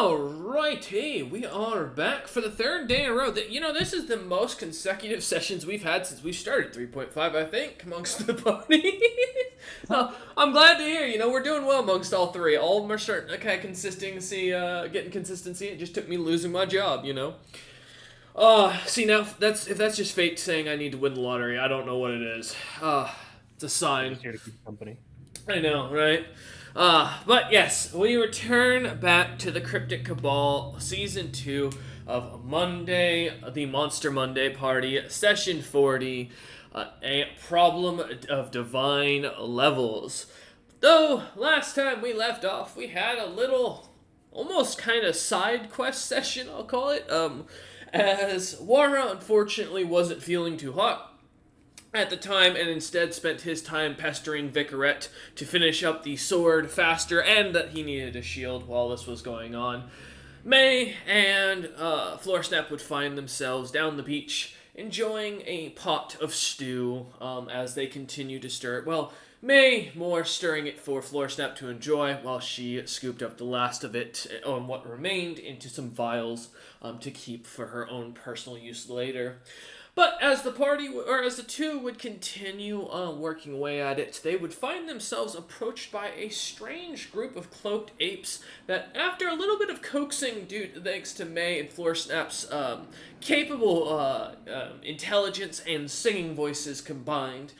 Alrighty, we are back for the third day in a row. This is the most consecutive sessions we've had since we started 3.5, I think, amongst the party. I'm glad to hear, we're doing well amongst all three. All of them are starting to kind of getting consistency. It just took me losing my job, See, now, if that's just fate saying I need to win the lottery, I don't know what it is. It's a sign. Here to keep company. I know, right? But yes, we return back to the Cryptic Cabal Season 2 of Monday, the Monster Monday Party, Session 40, a problem of divine levels. Though, last time we left off, we had a little, almost kind of side quest session, I'll call it, as Wara unfortunately wasn't feeling too hot at the time, and instead spent his time pestering Vicaret to finish up the sword faster, and that he needed a shield while this was going on. May and Floorsnap would find themselves down the beach enjoying a pot of stew as they continue to stir it. Well, May more stirring it for Floorsnap to enjoy, while she scooped up the last of it, on what remained, into some vials to keep for her own personal use later. But as the two would continue working away at it, they would find themselves approached by a strange group of cloaked apes that, after a little bit of coaxing thanks to May and Floorsnap's capable intelligence and singing voices combined,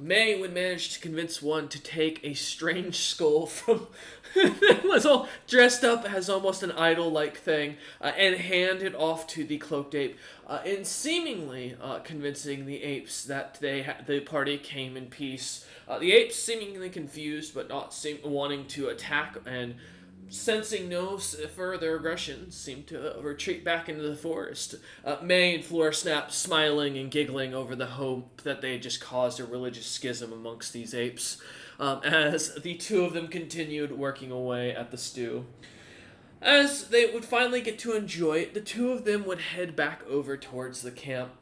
May would manage to convince one to take a strange skull from that was all dressed up as almost an idol-like thing, and hand it off to the cloaked ape, in seemingly convincing the apes that the party came in peace. The apes, seemingly confused but not wanting to attack and sensing no further aggression, seemed to retreat back into the forest. May and Floorsnap smiling and giggling over the hope that they had just caused a religious schism amongst these apes, as the two of them continued working away at the stew. As they would finally get to enjoy it, the two of them would head back over towards the camp,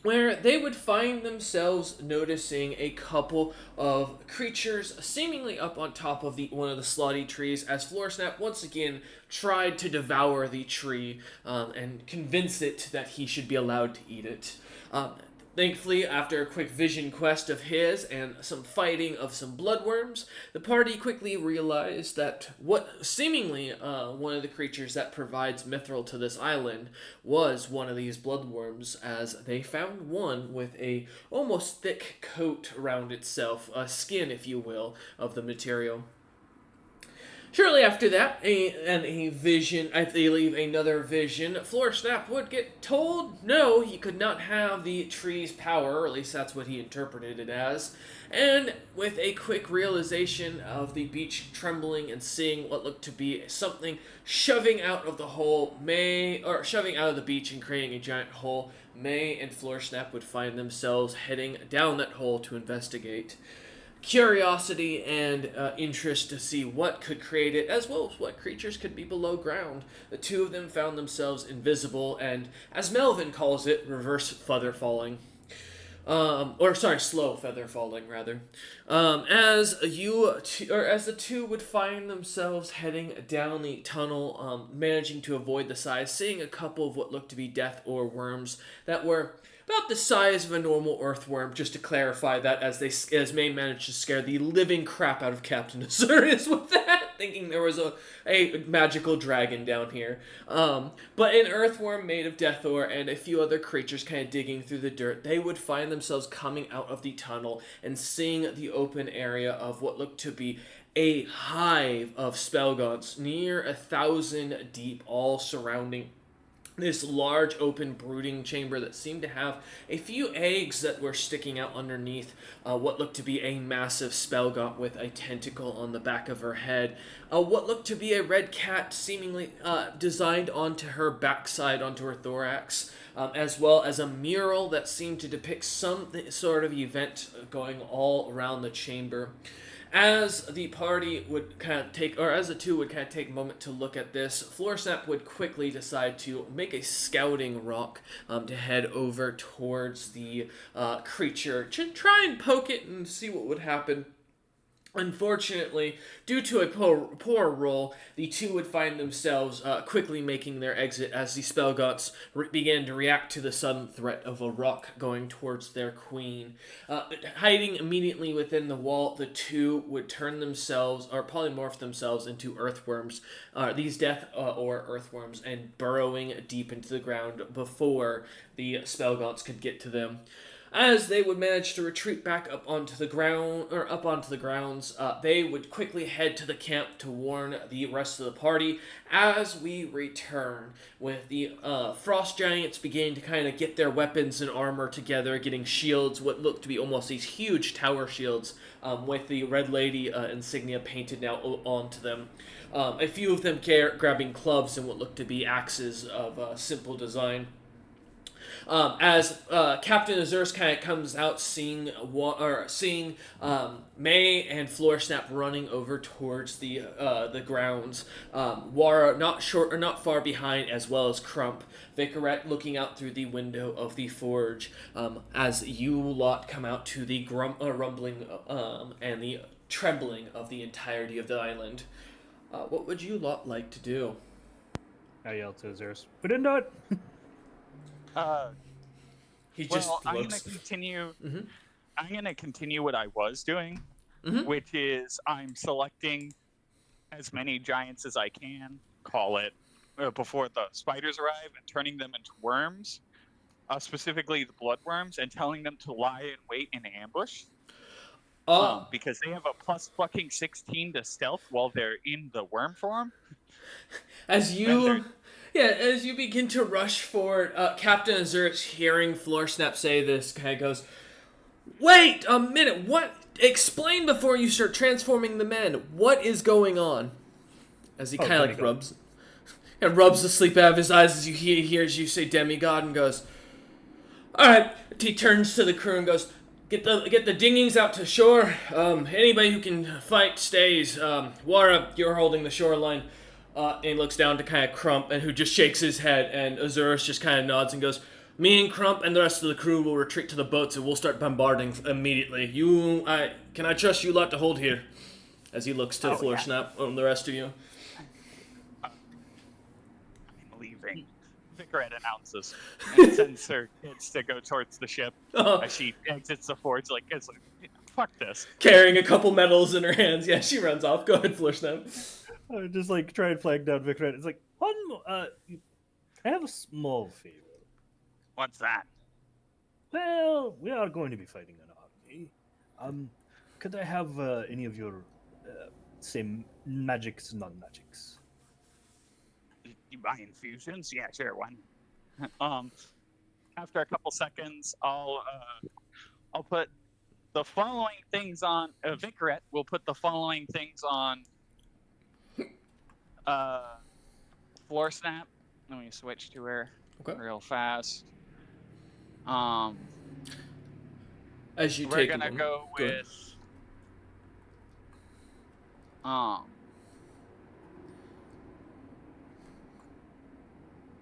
where they would find themselves noticing a couple of creatures seemingly up on top of one of the slotty trees, as Floorsnap once again tried to devour the tree and convince it that he should be allowed to eat it. Thankfully, after a quick vision quest of his and some fighting of some bloodworms, the party quickly realized that what seemingly one of the creatures that provides mithril to this island was one of these bloodworms, as they found one with a almost thick coat around itself, a skin, if you will, of the material. Shortly after that, another vision, Floorsnap would get told no, he could not have the tree's power, or at least that's what he interpreted it as, and with a quick realization of the beach trembling and seeing what looked to be something shoving out of the beach and creating a giant hole, May and Floorsnap would find themselves heading down that hole to investigate. Curiosity and interest to see what could create it, as well as what creatures could be below ground. The two of them found themselves invisible and, as Melvin calls it, reverse feather falling. Slow feather falling, rather. As the two would find themselves heading down the tunnel, managing to avoid the size, seeing a couple of what looked to be death ore worms that were about the size of a normal earthworm, just to clarify that, as May managed to scare the living crap out of Captain Azurius with that, thinking there was a magical dragon down here. But an earthworm made of death ore and a few other creatures kind of digging through the dirt, they would find themselves coming out of the tunnel and seeing the open area of what looked to be a hive of spellgaunts, near 1,000 deep, all surrounding this large open brooding chamber that seemed to have a few eggs that were sticking out underneath what looked to be a massive spellgaunt with a tentacle on the back of her head. What looked to be a red cat seemingly designed onto her backside, onto her thorax, as well as a mural that seemed to depict some sort of event going all around the chamber. As the party would as the two would kind of take a moment to look at this, Floorsnap would quickly decide to make a scouting rock to head over towards the creature to try and poke it and see what would happen. Unfortunately, due to a poor roll, the two would find themselves quickly making their exit as the Spellgots began to react to the sudden threat of a rock going towards their queen. Hiding immediately within the wall, the two would turn themselves, or polymorph themselves, into earthworms. These death or earthworms, and burrowing deep into the ground before the Spellgots could get to them. As they would manage to retreat back up onto the grounds, they would quickly head to the camp to warn the rest of the party. As we return, with the frost giants beginning to kind of get their weapons and armor together, getting shields, what look to be almost these huge tower shields, with the Red Lady insignia painted now onto them. A few of them grabbing clubs and what look to be axes of simple design. As Captain Azurus kind of comes out, seeing May and Floorsnap running over towards the grounds. Wara not far behind, as well as Crump. Vicaret looking out through the window of the forge. As you lot come out to the rumbling and the trembling of the entirety of the island. What would you lot like to do? I yelled to Azurus, "We didn't do it." He just I'm looks. gonna continue. Mm-hmm. I'm gonna continue what I was doing, which is I'm selecting as many giants as I can. Call it before the spiders arrive, and turning them into worms, specifically the bloodworms, and telling them to lie in wait in ambush. Because they have a plus fucking 16 to stealth while they're in the worm form. As you begin to rush forward, Captain Azurus, hearing Floorsnap say this, kind of goes, "Wait a minute! What? Explain before you start transforming the men. What is going on?" As he kind of like rubs the sleep out of his eyes as he hears you say demigod, and goes, "All right." He turns to the crew and goes, Get the dinghies out to shore. Anybody who can fight stays. Wara, you're holding the shoreline." And he looks down to kind of Crump, and who just shakes his head, and Azurus just kind of nods and goes, "Me and Crump and the rest of the crew will retreat to the boats, and we'll start bombarding immediately. Can I trust you lot to hold here?" As he looks to Floorsnap and the rest of you. I'm leaving. Vicaret announces and sends her kids to go towards the ship as she exits the forge. It's like, fuck this. Carrying a couple medals in her hands. Yeah, she runs off. Go ahead, Floorsnap. I just try and flag down Vicaret. It's like, one more. I have a small favor. What's that? Well, we are going to be fighting an army. Could I have any of your, say, magics, non-magics? You buy infusions? Yeah, sure. One. After a couple seconds, I'll put the following things on. Vicaret will put the following things on. Floorsnap. Let me switch to her real fast. As you we're take gonna go with.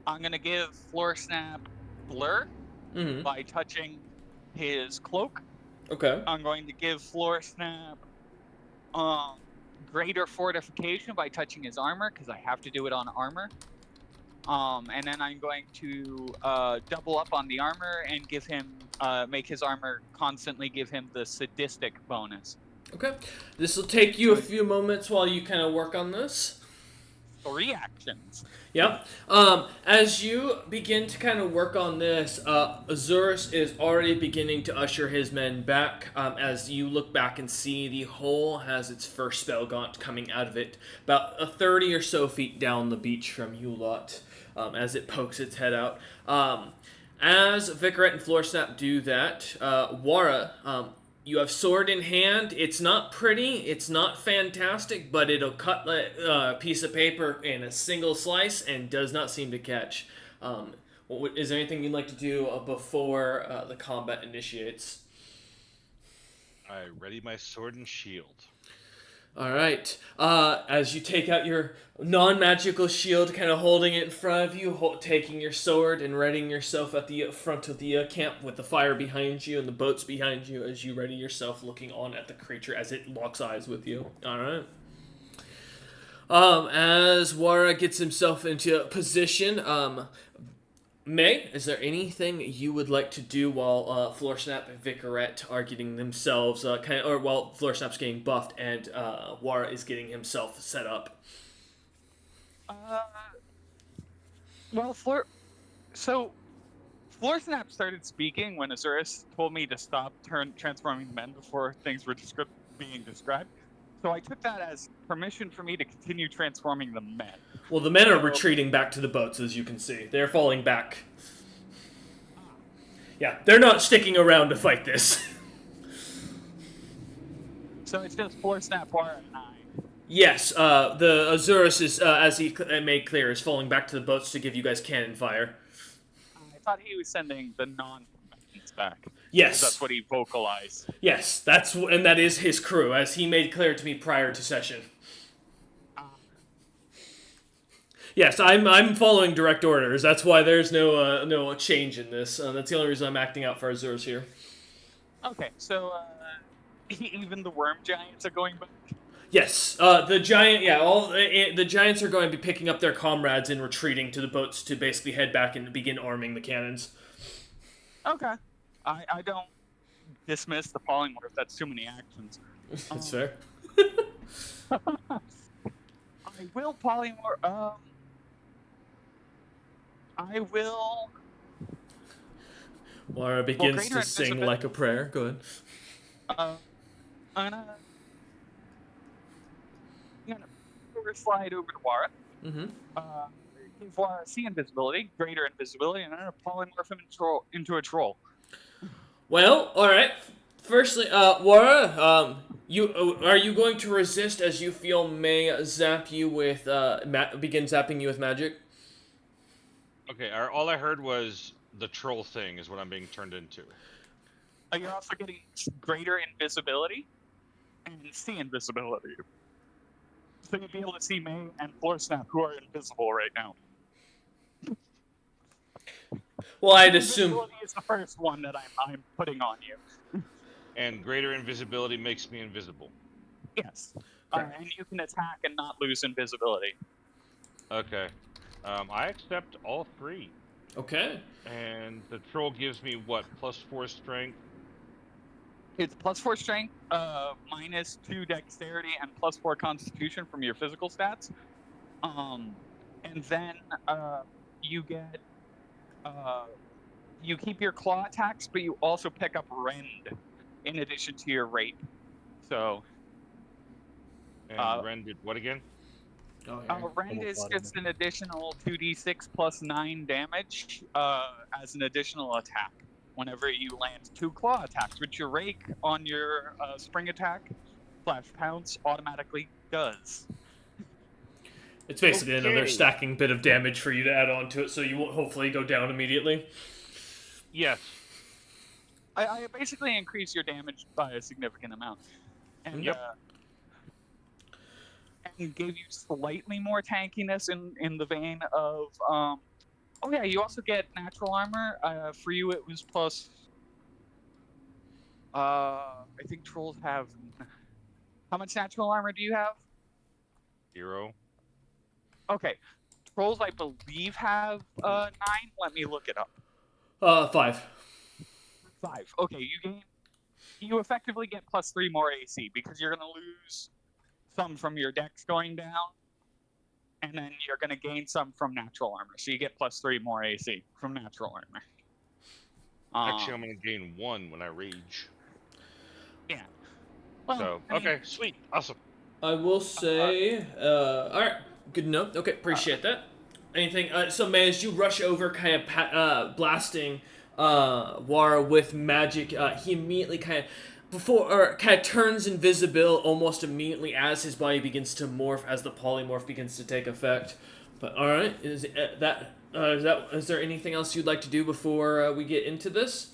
I'm gonna give Floorsnap Blur by touching his cloak. Okay. I'm going to give Floorsnap Greater Fortification by touching his armor, because I have to do it on armor. And then I'm going to double up on the armor and give him, make his armor constantly give him the sadistic bonus. Okay. This will take you a few moments while you kind of work on this. 3 actions. Yep. As you begin to kind of work on this, Azurus is already beginning to usher his men back. As you look back and see the hole has its first spell gaunt coming out of it, about 30 or so feet down the beach from you lot, as it pokes its head out. As Vicaret and Floorsnap do that, Wara, you have sword in hand. It's not pretty. It's not fantastic, but it'll cut a piece of paper in a single slice and does not seem to catch. Is there anything you'd like to do before the combat initiates? I ready my sword and shield. All right. As you take out your non-magical shield, kind of holding it in front of you, taking your sword and readying yourself at the front of the camp with the fire behind you and the boats behind you as you ready yourself, looking on at the creature as it locks eyes with you. All right. As Wara gets himself into a position, May, is there anything you would like to do while Floorsnap and Vicarette are getting themselves or while Floorsnap's getting buffed and Wara is getting himself set up? Well, Floorsnap started speaking when Azuris told me to stop transforming the men before things were being described. So I took that as permission for me to continue transforming the men. Well, the men are retreating back to the boats, as you can see. They're falling back. Yeah, they're not sticking around to fight this. So it's just Floorsnap, Wara, and I. Yes, the Azuris is, as he made clear, is falling back to the boats to give you guys cannon fire. I thought he was sending the non-combatants back. Yes. That's what he vocalized. Yes, that is his crew, as he made clear to me prior to session. Yes, I'm following direct orders. That's why there's no change in this. That's the only reason I'm acting out for Azuris here. Okay, so even the worm giants are going back. Yes, the giants are going to be picking up their comrades and retreating to the boats to basically head back and begin arming the cannons. Okay, I don't dismiss the polymorph. That's too many actions. That's fair. I will polymorph. I will. Laura begins to sing like a prayer. Go ahead. I'm gonna slide over to Wara. Mm-hmm. Give Wara C invisibility, greater invisibility, and I'm gonna polymorph him into a troll. Well, all right. Firstly, Wara, are you going to resist as you feel May zap you with begin zapping you with magic? Okay, all I heard was the troll thing is what I'm being turned into. You're also getting greater invisibility and C invisibility. So you'll be able to see May and Floorsnap, who are invisible right now. Well, I'd assume Invisibility is the first one that I'm putting on you. And greater invisibility makes me invisible. Yes. And you can attack and not lose invisibility. Okay. I accept all three. Okay. And the troll gives me what? +4 strength? It's +4 strength, -2 dexterity, and +4 constitution from your physical stats. And then you get you keep your claw attacks, but you also pick up rend in addition to your rape. So. And rend did what again? Rend is just an additional 2d6 + 9 damage as an additional attack. Whenever you land 2 claw attacks, which your rake on your spring attack / pounce automatically does. It's basically another stacking bit of damage for you to add on to it, so you won't hopefully go down immediately. Yes. I basically increase your damage by a significant amount. And and gave you slightly more tankiness in the vein of oh yeah, you also get natural armor. For you it was plus I think trolls have how much natural armor do you have? 0. Okay. Trolls I believe have 9. Let me look it up. 5. 5. Okay, you effectively get +3 more AC because you're gonna lose some from your dex going down, and then you're going to gain some from natural armor. So you get +3 more AC from natural armor. Actually, I'm going to gain 1 when I rage. Yeah. Well, So, okay, sweet. Awesome. I will say, alright, good enough. Okay, appreciate that. Anything, so May, as you rush over, kind of blasting Wara with magic, he immediately kind of turns invisible almost immediately as his body begins to morph, as the polymorph begins to take effect. But all right, is there anything else you'd like to do before we get into this?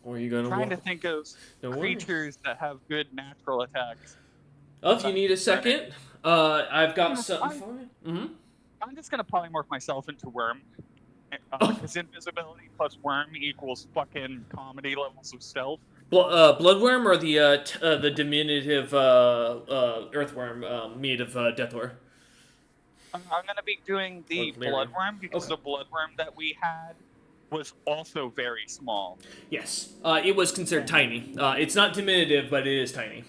Or are you gonna Trying walk? to think of No worries. creatures that have good natural attacks. Oh, if you need a second, I've got something I'm, for you. Mm-hmm. I'm just gonna polymorph myself into worm. Oh. Because invisibility plus worm equals fucking comedy levels of stealth. Bloodworm or the diminutive earthworm meat of Deathware? I'm gonna be doing the Lyrium. bloodworm because Okay. the bloodworm that we had was also very small. Yes, it was considered tiny. It's not diminutive, but it is tiny.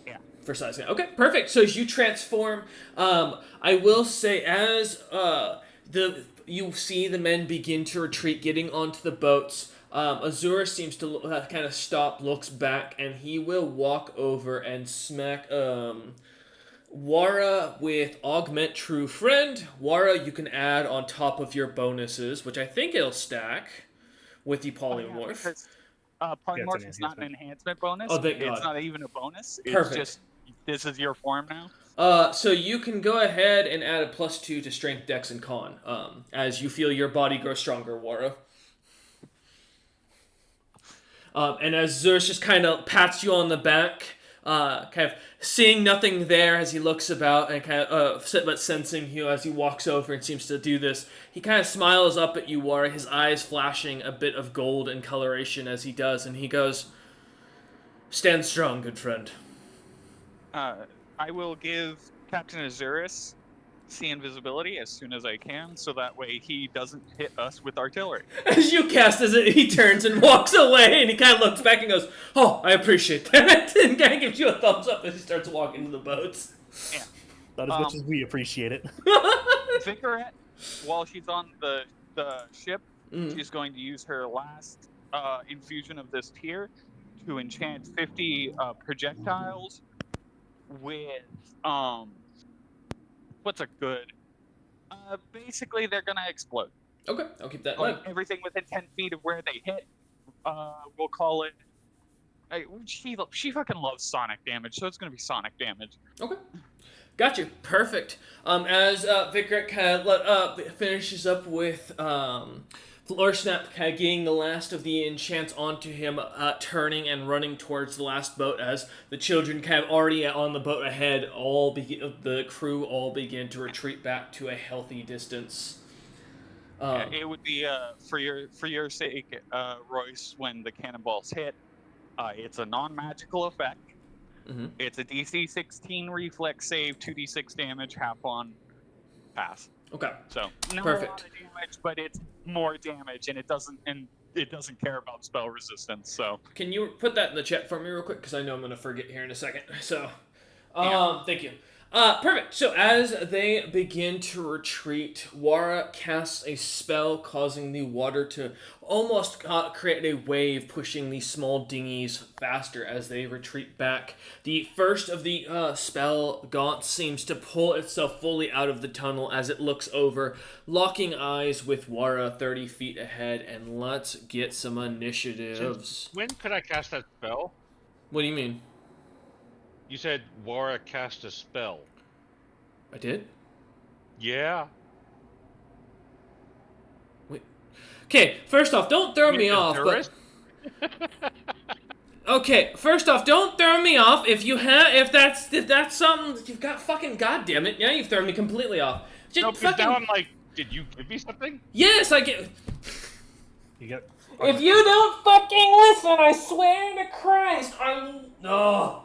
Yeah. For size. Okay, perfect. So as you transform, I will say as you see the men begin to retreat, getting onto the boats. Azura seems to kind of stop, looks back, and he will walk over and smack Wara with Augment True Friend. Wara, you can add on top of your bonuses, which I think it'll stack with the polymorph. Because Yeah, polymorph it's an is not an enhancement. enhancement bonus. Oh, thank It's God. not even a bonus. It's Perfect. just this is your form now. So you can go ahead and add a +2 to Strength, Dex, and Con, as you feel your body grow stronger, Wara. And as Zurus just kind of pats you on the back, kind of seeing nothing there as he looks about and kind of, but sensing you as he walks over and seems to do this, he kind of smiles up at you, Wara, his eyes flashing a bit of gold and coloration as he does, and he goes, "Stand strong, good friend." I will give Captain Azurus see invisibility as soon as I can, so that way he doesn't hit us with artillery. As you cast he turns and walks away, and he kind of looks back and goes, "Oh, I appreciate that," and kind of gives you a thumbs up as he starts walking to the boats. Yeah. Not as much as we appreciate it. Vicarette, while she's on the ship, she's going to use her last infusion of this tier to enchant 50 projectiles with what's a good? Basically, they're gonna explode. Okay, I'll keep that in Like mind. everything within 10 feet of where they hit. We'll call it. She fucking loves sonic damage, so it's gonna be sonic damage. Okay. Got you. Perfect. As Vikrek kind of finishes up with Floor Snap kind of getting the last of the enchants onto him, turning and running towards the last boat as the children kind of already on the boat ahead, the crew all begin to retreat back to a healthy distance. Yeah, it would be for your sake, Royce, when the cannonballs hit, it's a non-magical effect. Mm-hmm. It's a DC 16 reflex save, 2d6 damage, half on pass. Okay. So not Perfect. a lot of damage, but it's more damage, and it doesn't care about spell resistance. So Can you put that in the chat for me real quick? Because I know I'm going to forget here in a second. So, thank you. Perfect. So as they begin to retreat, Wara casts a spell causing the water to almost create a wave, pushing the small dinghies faster as they retreat back. The first of the spell gaunts seems to pull itself fully out of the tunnel as it looks over, locking eyes with Wara 30 feet ahead, and let's get some initiatives. When could I cast that spell? What do you mean? You said Wara cast a spell. I did? Yeah. Okay, first off, don't throw me off. But... Okay, first off, don't throw me off. If that's something you've got, fucking goddamn it, yeah, you've thrown me completely off. No, because now I'm like, did you give me something? Yes, I get. You get. If you don't fucking listen, I swear to Christ, no.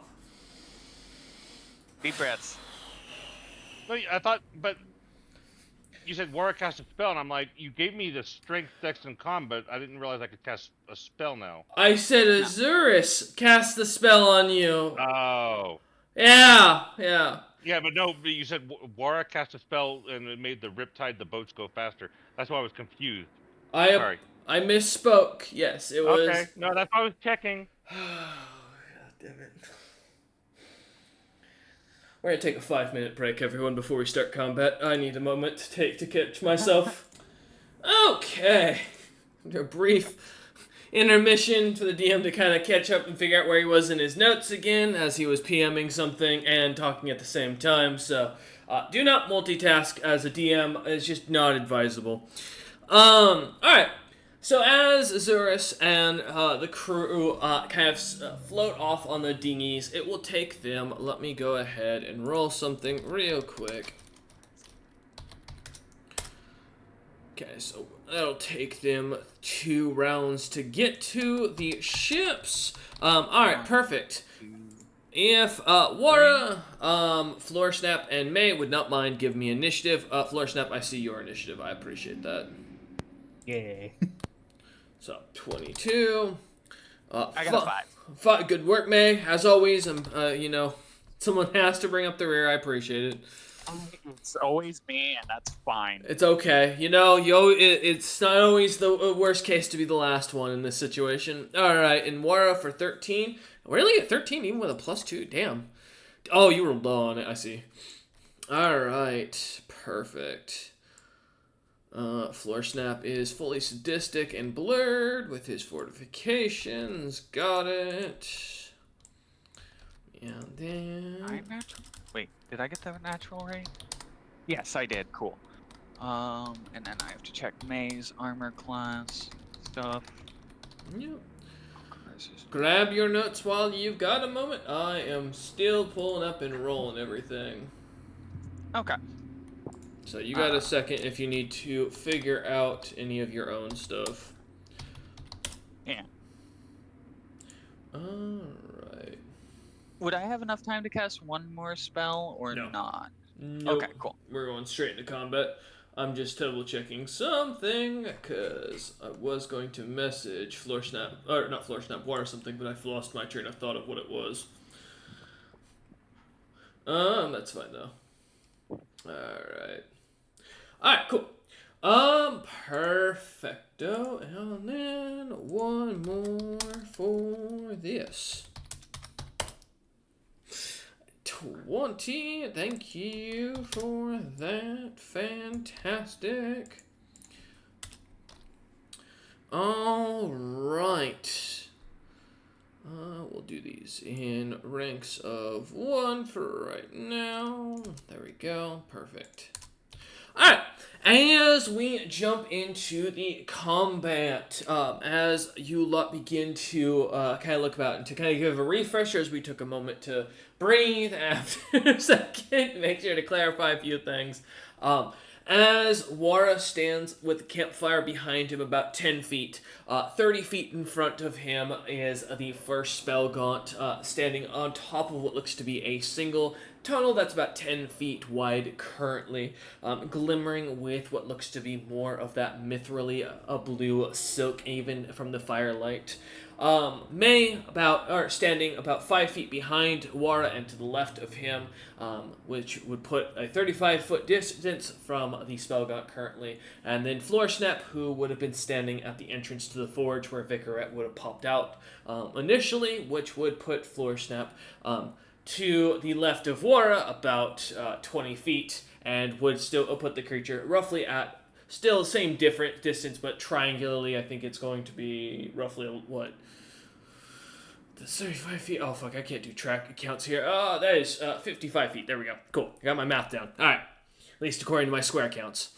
deep breaths. No, I thought, but you said Wara cast a spell, and I'm like, you gave me the strength, dex, and con, but I didn't realize I could cast a spell now. I said Azurus cast the spell on you. Oh. Yeah. Yeah, but no, but you said Wara cast a spell, and it made the riptide the boats go faster. That's why I was confused. Sorry. I misspoke. Yes, it was. Okay, no, that's why I was checking. God damn it. We're gonna take a 5-minute break, everyone, before we start combat. I need a moment to take to catch myself. Okay. A brief intermission for the DM to kind of catch up and figure out where he was in his notes again, as he was PMing something and talking at the same time. So, do not multitask as a DM. It's just not advisable. Alright. So as Zurus and the crew kind of float off on the dinghies, it will take them. Let me go ahead and roll something real quick. Okay, so that'll take them 2 rounds to get to the ships. All right, perfect. If Wara, Floorsnap, and May would not mind give me initiative. Floorsnap, I see your initiative. I appreciate that. Yay. So 22. I got a 5. Good work, May. As always, someone has to bring up the rear. I appreciate it. It's always me, and that's fine. It's okay. It's not always the worst case to be the last one in this situation. All right, and Wara for 13. Really, at 13, even with a +2. Damn. Oh, you were low on it. I see. All right, perfect. Floorsnap is fully sadistic and blurred with his fortifications. Got it. And then... Wait, did I get the natural rate? Yes, I did. Cool. And then I have to check May's armor class stuff. Yep. Grab your notes while you've got a moment. I am still pulling up and rolling everything. Okay. So you got a second if you need to figure out any of your own stuff. Yeah. Alright. Would I have enough time to cast one more spell or not? Nope. Okay, cool. We're going straight into combat. I'm just double checking something because I was going to message Wara something, but I've lost my train of thought of what it was. That's fine though. Alright. Alright, cool. Perfecto. And then one more for this. 20. Thank you for that. Fantastic. All right. We'll do these in ranks of 1 for right now. There we go. Perfect. All right. As we jump into the combat, as you lot begin to kind of look about and to kind of give a refresher, as we took a moment to breathe after a second, make sure to clarify a few things. As Wara stands with the campfire behind him about 10 feet, 30 feet in front of him is the first spell gaunt, standing on top of what looks to be a single tunnel that's about 10 feet wide currently, glimmering with what looks to be more of that mithrily blue silk even from the firelight. May standing about 5 feet behind Wara and to the left of him, which would put a 35-foot distance from the Spellgaunt currently, and then Floorsnap, who would have been standing at the entrance to the forge where Vicaret would have popped out initially, which would put Floorsnap to the left of Wara about 20 feet, and would still put the creature roughly at still same different distance, but triangularly. I think it's going to be roughly what? 35 feet. Oh, fuck, I can't do track counts here. Oh, that is 55 feet. There we go. Cool. I got my math down. All right. At least according to my square counts.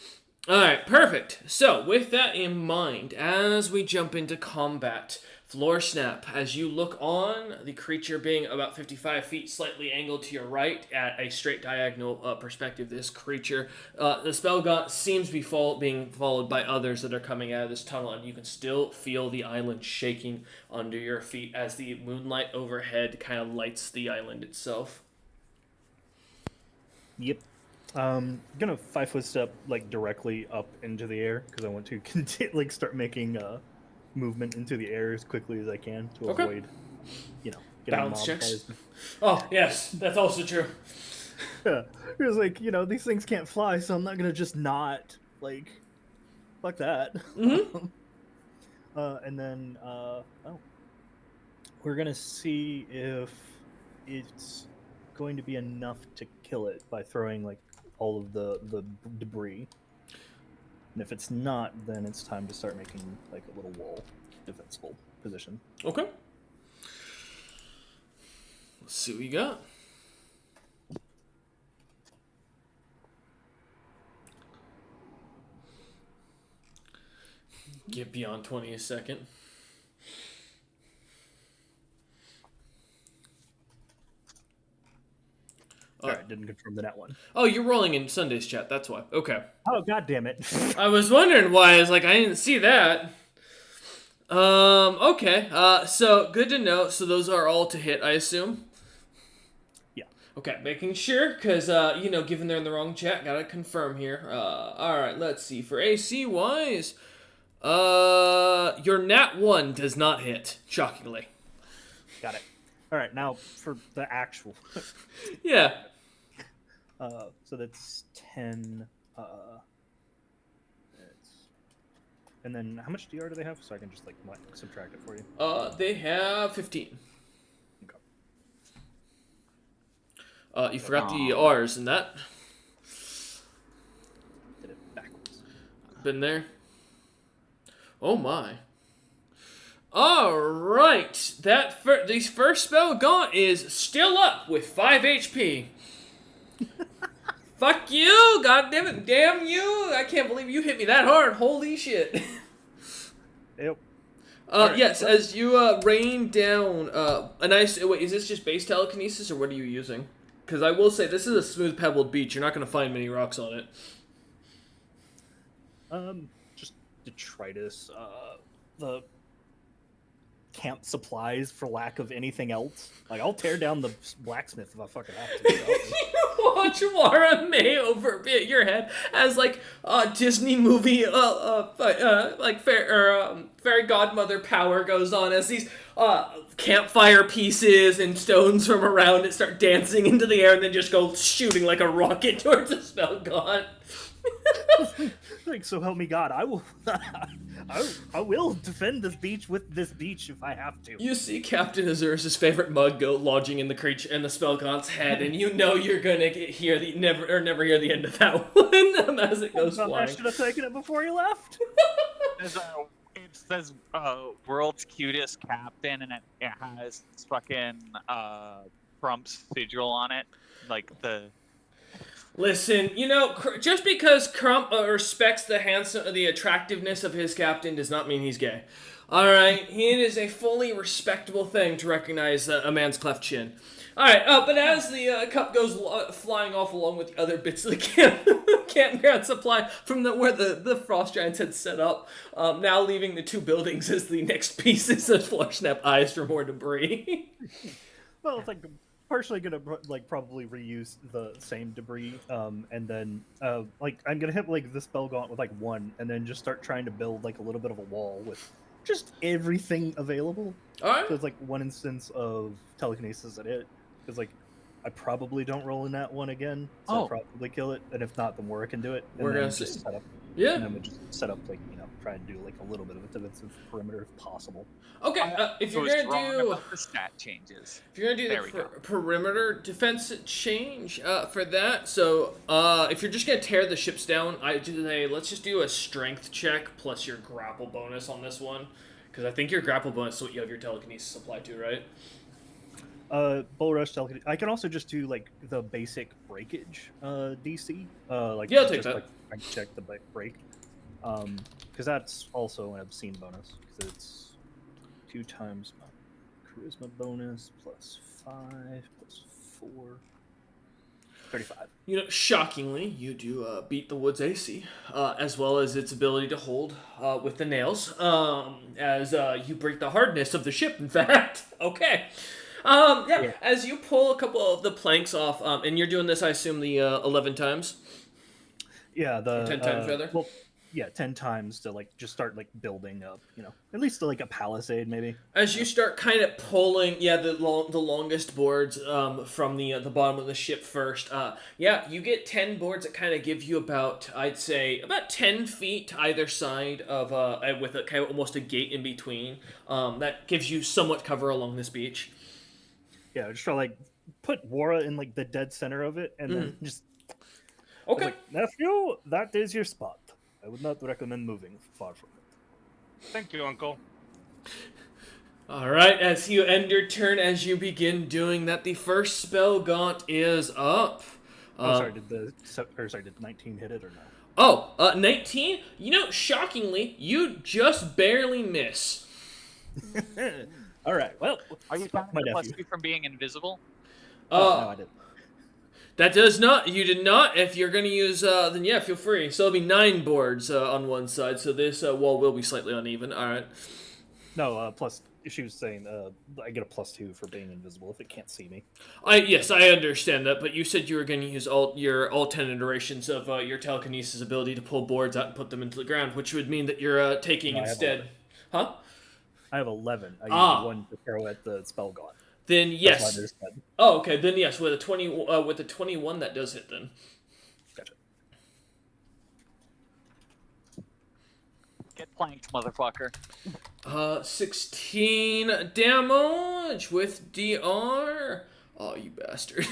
All right, perfect. So, with that in mind, as we jump into combat, Floorsnap, as you look on, the creature being about 55 feet, slightly angled to your right at a straight diagonal perspective, this creature, the Spellgaunt seems to be being followed by others that are coming out of this tunnel, and you can still feel the island shaking under your feet as the moonlight overhead kind of lights the island itself. Yep. Gonna 5-foot step directly up into the air because I want to start making movement into the air as quickly as I can to avoid, getting balance checks. Oh yes, that's also true. Yeah, it was these things can't fly, so I'm not gonna just not fuck that. Mm-hmm. And then we're gonna see if it's going to be enough to kill it by throwing all of the debris. And if it's not, then it's time to start making a little wall defensible position. Okay. Let's see what you got. Get beyond 20 a second. Alright, didn't confirm the net one. Oh, you're rolling in Sunday's chat. That's why. Okay. Oh, god damn it. I was wondering why. I was like, I didn't see that. Okay. So good to know. So those are all to hit, I assume. Yeah. Okay, making sure, because, given they're in the wrong chat, gotta confirm here. Alright, let's see. For AC-wise, your nat 1 does not hit, shockingly. Got it. Alright, now for the actual. Yeah. So that's 10. And then how much DR do they have? So I can just, subtract it for you. They have 15. You forgot the R's in that. Did it backwards. Been there. Oh my. Alright. The first spell gaunt is still up with 5 HP. Fuck you! God damn it! Damn you! I can't believe you hit me that hard. Holy shit! Yep. Yes, as you rain down a nice. Wait, is this just base telekinesis or what are you using? Because I will say this is a smooth pebbled beach. You're not going to find many rocks on it. Just detritus. The camp supplies for lack of anything else. Like, I'll tear down the blacksmith if I fucking have to. You watch Wara May over your head as Disney movie fairy godmother power goes on as these campfire pieces and stones from around it start dancing into the air and then just go shooting like a rocket towards the spell god. Like, so help me God, I will I will defend this beach with this beach if I have to. You see Captain Azur's favorite mug go lodging in the creature in the spell god's head, and you know you're gonna never hear the end of that one as it goes flying. I should have taken it before you left. It says world's cutest captain, and it has fucking Crump's sigil on it, like the. Listen, just because Crump respects the attractiveness of his captain does not mean he's gay. All right, it is a fully respectable thing to recognize a man's cleft chin. All right, but as the cup goes flying off along with the other bits of the campground supply from where the frost giants had set up, now leaving the two buildings as the next pieces of Florsnap eyes for more debris. Well, it's partially gonna probably reuse the same debris, and then I'm gonna hit the spell gaunt with 1, and then just start trying to build a little bit of a wall with just everything available. All right. So it's one instance of telekinesis at it, because I probably don't roll in that one again, so I'll probably kill it, and if not, then Wara can do it. And we're gonna just set up. Yeah. And then we just set up try and do a little bit of a defensive perimeter if possible. Okay, if you're gonna do the stat changes, if you're gonna do the perimeter defense change for that, so if you're just gonna tear the ships down, let's just do a strength check plus your grapple bonus on this one, because I think your grapple bonus is what you have your telekinesis applied to, right? Bull rush telekinesis. I can also just do the basic breakage DC. Yeah, I'll take that. I can check the break. Because that's also an obscene bonus. Because it's 2 times my charisma bonus plus 5 plus 4. 35. Shockingly, you do beat the Woods AC, as well as its ability to hold with the nails, as you break the hardness of the ship, in fact. Okay. Yeah, as you pull a couple of the planks off, and you're doing this, I assume, the 11 times? Yeah, the 10 times, rather? Well, yeah, 10 times to just start building up, at least a palisade maybe. As you start kind of pulling, the longest boards from the bottom of the ship first. You get 10 boards that kind of give you about 10 feet either side of with a kind of almost a gate in between. That gives you somewhat cover along this beach. Yeah, just try put Wara in the dead center of it, and then just. Okay. Nephew, that is your spot. I would not recommend moving far from it. Thank you, Uncle. Oh, Alright, as you end your turn, as you begin doing that, the first spell gaunt is up. Sorry, did 19 hit it or no? Oh, 19? You know, shockingly, you just barely miss. All right. Well, Are you fuck counting my the nephew. +2 from being invisible? Oh no, I didn't. That does not. You did not. If you're going to use, then yeah, feel free. So it'll be 9 boards on one side, so this wall will be slightly uneven. All right. No, plus she was saying I get a +2 for being invisible if it can't see me. Yes, I understand that, but you said you were going to use all 10 iterations of your telekinesis ability to pull boards out and put them into the ground, which would mean that you're taking No, I have instead. 11. Huh? I have 11. I Ah. use 1 to throw at the spell god. Then That's yes. why I just said. Oh, okay. Then yes, with a 21 that does hit then. Gotcha. Get planked, motherfucker. 16 damage with DR. Oh, you bastard.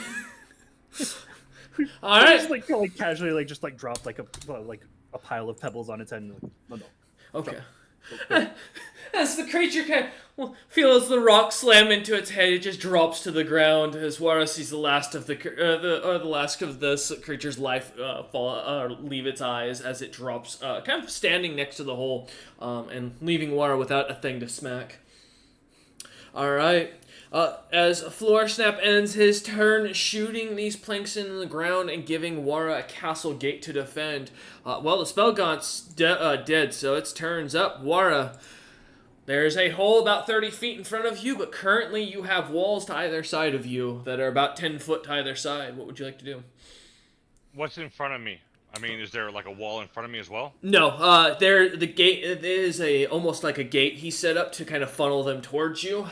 All I right. just like casually just drop like a pile of pebbles on its head. And, no. Okay. Go. As the creature feels the rock slam into its head, it just drops to the ground as Wara sees the last of the last of this creature's life leave its eyes as it drops, kind of standing next to the hole, and leaving Wara without a thing to smack. All right. As Floor Snap ends his turn shooting these planks into the ground and giving Wara a castle gate to defend, the spell god's dead, so its turn's up. Wara, there's a hole about 30 feet in front of you, but currently you have walls to either side of you that are about 10 foot to either side. What would you like to do? What's in front of me? I mean, is there like a wall in front of me as well? No, the gate is almost like a gate he set up to kind of funnel them towards you.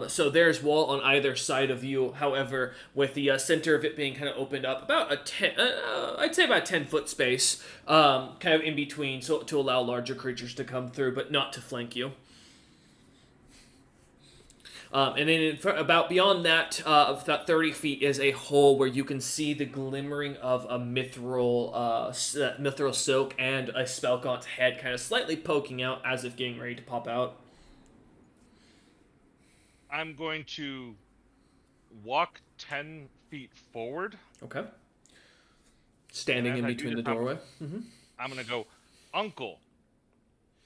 So there's wall on either side of you. However, with the center of it being kind of opened up, about a 10, I'd say about a 10-foot space, kind of in between, so to allow larger creatures to come through, but not to flank you. And then about beyond that, of that 30 feet is a hole where you can see the glimmering of a mithril silk and a spellgaunt's head kind of slightly poking out as if getting ready to pop out. I'm going to walk 10 feet forward. Okay. Standing in between the doorway. I'm going to go, Uncle,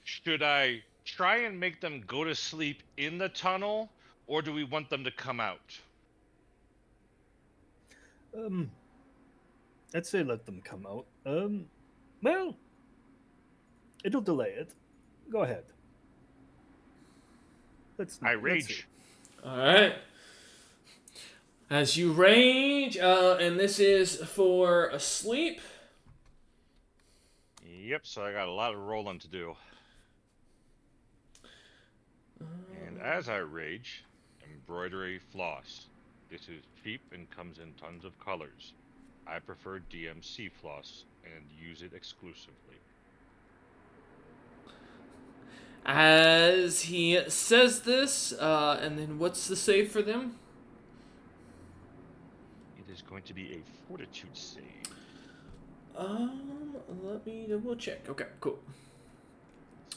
should I try and make them go to sleep in the tunnel, or do we want them to come out? I'd say let them come out. Well, it'll delay it. Go ahead. Let's rage. see. All right. As you rage, and this is for asleep. Yep, so I got a lot of rolling to do. And as I rage, embroidery floss. This is cheap and comes in tons of colors. I prefer DMC floss and use it exclusively. As he says this, and then what's the save for them? It is going to be a fortitude save. Let me double check. Okay, cool.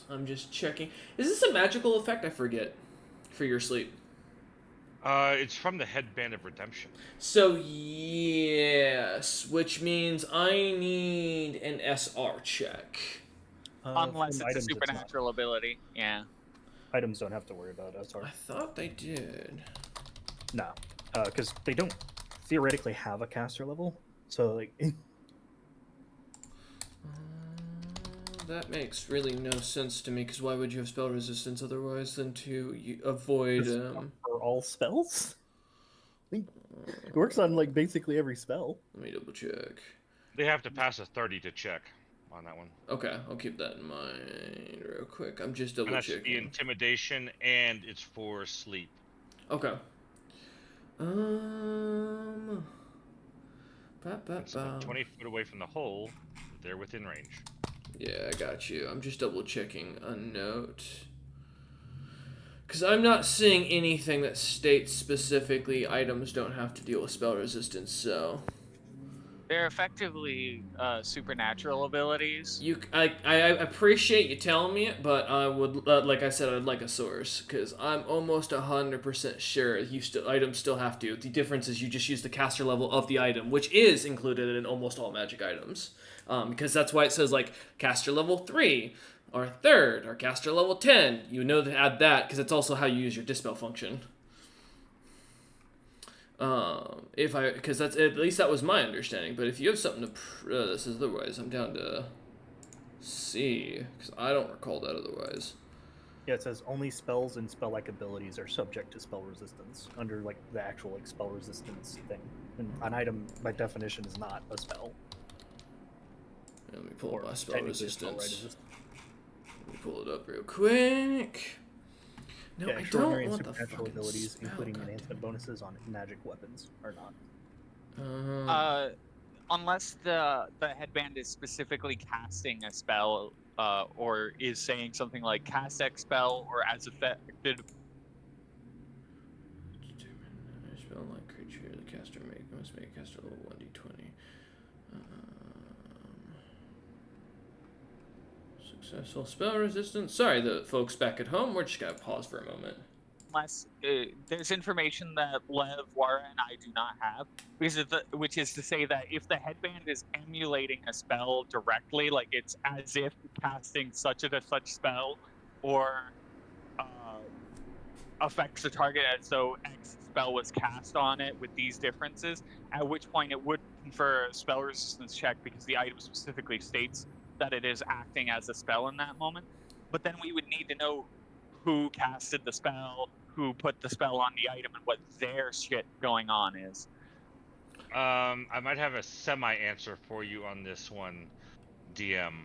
I'm just checking. Is this a magical effect? I forget. For your sleep. It's from the Headband of Redemption. So, yes. Which means I need an SR check. Unless from it's a items, supernatural ability. Yeah. Items don't have to worry about SR. I thought they did. No, because they don't theoretically have a caster level. So, like... That makes really no sense to me, because why would you have spell resistance otherwise than to avoid... For all spells? It works on, like, basically every spell. Let me double check. They have to pass a 30 to check on that one. Okay, I'll keep that in mind real quick. I'm just double And that's the checking. intimidation, and it's for sleep. Okay. It's about 20 foot away from the hole. They're within range. Yeah, I got you. I'm just double checking a note. Because I'm not seeing anything that states specifically items don't have to deal with spell resistance, so... They're effectively supernatural abilities. I appreciate you telling me it, but I would, like I said, I'd like a source because I'm almost 100% sure items still have to. The difference is you just use the caster level of the item, which is included in almost all magic items, because that's why it says like caster level 3 or 3rd or caster level 10. You know to add that because it's also how you use your dispel function. Because that's at least that was my understanding. But if you have something to this is otherwise, I'm down to see because I don't recall that otherwise. Yeah, it says only spells and spell-like abilities are subject to spell resistance under like the actual like spell resistance thing. And an item by definition is not a spell. Let me pull up my spell Technically a spell, resistance. Let me pull it up real quick. No, yeah, I extraordinary don't and want the supernatural fucking abilities, spell, including goddamn. enhancement bonuses on magic weapons, are not. Unless the headband is specifically casting a spell, or is saying something like cast X spell or as affected. Determine a spell like creature the caster must make a caster level 1d20. Successful spell resistance. Sorry, the folks back at home. We're just gonna pause for a moment. Unless there's information that Lev, Wara, and I do not have, which is to say that if the headband is emulating a spell directly, like it's as if casting such and such spell, or affects the target as though X spell was cast on it with these differences, at which point it would confer a spell resistance check because the item specifically states that it is acting as a spell in that moment. But then we would need to know who casted the spell, who put the spell on the item, and what their shit going on is. I might have a semi-answer for you on this one, DM.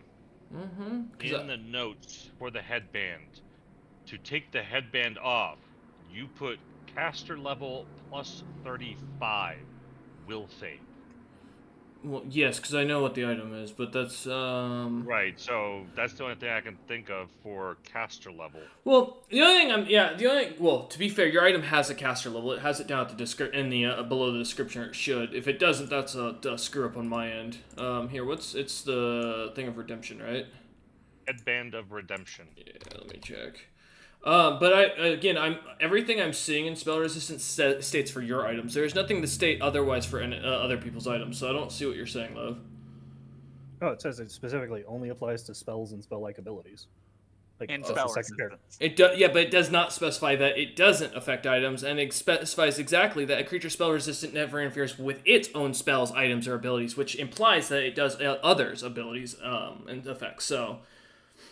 In the notes for the headband, to take the headband off, you put caster level plus 35 will save. Well, yes, because I know what the item is, but that's Right, so that's the only thing I can think of for caster level. Well, the only well, to be fair, your item has a caster level. It has it down at the in the below the description. Or it should. If it doesn't, that's a screw up on my end. Here, it's the thing of redemption, right? Headband of Redemption. Yeah, let me check. But I'm everything I'm seeing in spell resistance states for your items. There's nothing to state otherwise for other people's items, so I don't see what you're saying, love. Oh, it says it specifically only applies to spells and spell-like abilities. Like And just spell the second paragraph. resistance. It does, yeah, but it does not specify that it doesn't affect items, and it specifies exactly that a creature spell resistant never interferes with its own spells, items, or abilities, which implies that it does others' abilities and effects. So,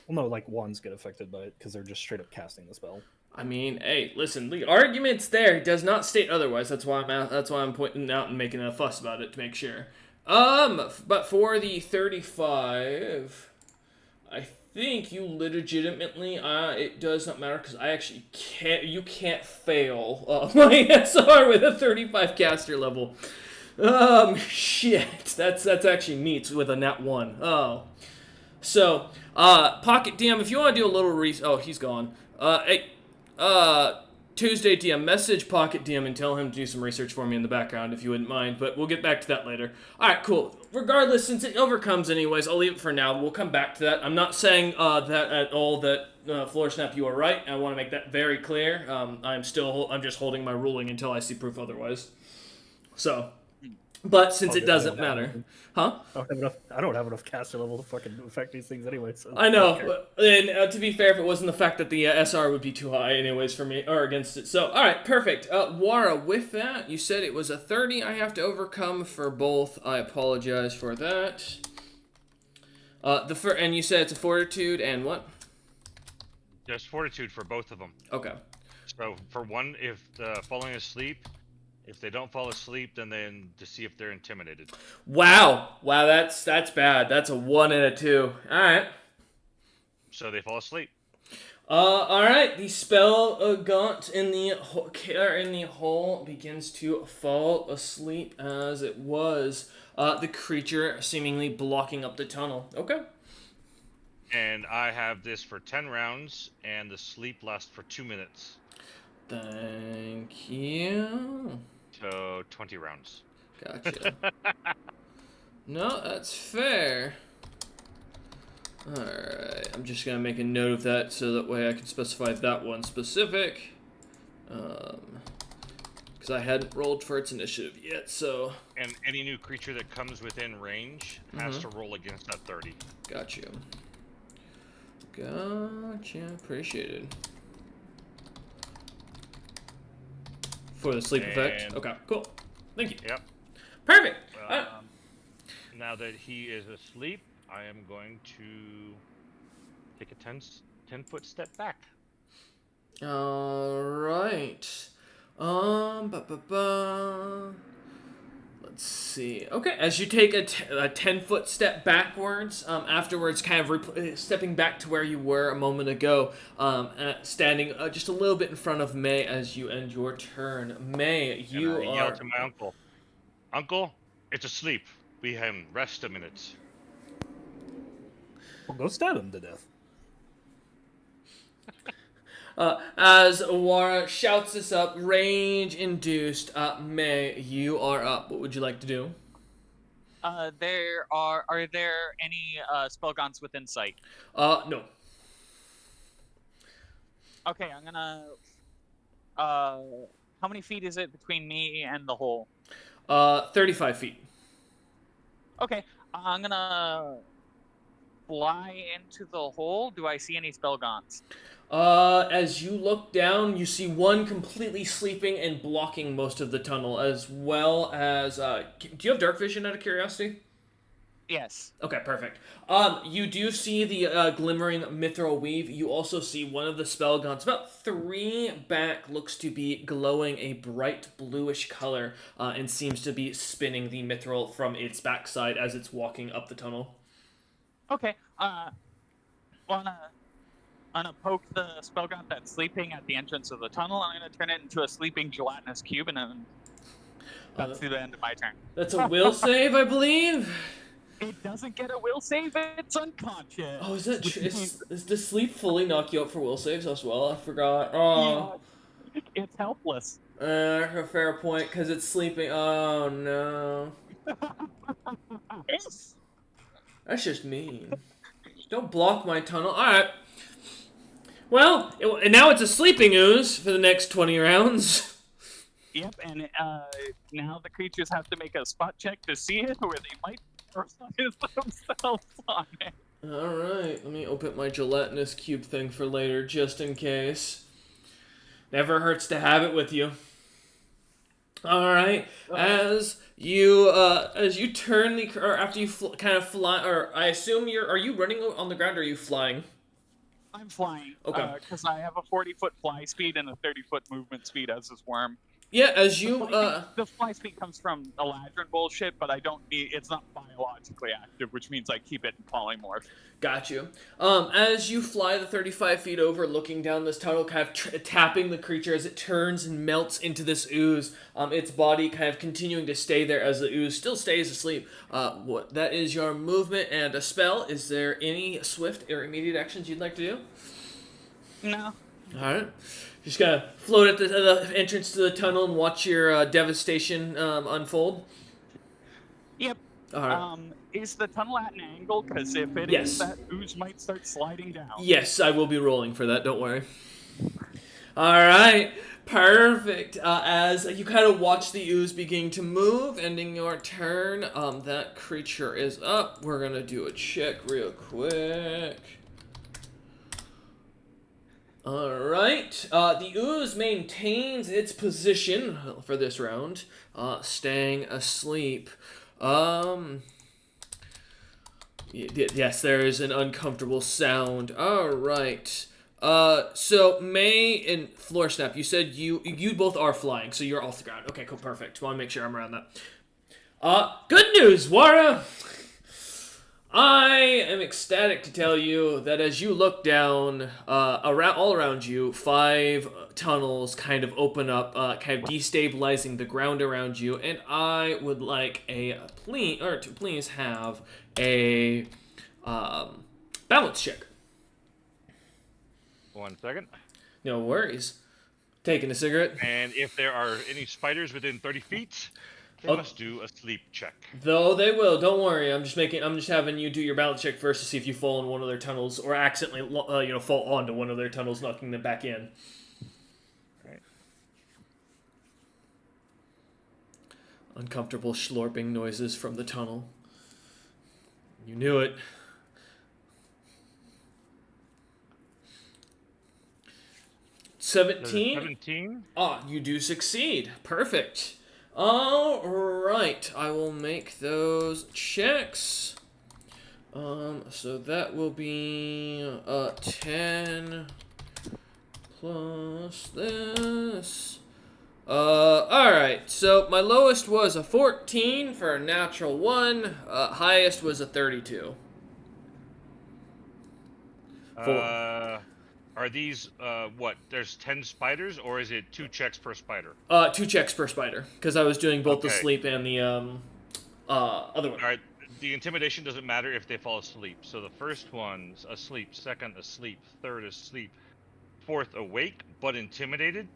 Well, no, like wands get affected by it because they're just straight up casting the spell. I mean, hey, listen, the argument's there. It does not state otherwise. That's why I'm pointing out and making a fuss about it to make sure. But for the 35, I think you legitimately, it does not matter because I actually you can't fail my SR with a 35 caster level. Shit, that's actually neat with a nat 1. Oh. So, Pocket DM, if you want to do a little oh, he's gone. Hey, Tuesday DM, message Pocket DM and tell him to do some research for me in the background if you wouldn't mind, but we'll get back to that later. Alright, cool. Regardless, since it overcomes anyways, I'll leave it for now. We'll come back to that. I'm not saying that at all that Floor Snap, you are right. I want to make that very clear. I'm just holding my ruling until I see proof otherwise. So, but since it doesn't matter. Huh? I don't have enough caster level to fucking affect these things anyway. So I know, and to be fair, if it wasn't the fact that the SR would be too high anyways for me, or against it. So, alright, perfect. Wara, with that, you said it was a 30 I have to overcome for both. I apologize for that. And you said it's a fortitude and what? Just fortitude for both of them. Okay. So for one, if falling asleep, if they don't fall asleep, then to see if they're intimidated. Wow, that's bad. That's a 1 and a 2. All right. So they fall asleep. All right. The spell gaunt in the hole begins to fall asleep as it was the creature seemingly blocking up the tunnel. Okay. And I have this for 10 rounds, and the sleep lasts for 2 minutes. Thank you. So 20 rounds. Gotcha. No, that's fair. Alright, I'm just going to make a note of that so that way I can specify that one specific. Because I hadn't rolled for its initiative yet, so... And any new creature that comes within range has to roll against that 30. Got you. Gotcha. Appreciated. For the sleep effect? Okay, cool. Thank you. Yep. Perfect! Now that he is asleep, I am going to take a 10-foot step back. Alright. Let's see. Okay, as you take a 10-foot step backwards, afterwards kind of stepping back to where you were a moment ago, standing just a little bit in front of May as you end your turn. May, you and I yell to my uncle. Uncle, it's asleep. We can rest a minute. Well, go stab him to death. As Wara shouts this up, range-induced, May, you are up. What would you like to do? Are there any spellgons within sight? No. Okay, I'm gonna. How many feet is it between me and the hole? 35 feet. Okay, I'm gonna fly into the hole. Do I see any spellgons? As you look down, you see one completely sleeping and blocking most of the tunnel, as well as, do you have dark vision out of curiosity? Yes. Okay, perfect. You do see the glimmering mithril weave. You also see one of the spellgons, about 3 back, looks to be glowing a bright bluish color, and seems to be spinning the mithril from its backside as it's walking up the tunnel. Okay, I'm gonna poke the spellgon that's sleeping at the entrance of the tunnel. I'm gonna turn it into a sleeping gelatinous cube, and then that's the end of my turn. That's a will save, I believe? It doesn't get a will save, it's unconscious. Oh, is that true? Does sleep fully knock you out for will saves as well? I forgot. Oh. Yeah, it's helpless. A fair point, because it's sleeping. Oh, no. That's just mean. Don't block my tunnel. Alright. Well, and now it's a sleeping ooze for the next 20 rounds. Yep, and now the creatures have to make a spot check to see it, or they might personalize themselves on it. Alright, let me open my gelatinous cube thing for later, just in case. Never hurts to have it with you. Alright, as you turn or after you kind of fly, or I assume are you running on the ground or are you flying? I'm flying. Okay. Because I have a 40-foot fly speed and a 30-foot movement speed as this worm. Yeah, as you the fly speed comes from Eladrin bullshit, but it's not biologically active, which means I keep it in polymorph. Got you. As you fly the 35 feet over, looking down this tunnel, kind of tapping the creature as it turns and melts into this ooze, its body kind of continuing to stay there as the ooze still stays asleep. That is your movement and a spell. Is there any swift or immediate actions you'd like to do? No. Alright. Just gotta float at the entrance to the tunnel and watch your devastation unfold? Yep. Alright. Is the tunnel at an angle? Because if it is, that ooze might start sliding down. Yes, I will be rolling for that, don't worry. Alright, perfect. As you kind of watch the ooze beginning to move, ending your turn, that creature is up. We're gonna do a check real quick. Alright, the ooze maintains its position for this round, staying asleep. Yes, there is an uncomfortable sound. Alright. So May and Floor Snap, you said you both are flying, so you're off the ground. Okay, cool, perfect. Want to make sure I'm around that. Good news, Wara! I am ecstatic to tell you that as you look down, all around you, 5 tunnels kind of open up, kind of destabilizing the ground around you, and I would like to please have a balance check. 1 second. No worries. Taking a cigarette. And if there are any spiders within 30 feet, They must do a sleep check. Though they will. Don't worry. I'm just having you do your balance check first to see if you fall in one of their tunnels or accidentally, fall onto one of their tunnels, knocking them back in. Right. Uncomfortable slurping noises from the tunnel. You knew it. $17? 17? You do succeed. Perfect. All right, I will make those checks. So that will be 10 plus this. All right. So my lowest was a 14 for a natural 1. Highest was a 32. Are these, there's 10 spiders, or is it 2 checks per spider? 2 checks per spider, because I was doing both the Okay. sleep and the other one. All right, the intimidation doesn't matter if they fall asleep. So the first one's asleep, second asleep, third asleep, fourth awake but intimidated,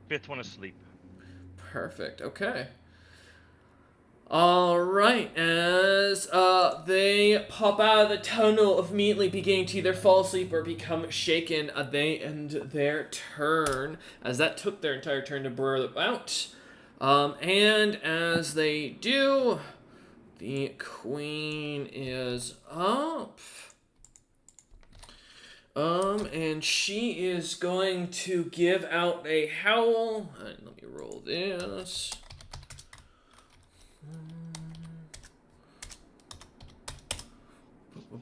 fifth one asleep. Perfect. Okay. All right. As they pop out of the tunnel, immediately beginning to either fall asleep or become shaken, they end their turn. As that took their entire turn to burrow out. And as they do, the queen is up. And she is going to give out a howl. Let me roll this.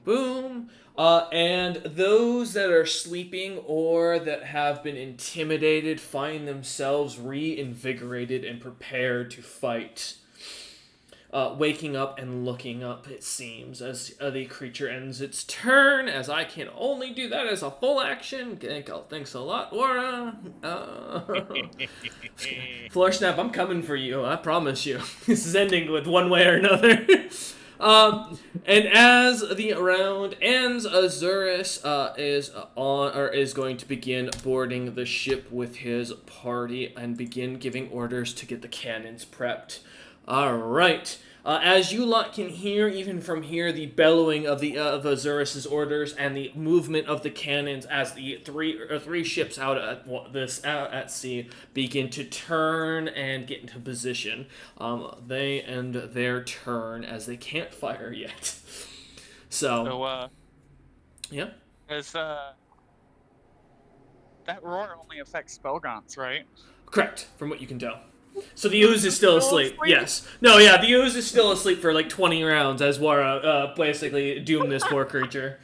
Boom. And those that are sleeping or that have been intimidated find themselves reinvigorated and prepared to fight. Waking up and looking up, it seems, as the creature ends its turn, as I can only do that as a full action. Thanks a lot, Laura. Floor Snap, I'm coming for you, I promise you. This is ending with one way or another. And as the round ends, Azurus is going to begin boarding the ship with his party and begin giving orders to get the cannons prepped. All right. As you lot can hear, even from here, the bellowing of Azurus' orders and the movement of the cannons as the three ships out at sea begin to turn and get into position. They end their turn as they can't fire yet. Yeah. As that roar only affects Spellgaunts, right? Correct, from what you can tell. So the ooze is still asleep. Yes. No, yeah, the ooze is still asleep for like 20 rounds as Wara basically doomed this poor creature.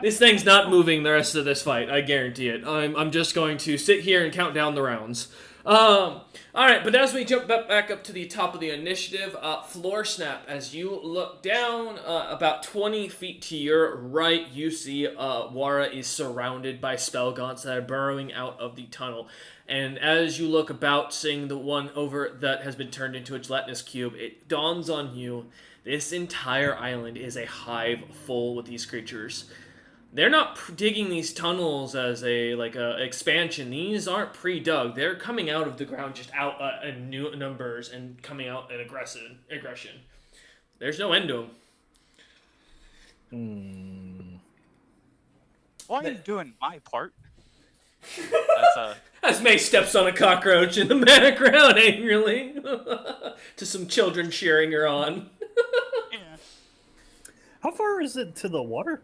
This thing's not moving the rest of this fight, I guarantee it. I'm just going to sit here and count down the rounds. Alright, but as we jump back up to the top of the initiative, Floor Snap, as you look down, about 20 feet to your right, you see Wara is surrounded by Spellgaunts that are burrowing out of the tunnel. And as you look about, seeing the one over that has been turned into a gelatinous cube, it dawns on you, this entire island is a hive full with these creatures. They're not digging these tunnels as a expansion. These aren't pre-dug. They're coming out of the ground just out in new numbers and coming out in aggression. There's no end to them. Well, I'm doing my part. As May steps on a cockroach in the background angrily to some children cheering her on. Yeah. How far is it to the water?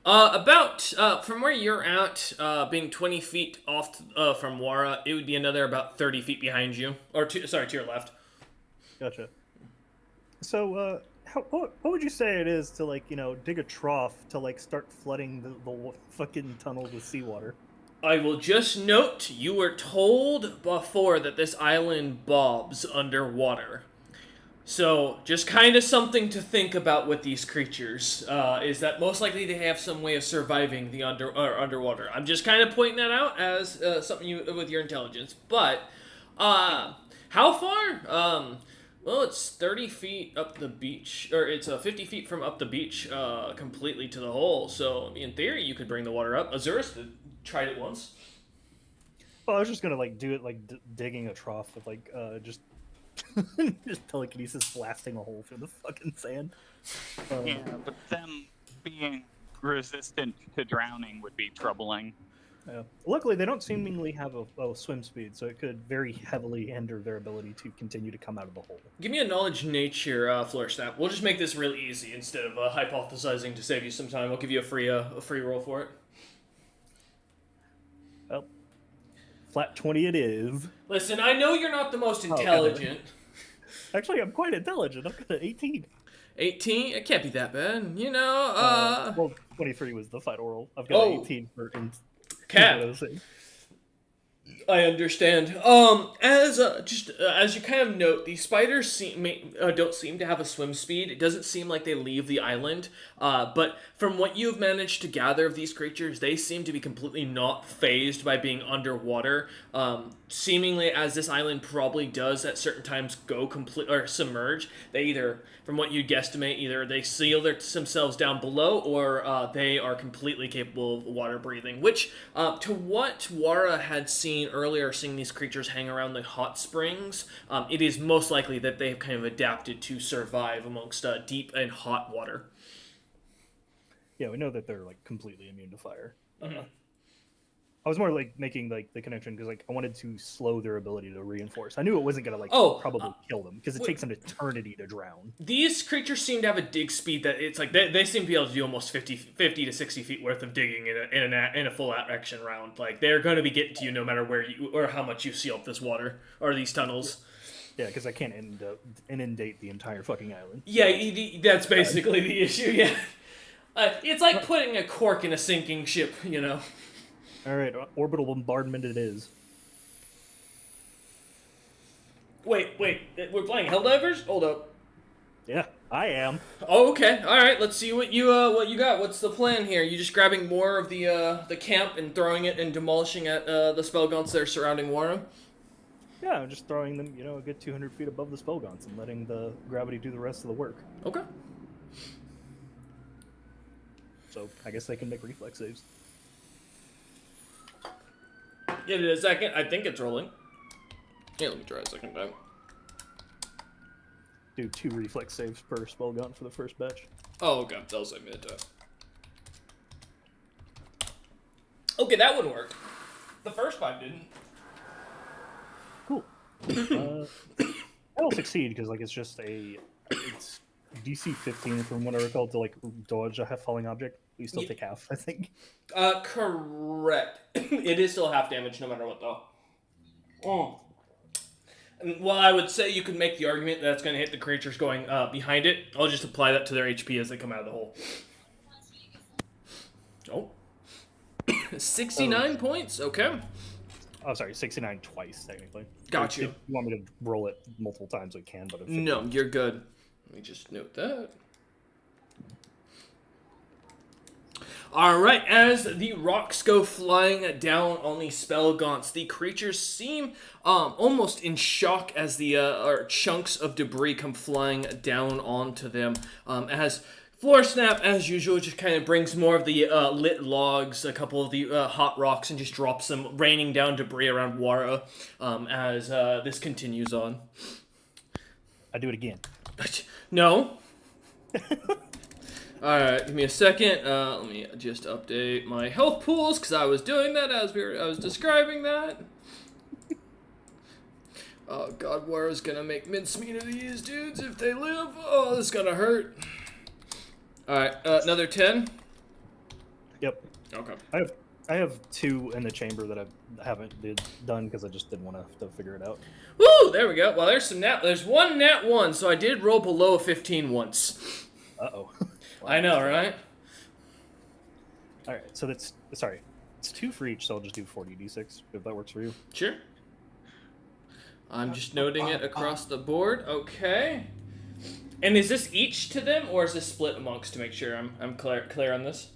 About from where you're at, being 20 feet off from Wara, it would be another about 30 feet behind you, or to your left. Gotcha. So, what would you say it is to dig a trough to start flooding the fucking tunnel with seawater? I will just note, you were told before that this island bobs underwater. So, just kind of something to think about with these creatures, is that most likely they have some way of surviving the underwater. I'm just kind of pointing that out as something with your intelligence. But, how far? Well, it's 30 feet up the beach, or it's 50 feet from up the beach, completely to the hole. So, in theory, you could bring the water up. Azurus tried it once. Well, I was just gonna do it digging a trough with just Just telekinesis blasting a hole through the fucking sand. Yeah, but them being resistant to drowning would be troubling. Luckily, they don't seemingly have a swim speed, so it could very heavily hinder their ability to continue to come out of the hole. Give me a knowledge nature flourish snap. We'll just make this real easy instead of hypothesizing to save you some time. I'll give you a free roll for it. Well, flat 20 it is. Listen, I know you're not the most intelligent. Actually, I'm quite intelligent. I've got an 18. 18? It can't be that bad. You know, Well, 23 was the final roll. I've got an 18 for Cap. I understand. As you kind of note, the spiders don't seem to have a swim speed. It doesn't seem like they leave the island. But from what you've managed to gather of these creatures, they seem to be completely not fazed by being underwater. Seemingly, as this island probably does at certain times go complete or submerge, they either, from what you guesstimate, either they seal themselves down below or they are completely capable of water breathing. Which, to what Wara had seen earlier, seeing these creatures hang around the hot springs, it is most likely that they've kind of adapted to survive amongst deep and hot water. Yeah, we know that they're like completely immune to fire. Mm-hmm. I was more like making like the connection because like I wanted to slow their ability to reinforce. I knew it wasn't gonna probably kill them because it takes an eternity to drown. These creatures seem to have a dig speed that it's like they seem to be able to do almost 50 to 60 feet worth of digging in a full action round. Like they're going to be getting to you no matter where you or how much you seal up this water or these tunnels. Yeah, because I can't inundate the entire fucking island. Yeah, that's basically the issue. Yeah, it's like putting a cork in a sinking ship. You know. All right, orbital bombardment it is. Wait, we're playing Helldivers? Hold up. Yeah, I am. Oh, okay. All right. Let's see what you got. What's the plan here? You just grabbing more of the camp and throwing it and demolishing at the spell gaunts that are surrounding Wara? Yeah, I'm just throwing them, a good 200 feet above the spell gaunts and letting the gravity do the rest of the work. Okay. So I guess they can make reflex saves. Give it a second. I think it's rolling. Yeah, let me try a second time. Do 2 reflex saves per spell gaunt for the first batch. Oh, okay. That was like mid-time. Okay, that one worked. The first 5 didn't. Cool. That'll succeed because it's just it's DC 15 from what I recall to dodge a falling object. You still take half, I think. Correct. It is still half damage no matter what, though. Well, I would say you could make the argument that it's going to hit the creatures going behind it. I'll just apply that to their HP as they come out of the hole. Oh. 69 points. Okay. Oh, sorry, 69 twice, technically. Got you. If you want me to roll it multiple times, I can, but... No, you're good. Let me just note that. Alright, as the rocks go flying down on the spell gaunts, the creatures seem almost in shock as the chunks of debris come flying down onto them. As Floor Snap, as usual, just kind of brings more of the lit logs, a couple of the hot rocks, and just drops them, raining down debris around Wara as this continues on. I do it again. No. Alright, give me a second. Let me just update my health pools, because I was doing that as I was describing that. Oh god, Wara's gonna make mincemeat of these dudes if they live. Oh, this is gonna hurt. Alright, another 10? Yep. Okay. I have 2 in the chamber that I haven't done because I just didn't want to figure it out. Woo! There we go. Well, there's one nat 1, so I did roll below a 15 once. Uh-oh. I know, right? Alright, so it's 2 for each, so I'll just do 40d6, if that works for you. Sure. I'm just noting it across the board. Okay. And is this each to them, or is this split amongst to make sure I'm clear on this?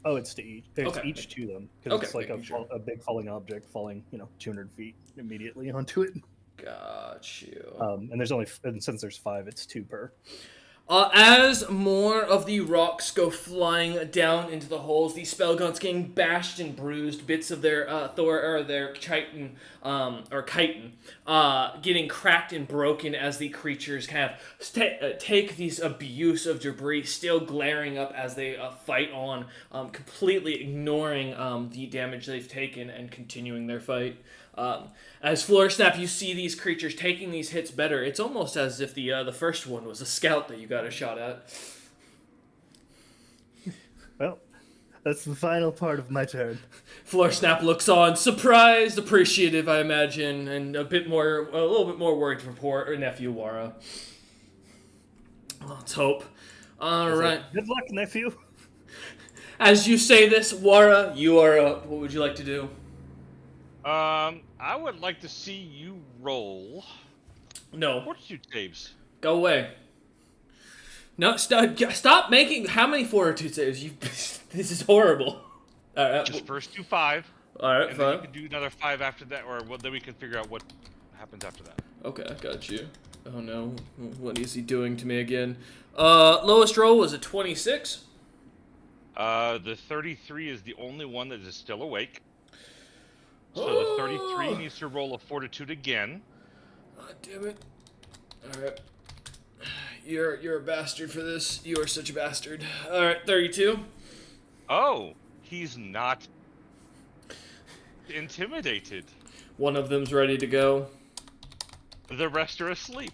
Oh, it's to each. It's Okay. each to them because it's like sure. a big falling object falling, 200 feet immediately onto it. Got you. And since there's 5, it's 2 per. As more of the rocks go flying down into the holes, these spellguns getting bashed and bruised, bits of their their chitin or chitin getting cracked and broken as the creatures kind of take these abuse of debris, still glaring up as they fight on, completely ignoring the damage they've taken and continuing their fight. As Floor Snap, you see these creatures taking these hits better. It's almost as if the first one was a scout that you got a shot at. Well, that's the final part of my turn. Floor Snap looks on, surprised, appreciative, I imagine, and a little bit more worried for poor nephew Wara. Let's hope. All right. Good luck, nephew. As you say this, Wara, you are up. What would you like to do? I would like to see you roll No. fortitude saves. Go away. No, stop making. How many fortitude saves? This is horrible. All right. Just first do 5. All right, And fine. then you can do another 5 after that, or then we can figure out what happens after that. Okay, I got you. Oh no, what is he doing to me again? Lowest roll was a 26. The 33 is the only one that is still awake. So the 33 needs to roll a fortitude again. Oh, damn it. Alright. You're a bastard for this. You are such a bastard. Alright, 32. Oh, he's not intimidated. One of them's ready to go. The rest are asleep.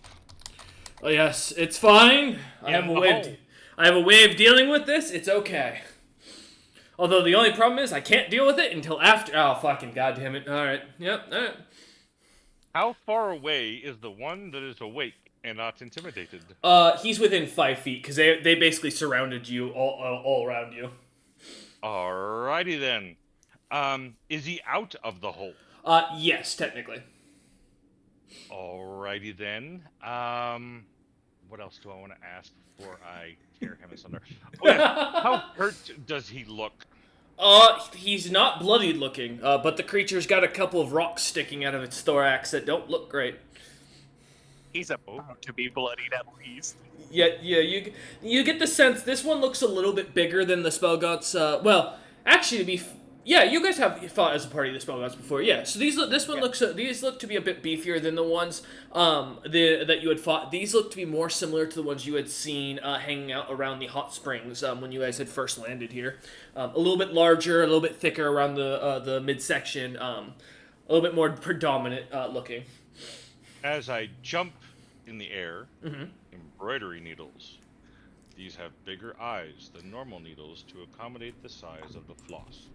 Oh yes, it's fine. I have a way of dealing with this. It's okay. Although the only problem is I can't deal with it until after. Oh, fucking goddamn it. Alright. Yep, alright. How far away is the one that is awake and not intimidated? He's within 5 feet, because they basically surrounded you all around you. Alrighty then. Is he out of the hole? Yes, technically. Alrighty then. What else do I want to ask before I tear him asunder? Oh, yeah. How hurt does he look? He's not bloodied looking, but the creature's got a couple of rocks sticking out of its thorax that don't look great. He's about to be bloodied at least. Yeah, you get the sense this one looks a little bit bigger than the Spellgods. Well, actually, you guys have fought as a party of the Spellgods before. Yeah, so these look to be a bit beefier than the ones that you had fought. These look to be more similar to the ones you had seen hanging out around the hot springs when you guys had first landed here. A little bit larger, a little bit thicker around the midsection, a little bit more predominant looking. As I jump in the air, embroidery needles. These have bigger eyes than normal needles to accommodate the size of the floss.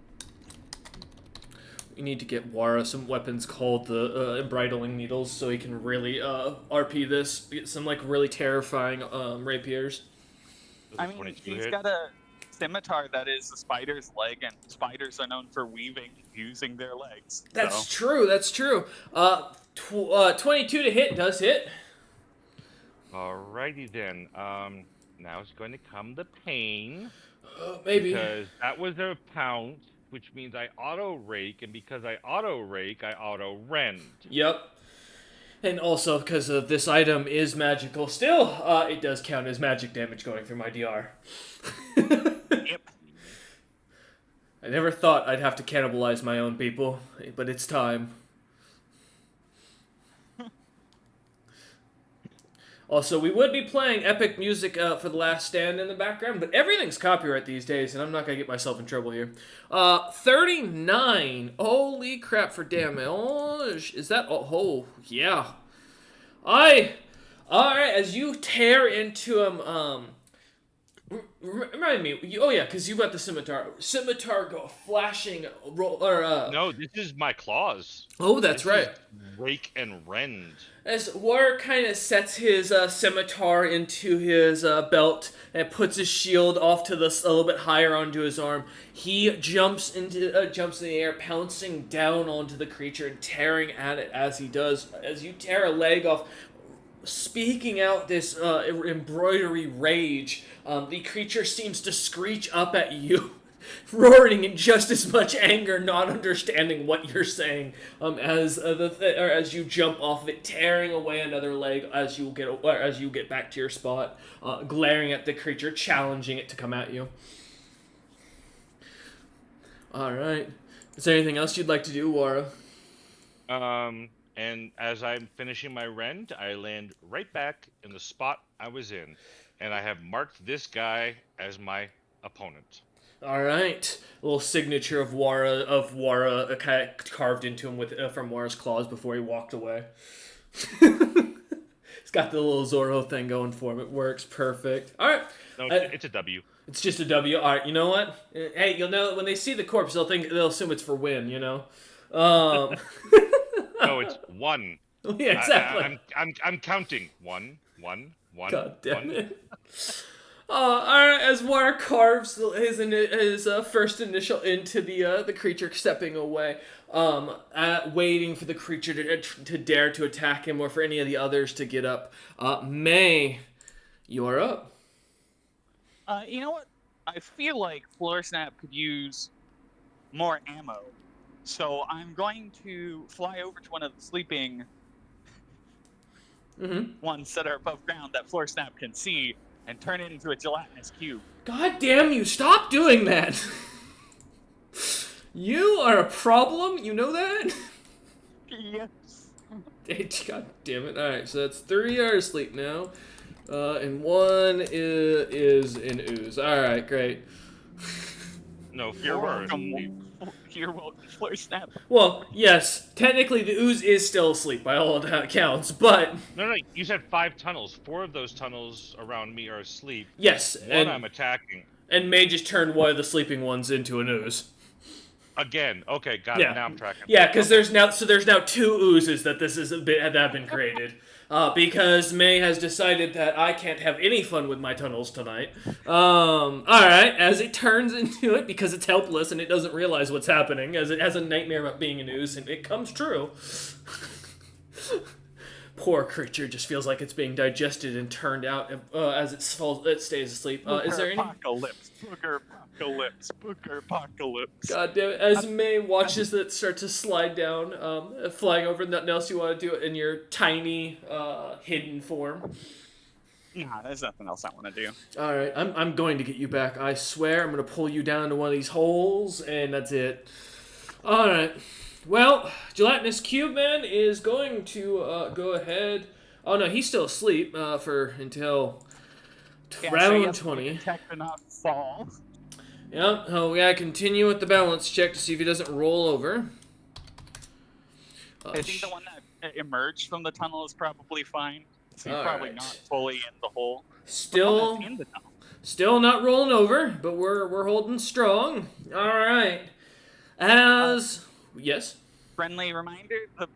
We need to get Wara some weapons called the embridling needles so he can really RP this. Get some like really terrifying rapiers. I mean, he's got a scimitar that is a spider's leg, and spiders are known for weaving using their legs. That's true. That's true. 22 to hit does hit. Alrighty then. Now it's going to come the pain. Maybe. Because that was a pounce, which means I auto rake, and because I auto rake, I auto rend. Yep. And also because this item is magical, still it does count as magic damage going through my DR. Yep. I never thought I'd have to cannibalize my own people, but it's time. Also, we would be playing epic music for The Last Stand in the background, but everything's copyright these days, and I'm not going to get myself in trouble here. 39. Holy crap for damage. Is that... Oh, yeah. Alright, as you tear into him, remind me. Oh, yeah, because you've got the scimitar. Scimitar go flashing... No, this is my claws. Oh, that's right. Rake and rend. As War kind of sets his scimitar into his belt and puts his shield off to a little bit higher onto his arm, he jumps in the air, pouncing down onto the creature and tearing at it as he does. As you tear a leg off, speaking out this embroidery rage, the creature seems to screech up at you roaring in just as much anger, not understanding what you're saying, as you jump off of it, tearing away another leg as you get back to your spot, glaring at the creature, challenging it to come at you. All right. Is there anything else you'd like to do, Wara? And as I'm finishing my rend, I land right back in the spot I was in, and I have marked this guy as my opponent. All right, a little signature of Wara kind of carved into him from Wara's claws before he walked away. He's got the little Zorro thing going for him. It works perfect. All right, No, it's a W. It's just a W. All right, you know what? Hey, you'll know when they see the corpse, they'll assume it's for win. You know. No, it's 1. Yeah, exactly. I'm counting 1, 1, 1. God damn it. All right, as War carves his first initial into the creature stepping away, waiting for the creature to dare to attack him or for any of the others to get up. May, you're up. You know what? I feel like Floor Snap could use more ammo. So I'm going to fly over to one of the sleeping ones that are above ground that Floor Snap can see and turn it into a gelatinous cube. God damn you, stop doing that! You are a problem, you know that? Yes. God damn it. Alright, so that's 3 hours sleep now. And 1 is an ooze. Alright, great. No, You're 4. welcome. You're welcome, Floor Snap. Well, yes, technically the ooze is still asleep by all accounts, but... No, you said 5 tunnels. 4 of those tunnels around me are asleep. Yes, 1 I'm attacking. And May just turned one of the sleeping ones into an ooze. Again, okay, got it. Now I'm tracking. Yeah, because there's now 2 oozes that have been created. Because May has decided that I can't have any fun with my tunnels tonight. Alright, as it turns into it, because it's helpless and it doesn't realize what's happening, as it has a nightmare about being an ooze, and it comes true. Poor creature just feels like it's being digested and turned out as it stays asleep. Is there any... Apocalypse. Booger apocalypse. God damn it. As May watches it start to slide down, flying over, nothing else you want to do in your tiny, hidden form? Nah, there's nothing else I want to do. Alright, I'm going to get you back. I swear I'm going to pull you down to one of these holes, and that's it. Alright. Well, Gelatinous Cube Man is going to go ahead. Oh no, he's still asleep until round 20. Protect and not fall. Yep, we gotta continue with the balance check to see if he doesn't roll over. I think the one that emerged from the tunnel is probably fine. So he's probably not fully in the hole. Still in the tunnel. Still not rolling over, but we're holding strong. Alright. Yes? Friendly reminder, the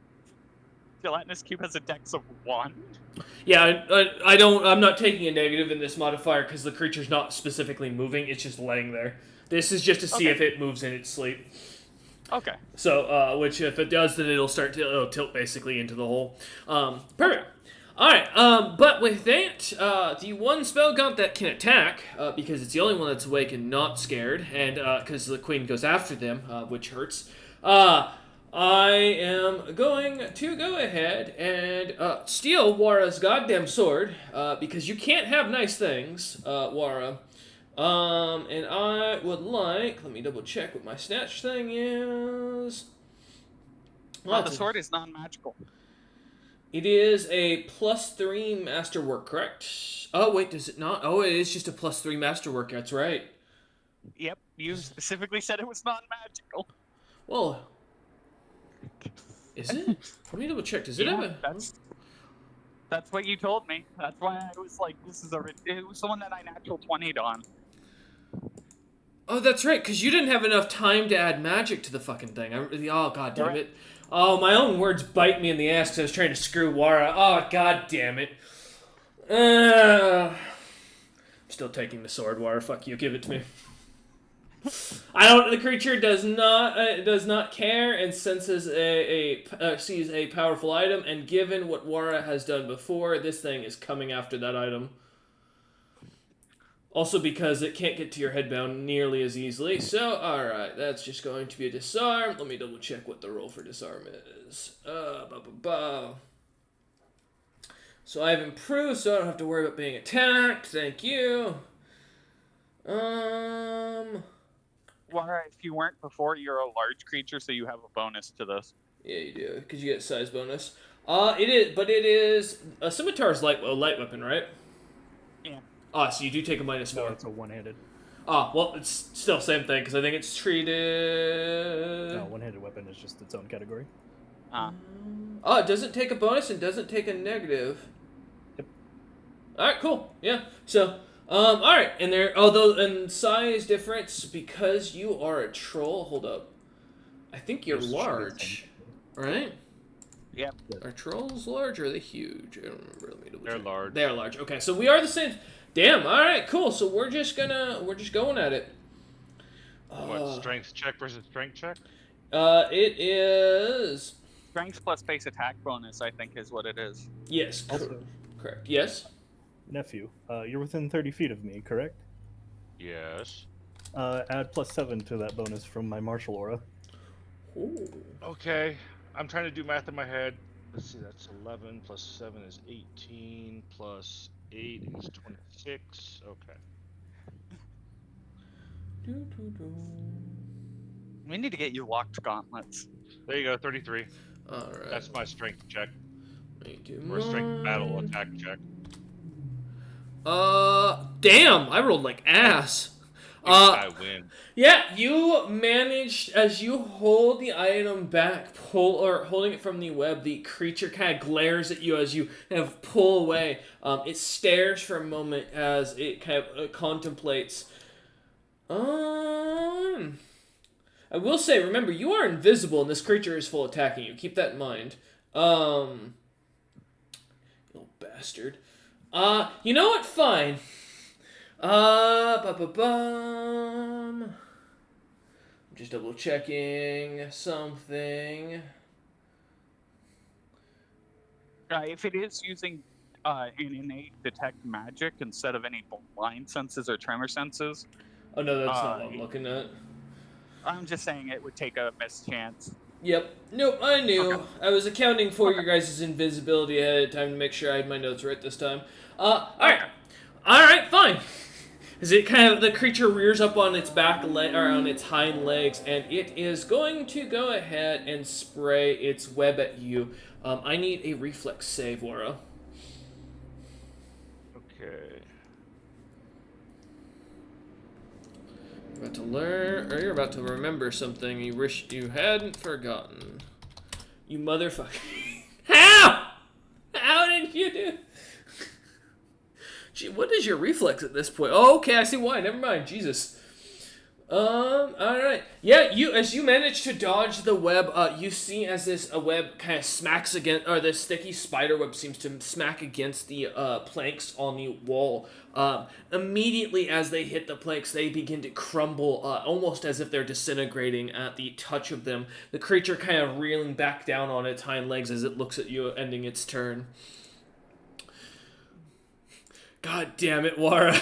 Gelatinous Cube has a dex of 1. Yeah, I'm not taking a negative in this modifier because the creature's not specifically moving, it's just laying there. This is just to see if it moves in its sleep. Okay. So, which if it does, then it'll tilt basically into the hole. Perfect. Alright, but with that, the one spell gaunt that can attack, because it's the only one that's awake and not scared, and because the queen goes after them, which hurts, I am going to go ahead and steal Wara's goddamn sword, because you can't have nice things, Wara. And I would like, let me double check what my snatch thing is. Well, the sword is non-magical. It is a +3 masterwork, correct? Oh, wait, does it not? Oh, it is just a +3 masterwork, that's right. Yep, you specifically said it was non-magical. Well, is it? Let me double check. Does it have a... That's what you told me. That's why I was like, it was the one that I natural 20'd on. Oh, that's right, because you didn't have enough time to add magic to the fucking thing. Oh, god damn it. Oh, my own words bite me in the ass because I was trying to screw Wara. Oh, god damn it. I'm still taking the sword, Wara. Fuck you. Give it to me. The creature does not care and senses sees a powerful item, and given what Wara has done before, this thing is coming after that item. Also because it can't get to your headbound nearly as easily. So, alright, that's just going to be a disarm. Let me double check what the roll for disarm is. So I've improved, so I don't have to worry about being attacked. Thank you. Wara, if you weren't before, you're a large creature, so you have a bonus to this. Yeah, you do, because you get a size bonus. It is a scimitar's a light weapon, right? Yeah. So you do take a -4. No, it's a one-handed. Well, it's still same thing, because I think it's treated... No, one-handed weapon is just its own category. It doesn't take a bonus and doesn't take a negative. Yep. Alright, cool. Yeah. So, alright, and and size difference, because you are a troll, hold up. I think you're large, right? Yep. Are trolls large or are they huge? I don't remember. Let me double check. They're large. They're large. Okay, so we are the same. Damn. All right. Cool. So we're just going at it. What, strength check versus strength check? It is. Strength plus base attack bonus, I think, is what it is. Yes. Also, Correct. Yes. nephew, you're within 30 feet of me, correct? Yes. Add +7 to that bonus from my martial aura. Ooh. Okay. I'm trying to do math in my head. Let's see, that's 11 plus 7 is 18 plus 8 is 26. Okay. We need to get you locked gauntlets. There you go, 33. All right. That's my strength check. Or Or strength battle attack check. Damn! I rolled like ass. I win. Yeah, you managed, as you hold the item back, holding it from the web, the creature kind of glares at you as you kind of pull away. It stares for a moment as it kind of contemplates. I will say, remember, you are invisible and this creature is full attacking you. Keep that in mind. Little bastard. You know what? Fine. I'm just double checking something. If it is using an innate detect magic instead of any blind senses or tremor senses. Oh no, that's not what I'm looking at. I'm just saying it would take a mischance. Yep. Nope, I knew. Okay. I was accounting for your guys' invisibility ahead of time to make sure I had my notes right this time. Alright. Alright, fine. As it the creature rears up on its back leg, or on its hind legs, and it is going to go ahead and spray its web at you. I need a reflex save, Wara. Okay. You're about to learn, or you're about to remember something you wish you hadn't forgotten. You motherfucker. How? How did you do? Gee, what is your reflex at this point? Oh, okay, I see why. Never mind. Jesus. Alright. Yeah, as you manage to dodge the web, you see as this web kind of smacks against, or this sticky spider web seems to smack against the planks on the wall. Immediately as they hit the planks, they begin to crumble, almost as if they're disintegrating at the touch of them. The creature kind of reeling back down on its hind legs as it looks at you, ending its turn. God damn it, Wara.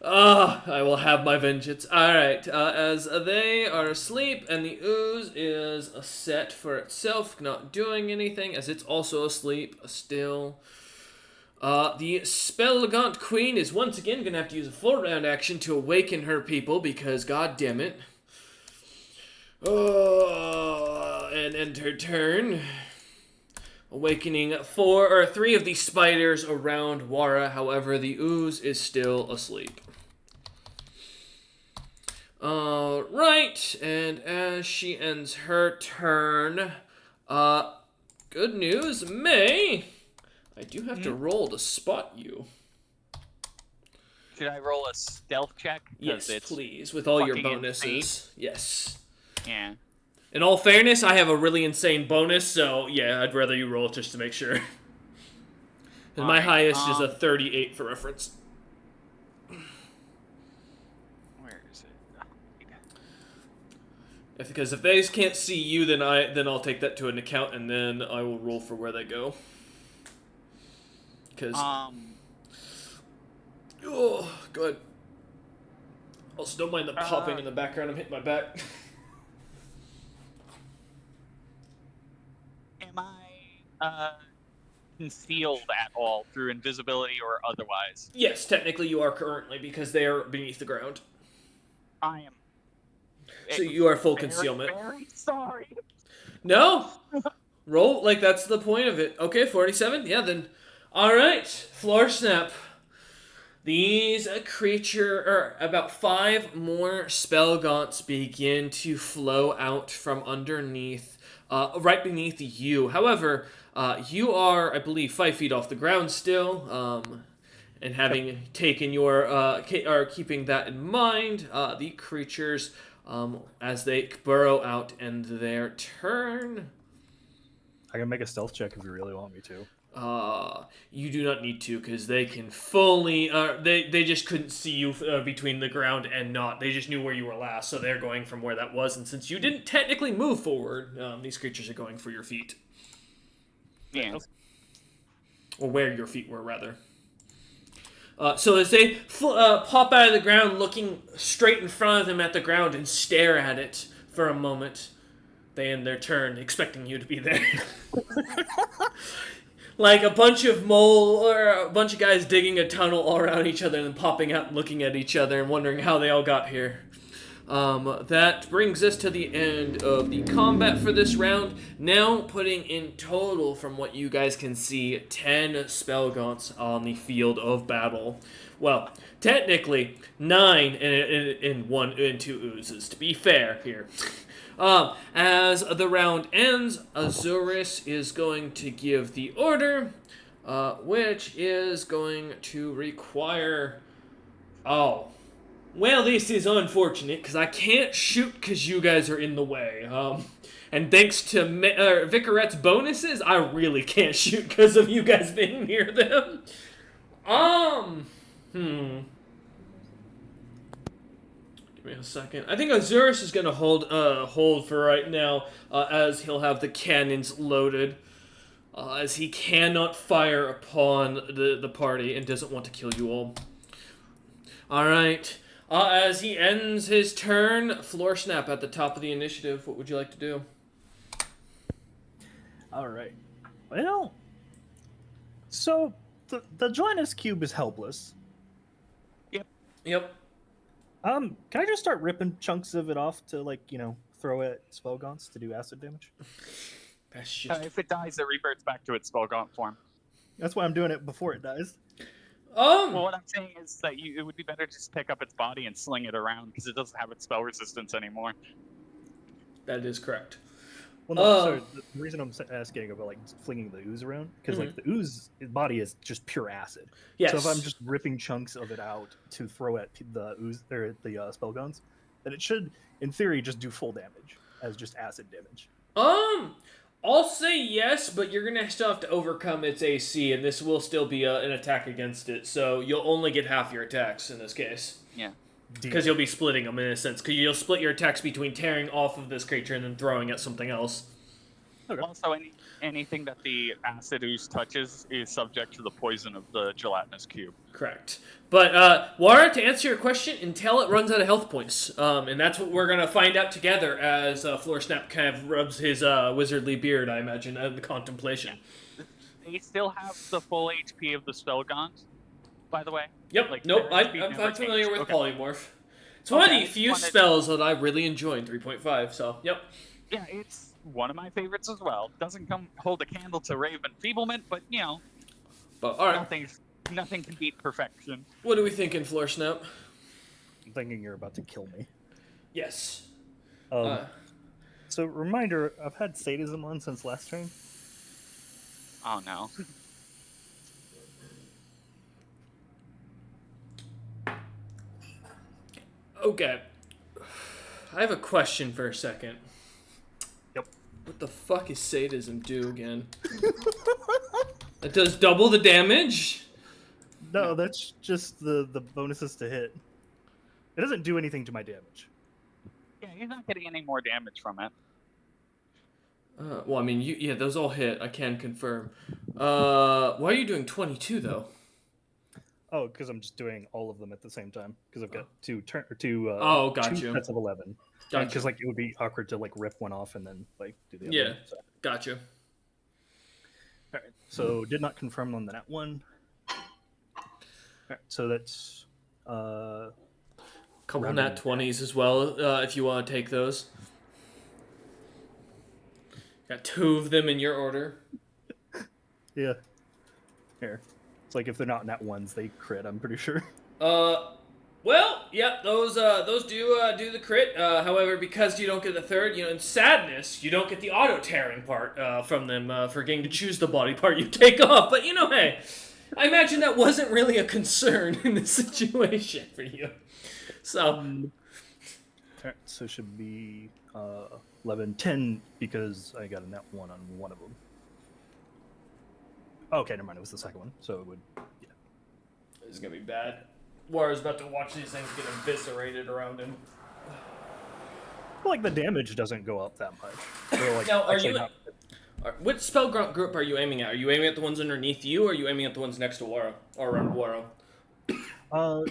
I will have my vengeance. Alright, as they are asleep and the ooze is set for itself, not doing anything, as it's also asleep still. The Spellgaunt Queen is once again going to have to use a full round action to awaken her people, because god damn it. And end her turn. Awakening 3 of the spiders around Wara, however, the ooze is still asleep. Right, and as she ends her turn, good news, May, I do have to roll to spot you. Should I roll a stealth check? Yes, please, with all your bonuses. Insane. Yes. Yeah. In all fairness, I have a really insane bonus, so yeah, I'd rather you roll just to make sure. And my highest is a 38 for reference. Where is it? Because if they can't see you, then I'll take that to an account, and then I will roll for where they go. Because Good. Also, don't mind the popping in the background. I'm hitting my back. Am I concealed at all through invisibility or otherwise? Yes, technically you are currently, because they are beneath the ground. I am. So you are full very, concealment. Very sorry. No! Roll, like, that's the point of it. Okay, 47? Yeah, then. Alright, Floor Snap. These about 5 more spell gaunts begin to flow out from underneath, right beneath you. However, you are, I believe, 5 feet off the ground still, and having taken or keeping that in mind, the creatures, as they burrow out end their turn. I can make a stealth check if you really want me to. You do not need to, because they can fully. They just couldn't see you between the ground and not. They just knew where you were last, so they're going from where that was. And since you didn't technically move forward, these creatures are going for your feet, Yeah. or where your feet were, rather. So as they pop out of the ground, looking straight in front of them at the ground and stare at it for a moment, they end their turn, expecting you to be there. Like a bunch of guys digging a tunnel all around each other and then popping out and looking at each other and wondering how they all got here. That brings us to the end of the combat for this round. Now putting in total, from what you guys can see, 10 spell gaunts on the field of battle. Well, technically 9 and 2 oozes, to be fair here. As the round ends, Azuris is going to give the order, which is going to require... Oh. Well, this is unfortunate, because I can't shoot because you guys are in the way. And thanks to Vicaret's bonuses, I really can't shoot because of you guys being near them. Give me a second. I think Azuris is going to hold for right now, as he'll have the cannons loaded, as he cannot fire upon the party and doesn't want to kill you all. Alright. As he ends his turn, Floor Snap at the top of the initiative. What would you like to do? Alright. Well, so the Joanna's cube is helpless. Yep. Can I just start ripping chunks of it off to, like, throw at spell gaunts to do acid damage? That's just... If it dies, it reverts back to its spell gaunt form. That's why I'm doing it before it dies. Well, what I'm saying is that it would be better to just pick up its body and sling it around, because it doesn't have its spell resistance anymore. That is correct. Well, no, sorry, the reason I'm asking about, like, flinging the ooze around, because, like, the ooze body is just pure acid. Yes. So if I'm just ripping chunks of it out to throw at the ooze, or the spell guns, then it should, in theory, just do full damage, as just acid damage. I'll say yes, but you're going to still have to overcome its AC, and this will still be an attack against it, so you'll only get half your attacks in this case. Yeah. Because you'll be splitting them in a sense, because you'll split your attacks between tearing off of this creature and then throwing at something else. Okay. Also, anything that the acid ooze touches is subject to the poison of the gelatinous cube. Correct. But, Wara, to answer your question, until it runs out of health points. And that's what we're going to find out together as Floor Snap kind of rubs his wizardly beard, I imagine, in contemplation. They still have the full HP of the spell gaunt, by the way. Yep. Like, Nope. their HP I'm never familiar changed. with Okay. Polymorph. It's one of the Okay, few wanted- spells that I really enjoy in 3.5, so, yep. Yeah, it's one of my favorites as well. Doesn't hold a candle to Rave Enfeeblement, but, But, alright. nothing can beat perfection. What are we thinking, Floor Snap? I'm thinking you're about to kill me. Yes. So, reminder, I've had sadism on since last turn. Oh, no. Okay. I have a question for a second. Yep. What the fuck is sadism do again? It does double the damage? No, that's just the bonuses to hit. It doesn't do anything to my damage. Yeah, you're not getting any more damage from it. Well, I mean, those all hit. I can confirm. Why are you doing 22, though? Oh, because I'm just doing all of them at the same time. Because I've got two got two you. sets of 11. Gotcha. Because like it would be awkward to like rip one off and then like do the other. Yeah. One, so. Gotcha. All right. So did not confirm on the net one. All right. So that's Couple rounded nat 20s as well, if you want to take those. Got 2 of them in your order. Yeah. Here. It's like if they're not nat ones, they crit. I'm pretty sure. Well, yeah, those do the crit. However, because you don't get the third, in sadness, you don't get the auto tearing part from them for getting to choose the body part you take off. But hey, I imagine that wasn't really a concern in this situation for you. So, Alright, so it should be 11, 10 because I got a net 1 on one of them. Okay, never mind. It was the second one, so it would. Yeah. This is gonna be bad. War's about to watch these things get eviscerated around him. Like the damage doesn't go up that much. Or, like, Now, are actually you? not- What spell group are you aiming at? Are you aiming at the ones underneath you, or are you aiming at the ones next to Wara or around Wara?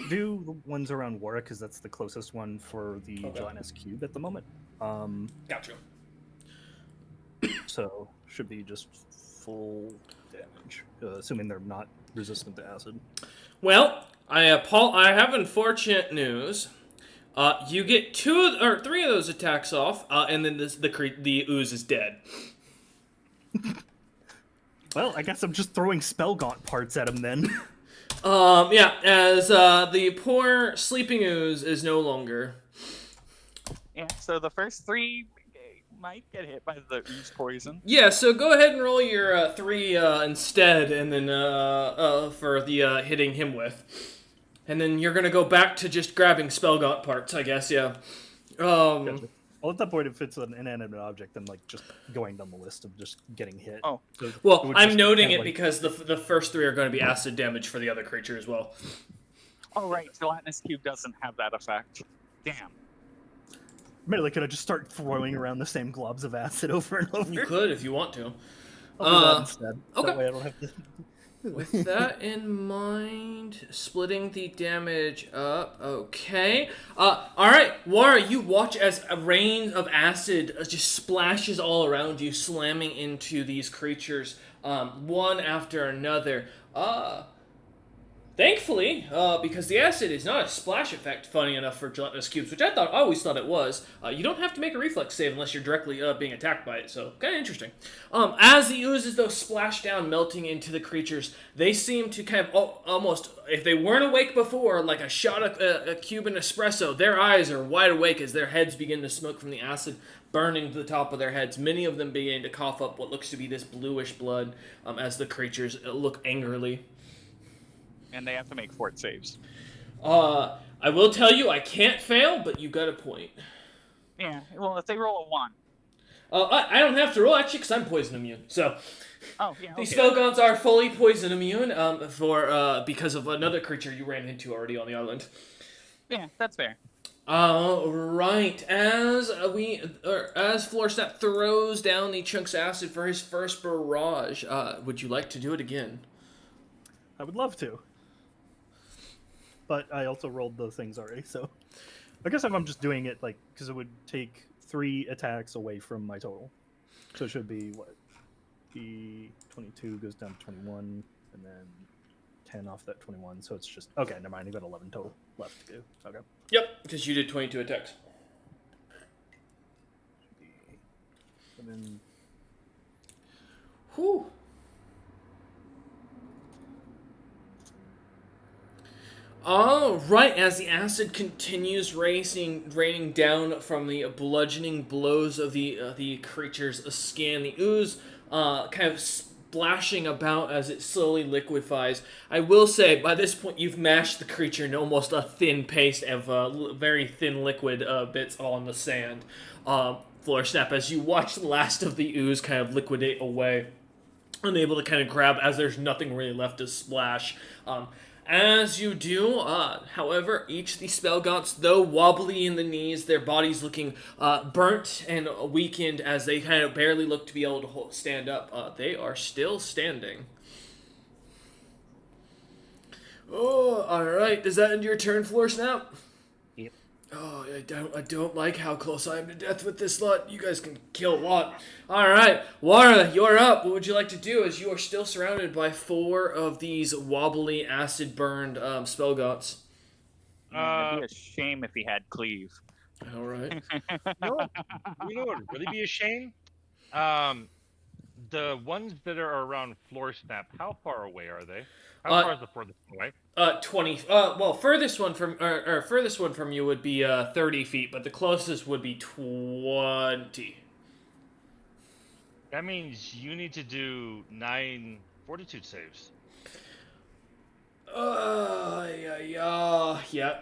do the ones around Wara because that's the closest one for the gelatinous cube at the moment. Gotcha. So should be just full damage, assuming they're not resistant to acid. Well, I have unfortunate news. You get 2 or 3 of those attacks off, and then the ooze is dead. Well, I guess I'm just throwing spell gaunt parts at him then. Yeah, as the poor sleeping ooze is no longer. Yeah, so the first 3 might get hit by the ooze poison. Yeah, so go ahead and roll your 3 instead, and then for the hitting him with. And then you're gonna go back to just grabbing spellgaunt parts, I guess. Yeah. Gotcha. Well, at that point, if it's an inanimate object, then like just going down the list of just getting hit. Oh. So Well, would I'm just noting kind it of, like, because the first 3 are going to be acid damage for the other creature as well. Oh, right. Gelatinous cube doesn't have that effect. Damn. Admittedly, could I just start throwing around the same globs of acid over and over? You could if you want to. I'll do that instead. Okay. That way I don't have to. With that in mind, splitting the damage up. Okay. All right, Wara, you watch as a rain of acid just splashes all around you, slamming into these creatures, one after another. Thankfully, because the acid is not a splash effect, funny enough, for gelatinous cubes, which I always thought it was, you don't have to make a reflex save unless you're directly being attacked by it, so kind of interesting. As the oozes, though, splash down, melting into the creatures, they seem to kind of almost, if they weren't awake before, like a shot of a Cuban espresso, their eyes are wide awake as their heads begin to smoke from the acid burning to the top of their heads, many of them beginning to cough up what looks to be this bluish blood as the creatures look angrily. And they have to make fort saves. I will tell you, I can't fail, but you got a point. Yeah, well, if they roll a 1. I don't have to roll, actually, because I'm poison immune. So, Oh, yeah, okay. these spellgaunts are fully poison immune because of another creature you ran into already on the island. Yeah, that's fair. Right. As Floorsnap throws down the chunks of acid for his first barrage, would you like to do it again? I would love to. But I also rolled those things already, so I guess if I'm just doing it, like, because it would take 3 attacks away from my total. So it should be, what? The 22 goes down to 21, and then 10 off that 21, so it's just... Okay, never mind, I've got 11 total left to do. Okay. Yep, because you did 22 attacks. Should be... And then... Whew. All right, as the acid continues raining down from the bludgeoning blows of the creature's skin, the ooze kind of splashing about as it slowly liquefies. I will say, by this point, you've mashed the creature into almost a thin paste of very thin liquid bits on the sand. Floorsnap, as you watch the last of the ooze kind of liquidate away, unable to kind of grab as there's nothing really left to splash. As you do, however, each of these spellgaunts, though wobbly in the knees, their bodies looking burnt and weakened as they kind of barely look to be able to stand up, they are still standing. Oh, all right. Does that end your turn, Floor Snap? Yep. Oh, I don't like how close I am to death with this lot. You guys can kill a lot. All right, Wara, you're up. What would you like to do? As you are still surrounded by 4 of these wobbly, acid-burned spellgots. Man, it'd be a shame if he had cleave. All right. You know what would really be a shame? The ones that are around Floor Snap, how far away are they? How far is the furthest away? 20. Well, furthest one from you would be 30 feet, but the closest would be 20. That means you need to do 9 fortitude saves. Yeah.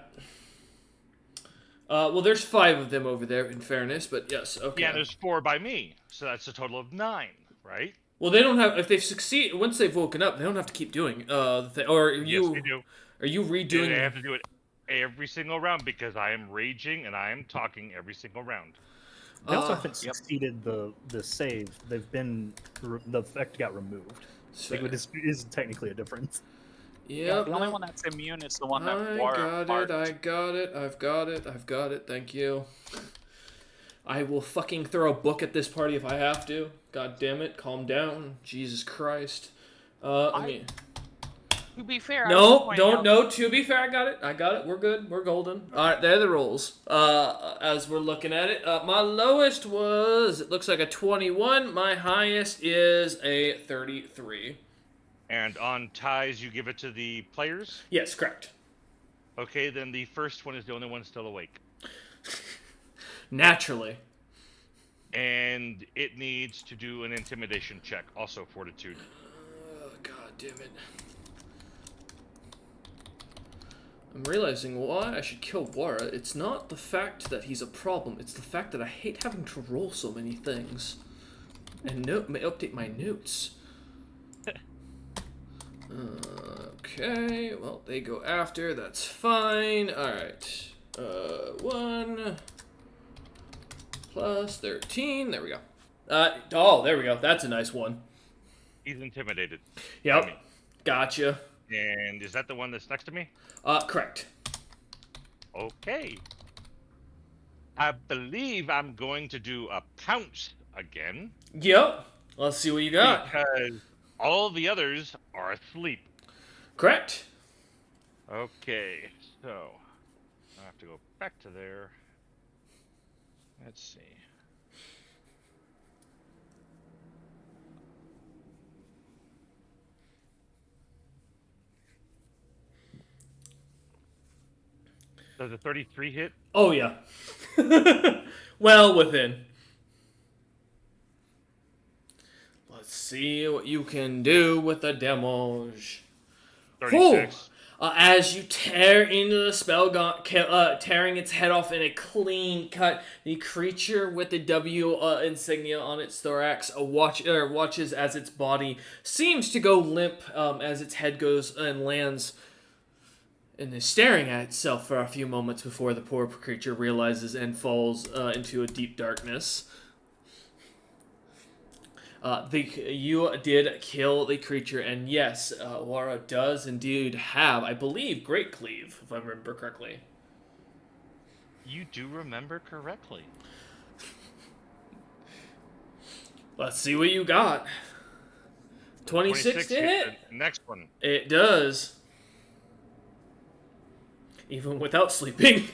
Well, there's 5 of them over there, in fairness, but yes, okay. Yeah, there's 4 by me, so that's a total of 9, right? Well, they don't have. If they've succeeded, once they've woken up, they don't have to keep doing. Or are you? Yes, they do. Are you redoing? They have to do it every single round because I am raging and I am talking every single round. They also haven't succeeded the save. They've been the effect got removed. So it is technically a difference. Yeah, the only one that's immune is the one that I've got it. Thank you. I will fucking throw a book at this party if I have to. God damn it, calm down. Jesus Christ. To be fair, to be fair, I got it. We're good. We're golden. Alright, they're the rolls. As we're looking at it. My lowest was, it looks like a 21. My highest is a 33. And on ties, you give it to the players? Yes, correct. Okay, then the first one is the only one still awake. Naturally. And it needs to do an intimidation check, also fortitude. God damn it. I'm realizing why I should kill Wara. It's not the fact that he's a problem, it's the fact that I hate having to roll so many things. And update my notes. Okay, well, they go after, that's fine. Alright. 1 plus 13, there we go. There we go, that's a nice one. He's intimidated. Yep, gotcha. And is that the one that's next to me? Correct. Okay. I believe I'm going to do a pounce again. Yep. Let's see what you got. Because all the others are asleep. Correct. Okay, so I have to go back to there. Let's see. Does a 33 hit? Oh, yeah. Well within. Let's see what you can do with the damage. 36. As you tear into the spellgaunt, tearing its head off in a clean cut, the creature with the W insignia on its thorax watches as its body seems to go limp as its head goes and lands and is staring at itself for a few moments before the poor creature realizes and falls into a deep darkness. You did kill the creature, and yes, Wara does indeed have, I believe, Great Cleave, if I remember correctly. You do remember correctly. Let's see what you got. 26 to hit. The next one. It does. Even without sleeping.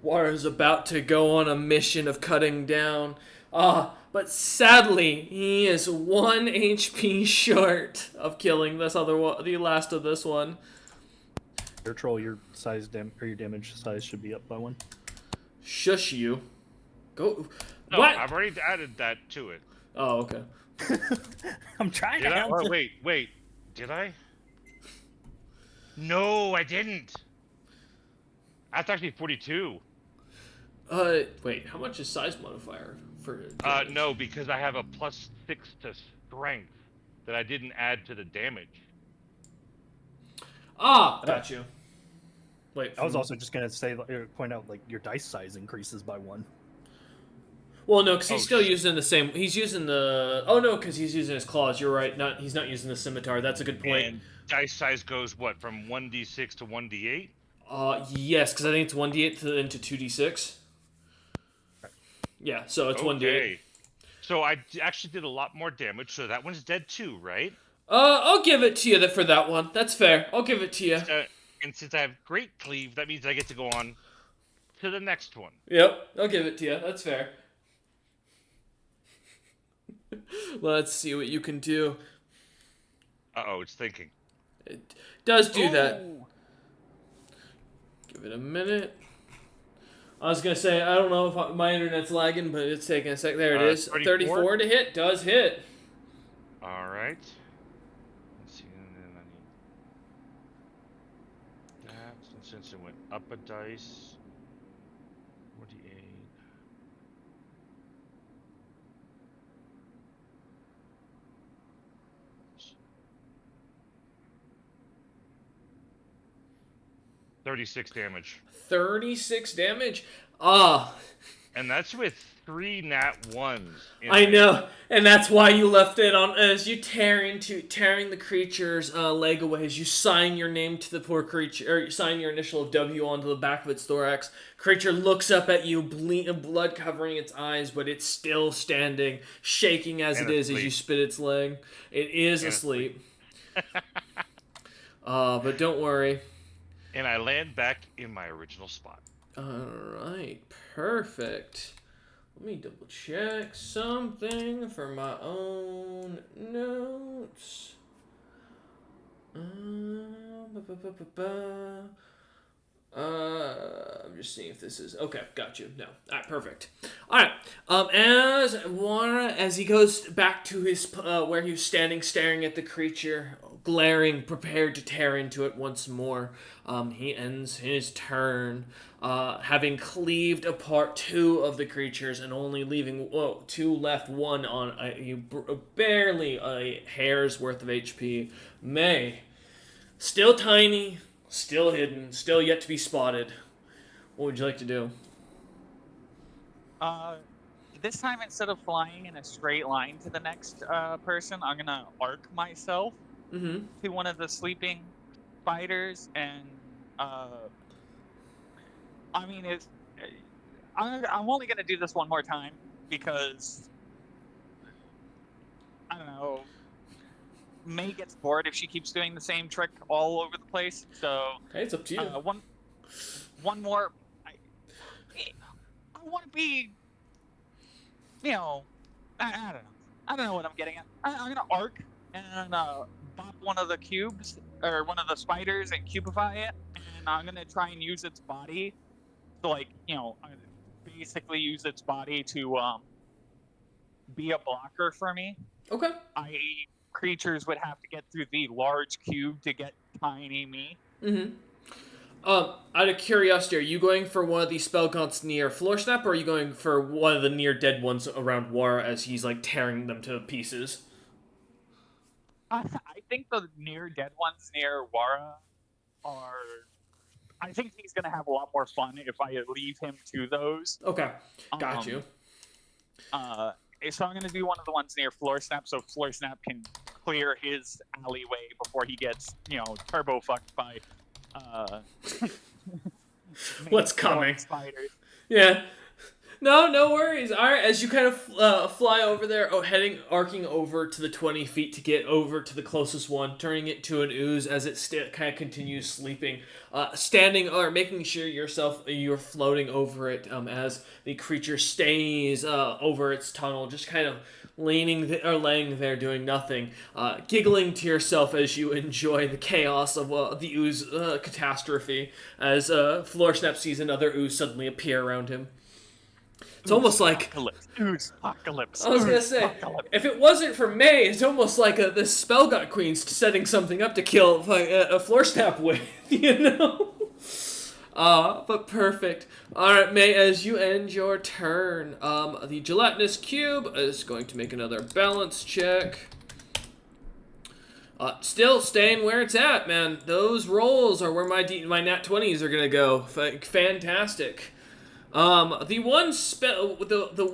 Wara's about to go on a mission of cutting down. But sadly, he is 1 HP short of killing this other one, the last of this one. Your troll, your damage size should be up by 1. Shush you. Go. No, What? I've already added that to it. Oh, okay. I'm trying Did to I? help. Oh, wait. Did I? No, I didn't. That's actually 42. Wait, how much is size modifier for No, because I have a +6 to strength that I didn't add to the damage. Got you. Wait, I was also just gonna say, point out, like, your dice size increases by 1. Well, no, because he's Oh, still shit. using the same. He's using the. Oh no, because he's using his claws. You're right. He's not using the scimitar. That's a good point. And dice size goes what, from 1d6 to 1d8? Yes, because I think it's 1d8 into 2d6. Yeah, so it's 1d8. Okay. So I actually did a lot more damage. So that one's dead too, right? I'll give it to you for that one. That's fair. I'll give it to you. And since I have Great Cleave, that means I get to go on to the next one. Yep, I'll give it to you. That's fair. Let's see what you can do. Uh-oh, it's thinking. It does do that. Ooh. Give it a minute. I was going to say, I don't know if my internet's lagging, but it's taking a sec. There it is. 34 to hit. Does hit. All right. Let's see. And then I need that. Since it went up a dice. 48. $36 damage. 36 damage. And that's with 3 nat 1s. I know, and that's why you left it on as you tearing the creature's leg away. As you sign your name to the poor creature, or you sign your initial of W onto the back of its thorax. Creature looks up at you, blood covering its eyes, but it's still standing, shaking as it is as you spit its leg. It is asleep. But don't worry. And I land back in my original spot. Alright, perfect. Let me double check something for my own notes. I'm just seeing if this is okay. Got you. No, alright, perfect. All right. As he goes back to his where he was standing, staring at the creature, glaring, prepared to tear into it once more. He ends his turn, having cleaved apart 2 of the creatures and only leaving 2 left. One on barely a hair's worth of HP. May, still tiny. Still hidden, still yet to be spotted. What would you like to do? This time, instead of flying in a straight line to the next person, I'm gonna arc myself to one of the sleeping spiders, and I mean, I'm only gonna do this one more time because I don't know. May gets bored if she keeps doing the same trick all over the place. So hey, it's up to you. One more. I want to be, I don't know. I don't know what I'm getting at. I'm gonna arc and bop one of the cubes or one of the spiders and cubify it, and I'm gonna try and use its body to basically use its body to be a blocker for me. Okay. Creatures would have to get through the large cube to get tiny me. Out of curiosity, are you going for one of these spell gaunts near Floor Snap, or are you going for one of the near dead ones around War as he's tearing them to pieces? I think the near dead ones near Wara are. I think he's gonna have a lot more fun if I leave him to those. Okay, got you. So I'm gonna do one of the ones near Floor Snap, so Floor Snap can clear his alleyway before he gets, turbo fucked by what's coming. Spiders. Yeah. No worries. All right, as you kind of fly over there, arcing over to the 20 feet to get over to the closest one, turning it to an ooze as it kind of continues sleeping, standing or making sure you're floating over it as the creature stays over its tunnel, just kind of laying there doing nothing, giggling to yourself as you enjoy the chaos of the ooze catastrophe as Floor Snap sees another ooze suddenly appear around him. It's almost like Apocalypse. I was gonna say, if it wasn't for May, it's almost like this spell god queen's setting something up to kill a Floor Snap with, but perfect. All right, May, as you end your turn, the gelatinous cube is going to make another balance check. Still staying where it's at, man. Those rolls are where my nat 20s are gonna go. Fantastic. The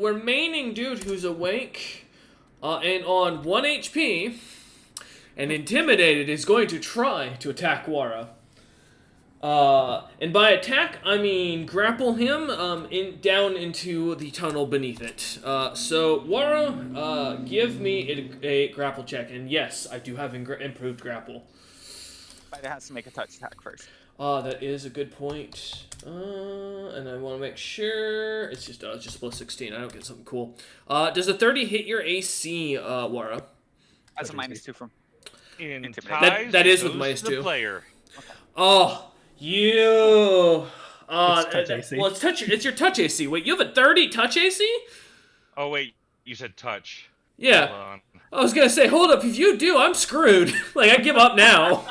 remaining dude who's awake, and on 1 HP, and intimidated, is going to try to attack Wara. And by attack, I mean grapple him down into the tunnel beneath it. So, Wara, give me a grapple check. And yes, I do have improved grapple. Spider has to make a touch attack first. That is a good point. And I want to make sure it's just plus 16. I don't get something cool. Does a 30 hit your AC, Wara? That's a -2 from. In Intimidate. That is with goes the -2. player. Oh, you. It's touch AC. Well, it's your touch AC. Wait, you have a 30 touch AC? Oh wait, you said touch. Yeah. Hold on. I was gonna say, hold up. If you do, I'm screwed. Like, I give up now.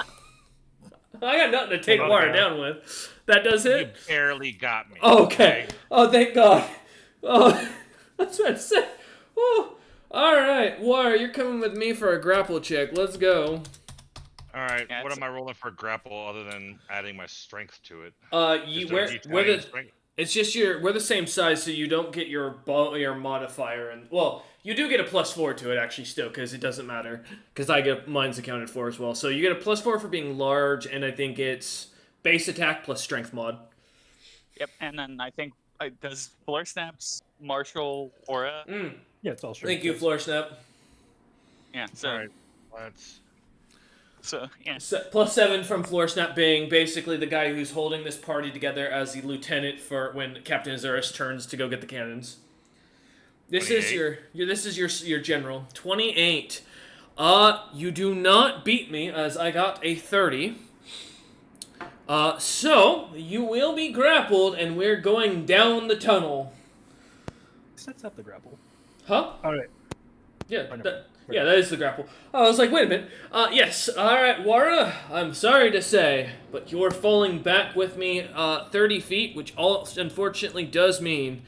I got nothing to take Okay. Wara down with. That does You hit? barely got me. Okay. Oh, thank God. Oh, that's what I said. Oh. All right, Wara, you're coming with me for a grapple check. Let's go. All right. Yeah, What it's- am I rolling for grapple other than adding my strength to it? You Is there a we're D20 the. strength? It's just we're the same size, so you don't get your modifier, and well, you do get a +4 to it actually still, because it doesn't matter, because I get mine's accounted for as well. So you get a +4 for being large, and I think it's base attack plus strength mod. Yep, and then I think does Floor Snap's martial aura? Yeah, it's all straight. Thank you, Floor Snap. Yeah, so All right. Let's. yeah. +7 from Floor Snap being basically the guy who's holding this party together as the lieutenant for when Captain Azurus turns to go get the cannons. This is 28. your general. 28. You do not beat me as I got a 30. So you will be grappled and we're going down the tunnel. Sets up the grapple. Huh? All right. Yeah, I know. that is the grapple. I was like, wait a minute. Yes, alright, Wara, I'm sorry to say, but you're falling back with me 30 feet, which unfortunately does mean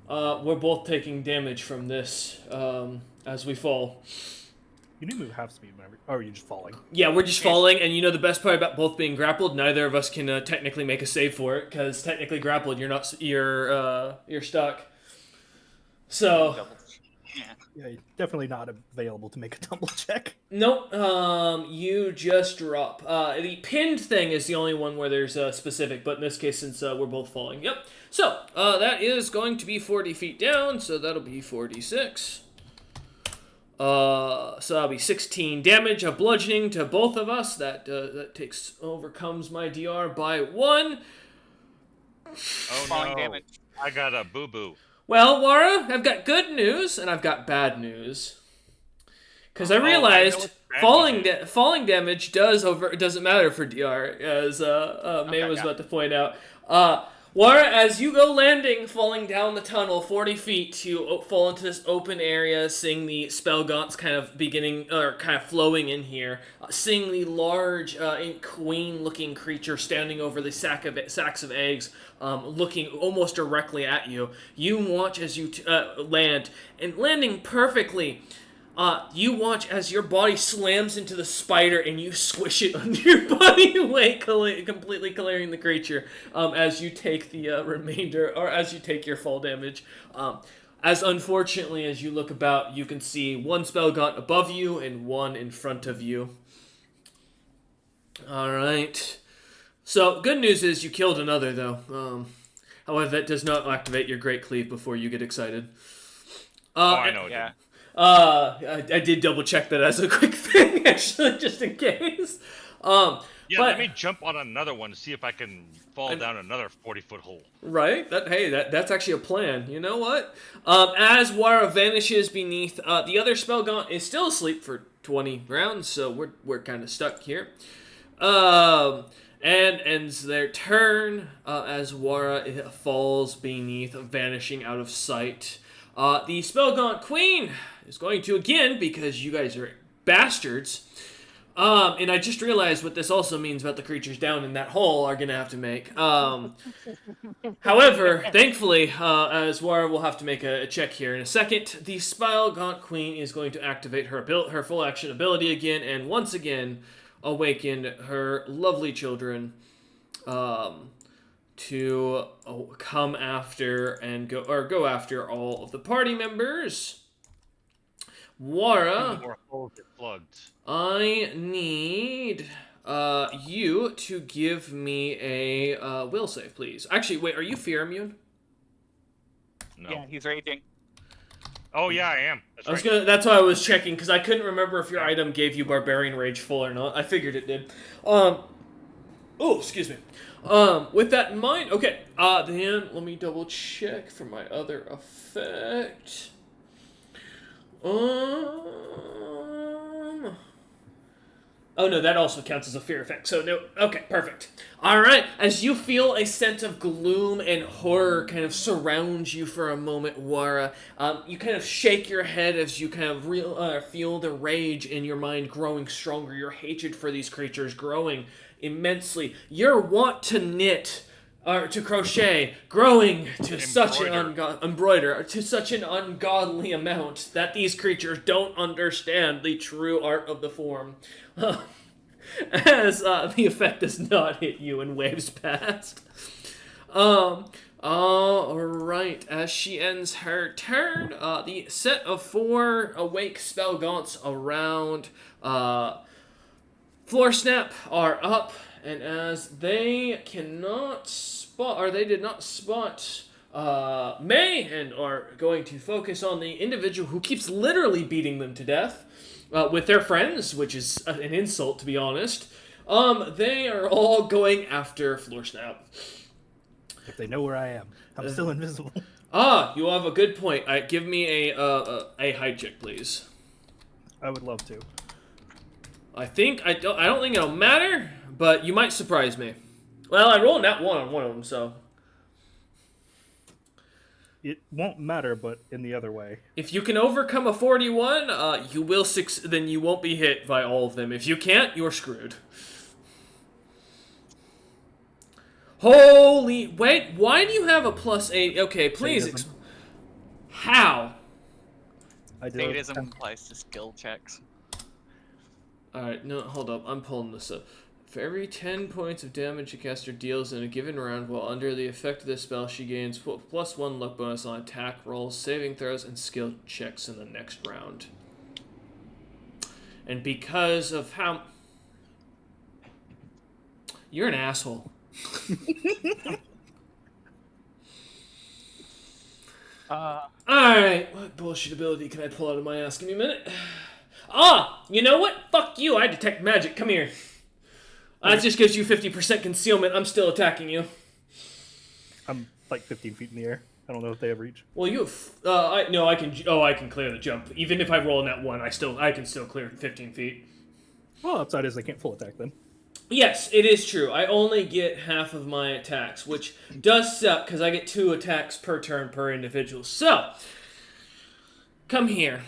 we're both taking damage from this as we fall. You do move half speed whenever, or are you just falling? Yeah, we're just falling, and you know the best part about both being grappled, neither of us can technically make a save for it, because technically grappled, you're stuck. So... Yeah. Yeah, you're definitely not available to make a double check. Nope, you just drop. The pinned thing is the only one where there's a specific, but in this case, since we're both falling. Yep. So, that is going to be 40 feet down, so that'll be 46. So that'll be 16 damage of bludgeoning to both of us. That overcomes my DR by 1. Oh Falling no! damage. I got a boo boo. Well, Wara, I've got good news, and I've got bad news. Because I realized what bad news falling damage doesn't matter for DR, as May was got about to point out. Wara, as you go landing, falling down the tunnel 40 feet, you fall into this open area, seeing the spell gaunts kind of flowing in here, seeing the large queen-looking creature standing over the sacks of eggs, looking almost directly at you. You watch as you land, and landing perfectly. You watch as your body slams into the spider and you squish it under your body weight, completely clearing the creature as you take the remainder, or as you take your fall damage. As unfortunately, as you look about, you can see one spell gaunt above you and one in front of you. Alright. So, good news is you killed another, though. However, that does not activate your Great Cleave before you get excited. I know. Yeah. I did double check that as a quick thing, actually, just in case. Yeah, but, let me jump on another one to see if I can fall down another 40-foot hole. Right? That's actually a plan. You know what? As Wara vanishes beneath, the other spell gaunt is still asleep for 20 rounds, so we're kind of stuck here. And ends their turn as Wara falls beneath, vanishing out of sight. The Spellgaunt Queen is going to, again, because you guys are bastards, and I just realized what this also means about the creatures down in that hole are going to have to make. However, thankfully, as Wara will have to make a check here in a second, the Spellgaunt Queen is going to activate her full action ability again, and once again awaken her lovely children to come after and go after all of the party members. Wara, More holes get plugged. I need you to give me a will save, please. Actually, wait, are you fear immune? No. Yeah, he's raging. Oh yeah, I am. That's right. That's why I was checking, because I couldn't remember if your item gave you Barbarian Rage full or not. I figured it did. Oh, excuse me. With that in mind, okay. Then let me double check for my other effect. Oh no, that also counts as a fear effect. So no, okay, perfect. All right, as you feel a sense of gloom and horror kind of surround you for a moment, Wara, you kind of shake your head as you kind of feel the rage in your mind growing stronger. Your hatred for these creatures growing immensely. Your want to knit. Or to crochet, growing to such an ungodly amount that these creatures don't understand the true art of the form. As the effect does not hit you in waves past. Alright, as she ends her turn, the set of 4 awake spell gaunts around Floor Snap are up. And as they cannot spot, or they did not spot May, and are going to focus on the individual who keeps literally beating them to death with their friends, which is an insult, to be honest, they are all going after Floor Snap. If they know where I am, I'm still invisible. You have a good point. Give me a hide check, please. I would love to. I don't think it'll matter, but you might surprise me. Well, I rolled that one on one of them, so It won't matter, but in the other way. if you can overcome a 41, you will then you won't be hit by all of them. If you can't, you're screwed. Holy wait! Why do you have a +8? Okay, please. How? Sadism applies to skill checks. Alright, no, hold up. I'm pulling this up. For every 10 points of damage a caster deals in a given round while under the effect of this spell, she gains +1 luck bonus on attack rolls, saving throws, and skill checks in the next round. And because of how... You're an asshole. Alright, what bullshit ability can I pull out of my ass? Give me a minute. You know what? Fuck you, I detect magic. Come here. That just gives you 50% concealment. I'm still attacking you. I'm like 15 feet in the air. I don't know if they have reach. Well, you have... I can clear the jump. Even if I roll in that 1, I can still clear 15 feet. Well, upside is they can't full attack then. Yes, it is true. I only get half of my attacks, which does suck because I get 2 attacks per turn per individual. So, come here.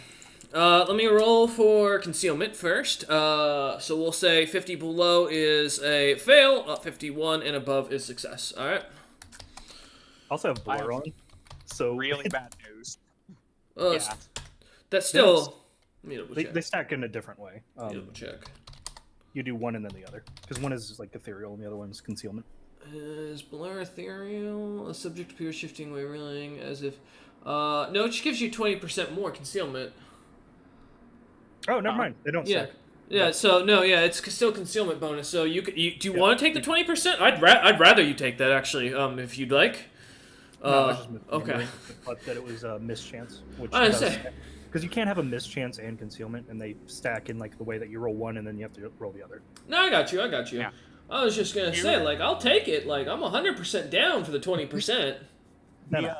Let me roll for concealment first. So we'll say 50 below is a fail, 51 and above is success. All right. I also have blur on, so Really bad news. Yeah. That's still... Let me double check. they stack in a different way. Let me double check. You do one and then the other, because one is like ethereal and the other one is concealment. Is blur ethereal? A subject appears shifting, wavering, as if... no, it just gives you 20% more concealment. Oh, never mind. They don't stack. Yeah, so no, yeah, it's still concealment bonus. So do you want to take the 20%? I'd rather you take that actually, if you'd like. No, I was just okay. But that it was a mischance, which I say. because you can't have a mischance and concealment, and they stack in like the way that you roll one and then you have to roll the other. No, I got you. Yeah. I was just gonna say, like, I'll take it. Like, I'm 100% down for the 20%. The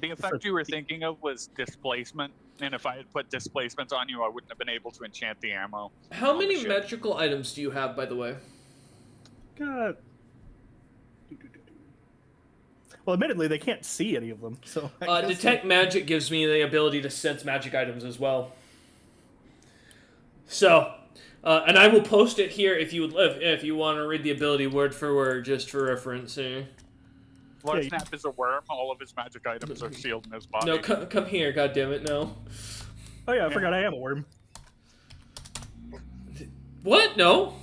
effect you were thinking of was displacement, and if I had put displacement on you, I wouldn't have been able to enchant the ammo. How many magical items do you have, by the way? God. Well, admittedly, they can't see any of them. So detect magic gives me the ability to sense magic items as well. So, and I will post it here if you want to read the ability word for word, just for reference. Lord Snap is a worm. All of his magic items are sealed in his body. No, come here, goddammit, no. Oh yeah, I forgot I am a worm. What? No.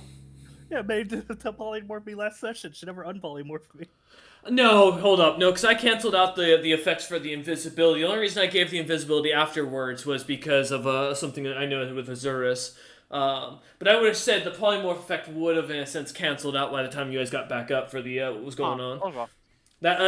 Yeah, made to polymorph me last session. Should never unpolymorph me. No, hold up. No, because I canceled out the effects for the invisibility. The only reason I gave the invisibility afterwards was because of something that I know with Azurus. But I would have said the polymorph effect would have, in a sense, canceled out by the time you guys got back up for the what was going on. Okay. That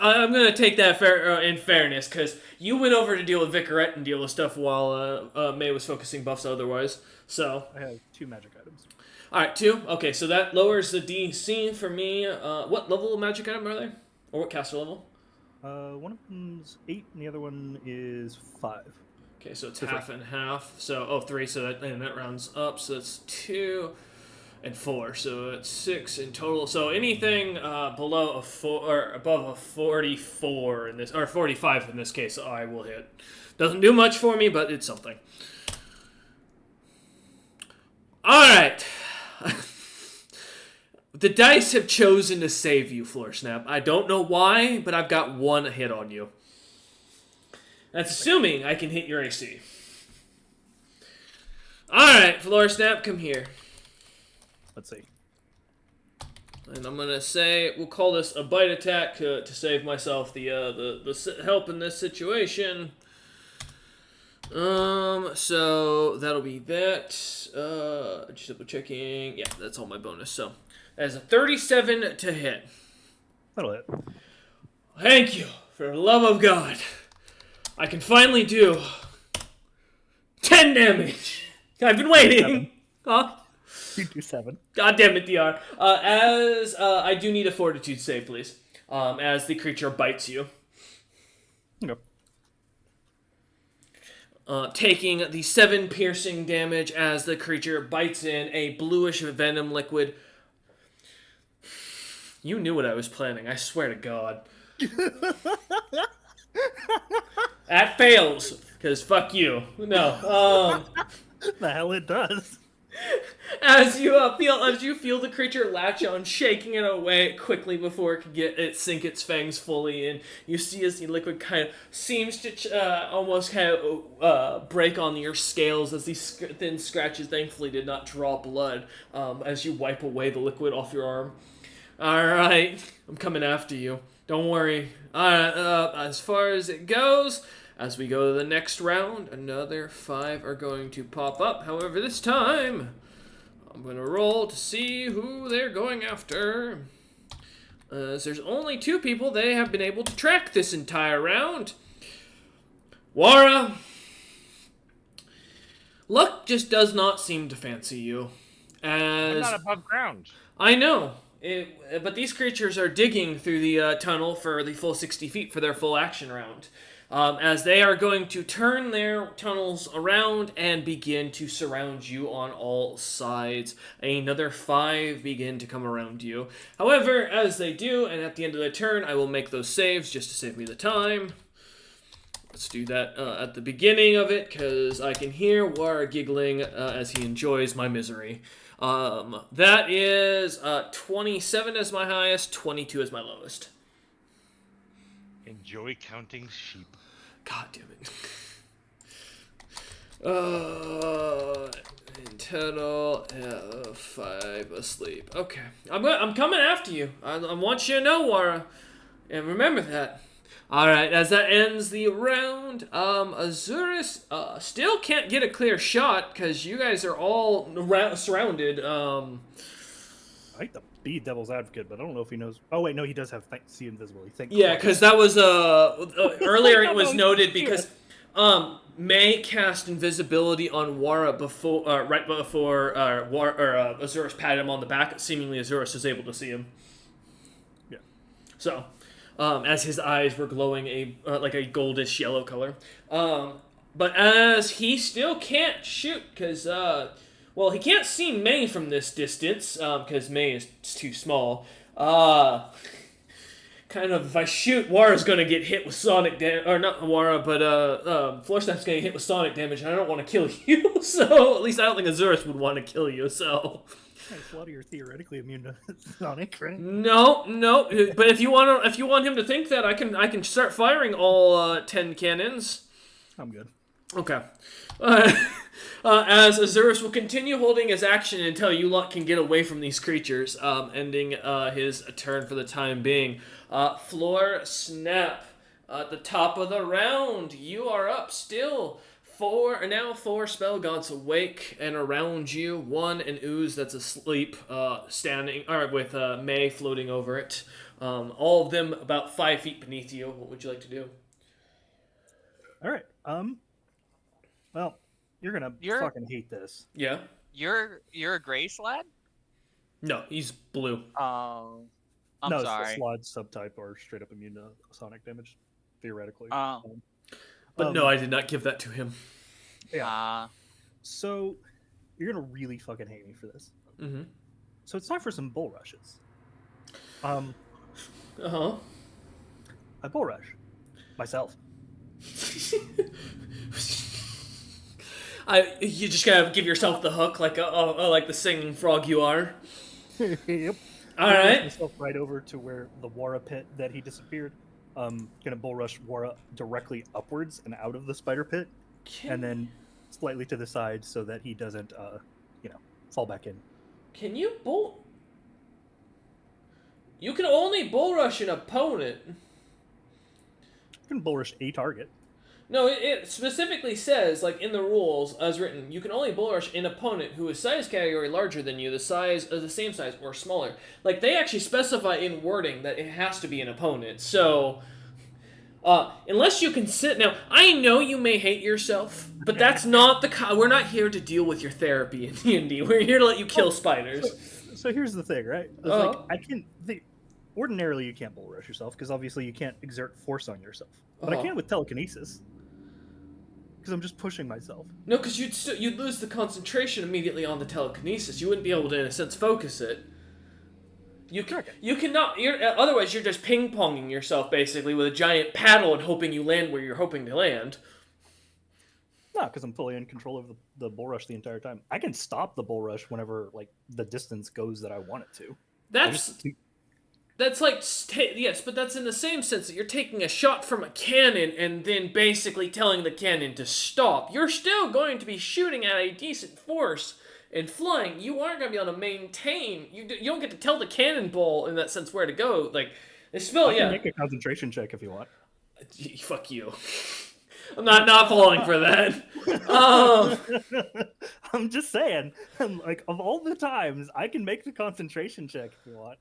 I'm gonna take that in fairness, because you went over to deal with Vicarette and deal with stuff while May was focusing buffs otherwise. So I have 2 magic items. all right, 2. Okay, so that lowers the DC for me. What level of magic item are they, or what caster level? One of them's 8, and the other one is 5. Okay, so it's half and half. So 3. So that rounds up. So that's 2 and 4. So it's 6 in total. So anything below a 4 or above a 44 in this, or 45 in this case, I will hit. Doesn't do much for me, but it's something. All right. The dice have chosen to save you, Floor Snap. I don't know why, but I've got 1 hit on you. That's assuming I can hit your AC. Alright, Floor Snap, come here. Let's see. And I'm gonna say, we'll call this a bite attack to save myself the help in this situation. So that'll be that. Just double checking. Yeah, that's all my bonus. So that's a 37 to hit. That'll hit. Thank you, for the love of God. I can finally do 10 damage. I've been waiting. 7. Huh? You do 7. God damn it, DR. As I do need a fortitude save, please. As the creature bites you. Okay. Taking the 7 piercing damage as the creature bites in a bluish venom liquid. You knew what I was planning, I swear to God. That fails, because fuck you. No. The hell it does. As you feel the creature latch on, shaking it away quickly before it can sink its fangs fully in, you see as the liquid kind of seems to almost kind of break on your scales as these thin scratches thankfully did not draw blood as you wipe away the liquid off your arm. Alright, I'm coming after you. Don't worry. As far as it goes, as we go to the next round, another 5 are going to pop up. However, this time, I'm going to roll to see who they're going after. There's only 2 people they have been able to track this entire round. Wara, luck just does not seem to fancy you. I'm not above ground. I know. But these creatures are digging through the tunnel for the full 60 feet for their full action round. As they are going to turn their tunnels around and begin to surround you on all sides. Another 5 begin to come around you. However, as they do, and at the end of the turn, I will make those saves just to save me the time. Let's do that at the beginning of it, because I can hear War giggling as he enjoys my misery. That is 27 as my highest, 22 as my lowest. Enjoy counting sheep. God damn it. In total, 5 asleep. Okay, I'm coming after you. I want you to know, Wara, and remember that. All right, as that ends the round, Azurus still can't get a clear shot because you guys are all surrounded. I hate to be devil's advocate, but I don't know if he knows. Oh wait, no, he does have see invisible. Yeah, because that was earlier. It was noted because May cast invisibility on Wara before, right before Azurus patted him on the back. Seemingly, Azurus was able to see him. Yeah. So. As his eyes were glowing like a goldish yellow color. But as he still can't shoot, because, he can't see May from this distance, because May is too small. If I shoot, Wara's gonna get hit with sonic damage, or not Wara, but, Floorsnap's gonna get hit with sonic damage, and I don't want to kill you, so, at least I don't think Azurus would want to kill you, so... A lot of you are theoretically immune to sonic, right? No. But if you want him to think that, I can start firing all 10 cannons. I'm good. Okay. As Azurus will continue holding his action until you lot can get away from these creatures, ending his turn for the time being. Floor Snap, at the top of the round, you are up still. Four spell gods awake, and around you, one an ooze that's asleep, standing, or with May floating over it. All of them about 5 feet beneath you. What would you like to do? All right. Well, you're gonna fucking hate this. Yeah. You're a Grace lad? No, he's blue. Oh, I'm no, sorry. it's a slod subtype or straight up immune to sonic damage, theoretically. But no, I did not give that to him. Yeah. So you're gonna really fucking hate me for this. Mm-hmm. So it's time for some bull rushes. Uh-huh. I bull rush myself. You just gotta give yourself the hook like like the singing frog you are. Yep. All right. Myself right over to where the Wara pit that he disappeared. Gonna bull rush Wara directly upwards and out of the spider pit, and then slightly to the side so that he doesn't, fall back in. Can you bull? You can only bull rush an opponent. You can bull rush a target. No, it specifically says, like in the rules as written, you can only bull rush an opponent who is size category larger than you, the same size or smaller. Like they actually specify in wording that it has to be an opponent. So, unless you can sit now, I know you may hate yourself, but that's not we're not here to deal with your therapy in D&D. We're here to let you kill spiders. So here's the thing, right? It's like ordinarily you can't bull rush yourself because obviously you can't exert force on yourself. But I can with telekinesis. Because I'm just pushing myself. No, because you'd lose the concentration immediately on the telekinesis. You wouldn't be able to, in a sense, focus it. You cannot. Otherwise, you're just ping ponging yourself basically with a giant paddle and hoping you land where you're hoping to land. No, because I'm fully in control of the bull rush the entire time. I can stop the bull rush whenever like the distance goes that I want it to. That's like, yes, but that's in the same sense that you're taking a shot from a cannon and then basically telling the cannon to stop. You're still going to be shooting at a decent force and flying. You aren't going to be able to maintain. You don't get to tell the cannonball in that sense where to go. Like, it's still, I can make a concentration check if you want. Fuck you. I'm not falling for that. I'm just saying, like, of all the times, I can make the concentration check if you want.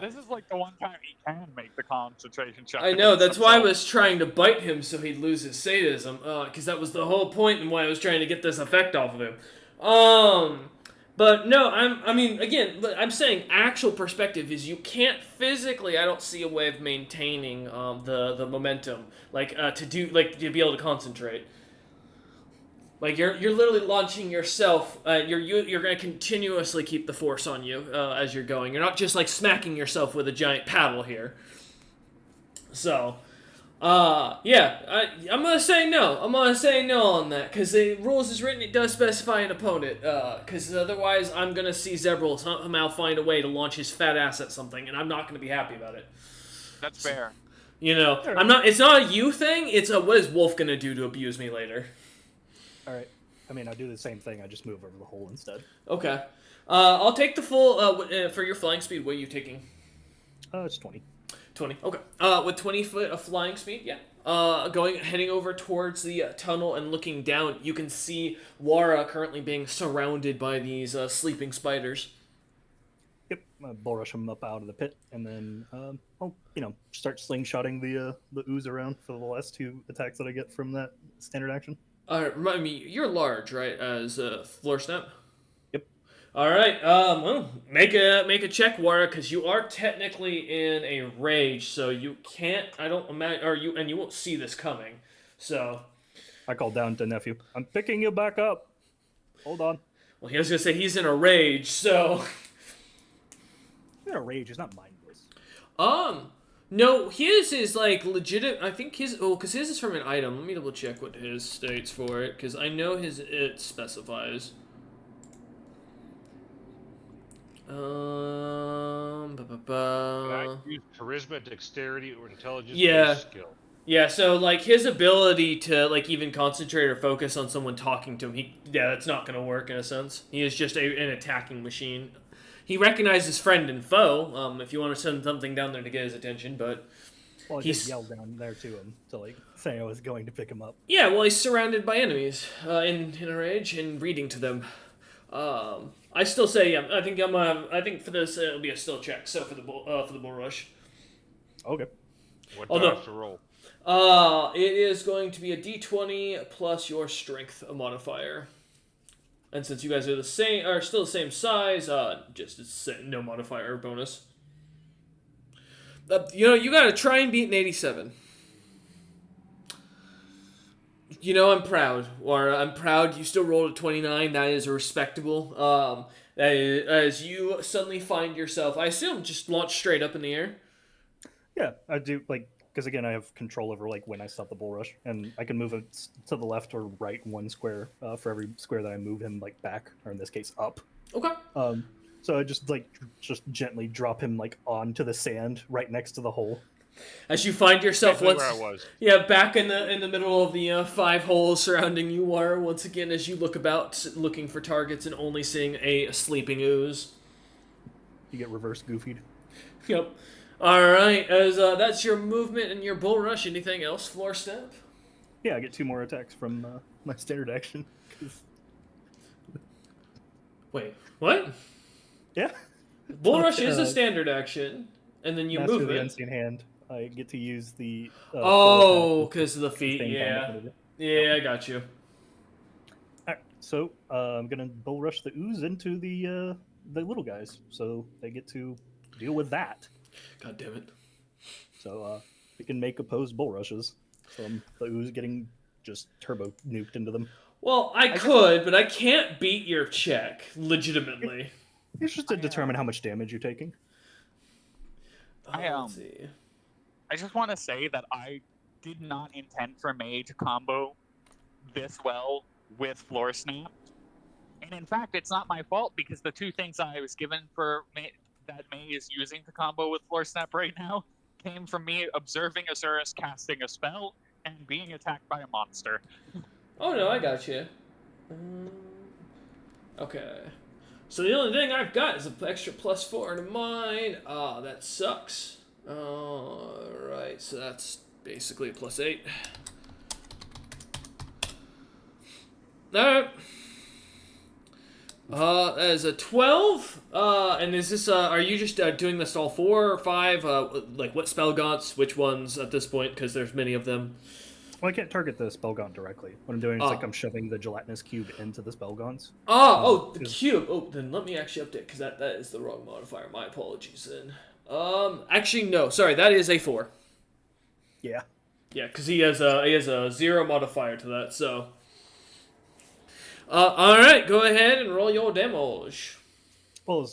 This is like the one time he can make the concentration check. I know, that's why I was trying to bite him so he'd lose his sadism, because that was the whole point and why I was trying to get this effect off of him. But no, I'm saying actual perspective is you can't physically, I don't see a way of maintaining the momentum, to be able to concentrate. Like you're literally launching yourself. You're going to continuously keep the force on you as you're going. You're not just like smacking yourself with a giant paddle here. So, I'm gonna say no. I'm gonna say no on that because the rules is written. It does specify an opponent. Because otherwise, I'm gonna see Zebril somehow find a way to launch his fat ass at something, and I'm not gonna be happy about it. That's fair. I'm not. It's not a you thing. It's a what is Wolf gonna do to abuse me later. All right. I mean, I do the same thing. I just move over the hole instead. Okay. I'll take the full for your flying speed. What are you taking? It's 20. 20. Okay. With 20 foot of flying speed, yeah. Heading over towards the tunnel and looking down, you can see Wara currently being surrounded by these sleeping spiders. Yep. Bull rush him up out of the pit, and then I'll start slingshotting the ooze around for the last 2 attacks that I get from that standard action. Remind me, you're large, right? As floor snap. Yep. All right. Well, make a check, Wara, because you are technically in a rage, so you can't. I don't imagine, and you won't see this coming. So. I called down to nephew. I'm picking you back up. Hold on. Well, he was gonna say he's in a rage, so. He's in a rage. It's not mindless. No, his is like legit. I think because his is from an item. Let me double check what his states for it, because I know it specifies. Can I use charisma, dexterity, or intelligence? Yeah. Skill. Yeah, so like his ability to like even concentrate or focus on someone talking to him, that's not going to work in a sense. He is just an attacking machine. He recognizes friend and foe. If you want to send something down there to get his attention, but Well, I did he's yell down there to him to like say I was going to pick him up. yeah. Well, he's surrounded by enemies in a rage and reading to them. I still say yeah. I think for this it'll be a still check. So for the bull rush. Okay. What Oh, do I no. have to roll? It is going to be a d20 plus your strength modifier. And since you guys are still the same size, just it's no modifier bonus. You gotta try and beat an 87. I'm proud. I'm proud you still rolled a 29. That is respectable. That is, as you suddenly find yourself, I assume, just launch straight up in the air. Yeah, I do like because again I have control over like when I stop the bull rush, and I can move it to the left or right 1 square for every square that I move him like back, or in this case up. Okay. So I just gently drop him like onto the sand right next to the hole. As you find yourself Exactly where I was. back in the middle of the 5 holes surrounding you are once again as you look about looking for targets and only seeing a sleeping ooze. You get reverse goofied. Yep. All right. As that's your movement and your bull rush. Anything else, floor step? Yeah, I get 2 more attacks from my standard action. 'Cause... Wait. What? Yeah. Bull rush is a standard action, and then you Master move of the it. Unseen Hand. I get to use the. Because of the feet. Yeah. Yeah, I got you. Alright, so I'm gonna bull rush the ooze into the little guys, so they get to deal with that. God damn it. So we can make opposed bull rushes from the ooze getting just turbo nuked into them. Well, I could, but I can't beat your check legitimately. It's just to determine how much damage you're taking. Let's see. I just want to say that I did not intend for May to combo this well with Floor Snap. And in fact, it's not my fault because the 2 things I was given for May, that May is using to combo with Floor Snap right now came from me observing Azurus casting a spell and being attacked by a monster. Oh, no, I got you. Okay. So the only thing I've got is an extra +4 to mine. Ah, that sucks. Alright, so that's basically a +8. Alright. That is a 12. And is this, are you just doing this all 4 or 5? Like, what spell gaunts? Which ones at this point? Because there's many of them. Well, I can't target the spell gaunt directly. What I'm doing is I'm shoving the gelatinous cube into the spell gaunts. The cube. Oh, then let me actually update, because that is the wrong modifier. My apologies then. Actually, no. Sorry, that is a 4. Yeah. Yeah, because he has a 0 modifier to that, so... alright, go ahead and roll your damage. Well,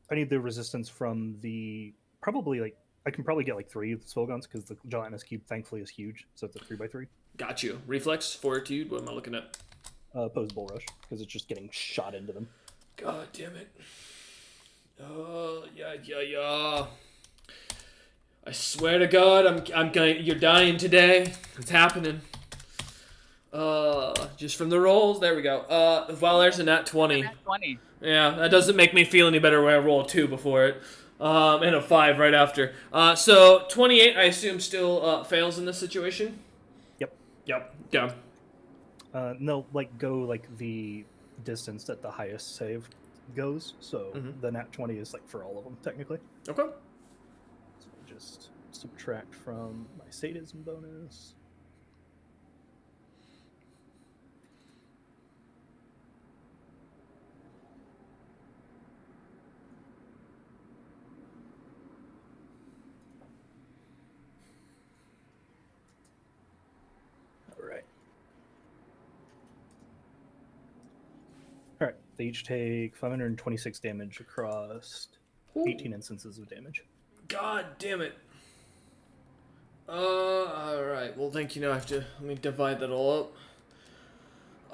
I need the resistance from the... Probably, like... I can probably get, like, 3 of the spell guns, because the gelatinous cube, thankfully, is huge, so it's a 3x3. Got you. Reflex, fortitude, what am I looking at? Opposed bull rush, because it's just getting shot into them. God damn it. Yeah. I swear to God, you're dying today. It's happening. Just from the rolls, there we go. Well, there's a nat 20. Nat 20. Yeah, that doesn't make me feel any better when I roll a 2 before it. And a 5 right after. So 28, I assume, still fails in this situation? Yep. Yeah. No, go the distance that the highest save goes, so the nat 20 is for all of them technically. Okay. So just subtract from my sadism bonus. Alright, they each take 526 damage across 18 instances of damage. God damn it. Alright. Well, thank you. Now I have to... Let me divide that all up.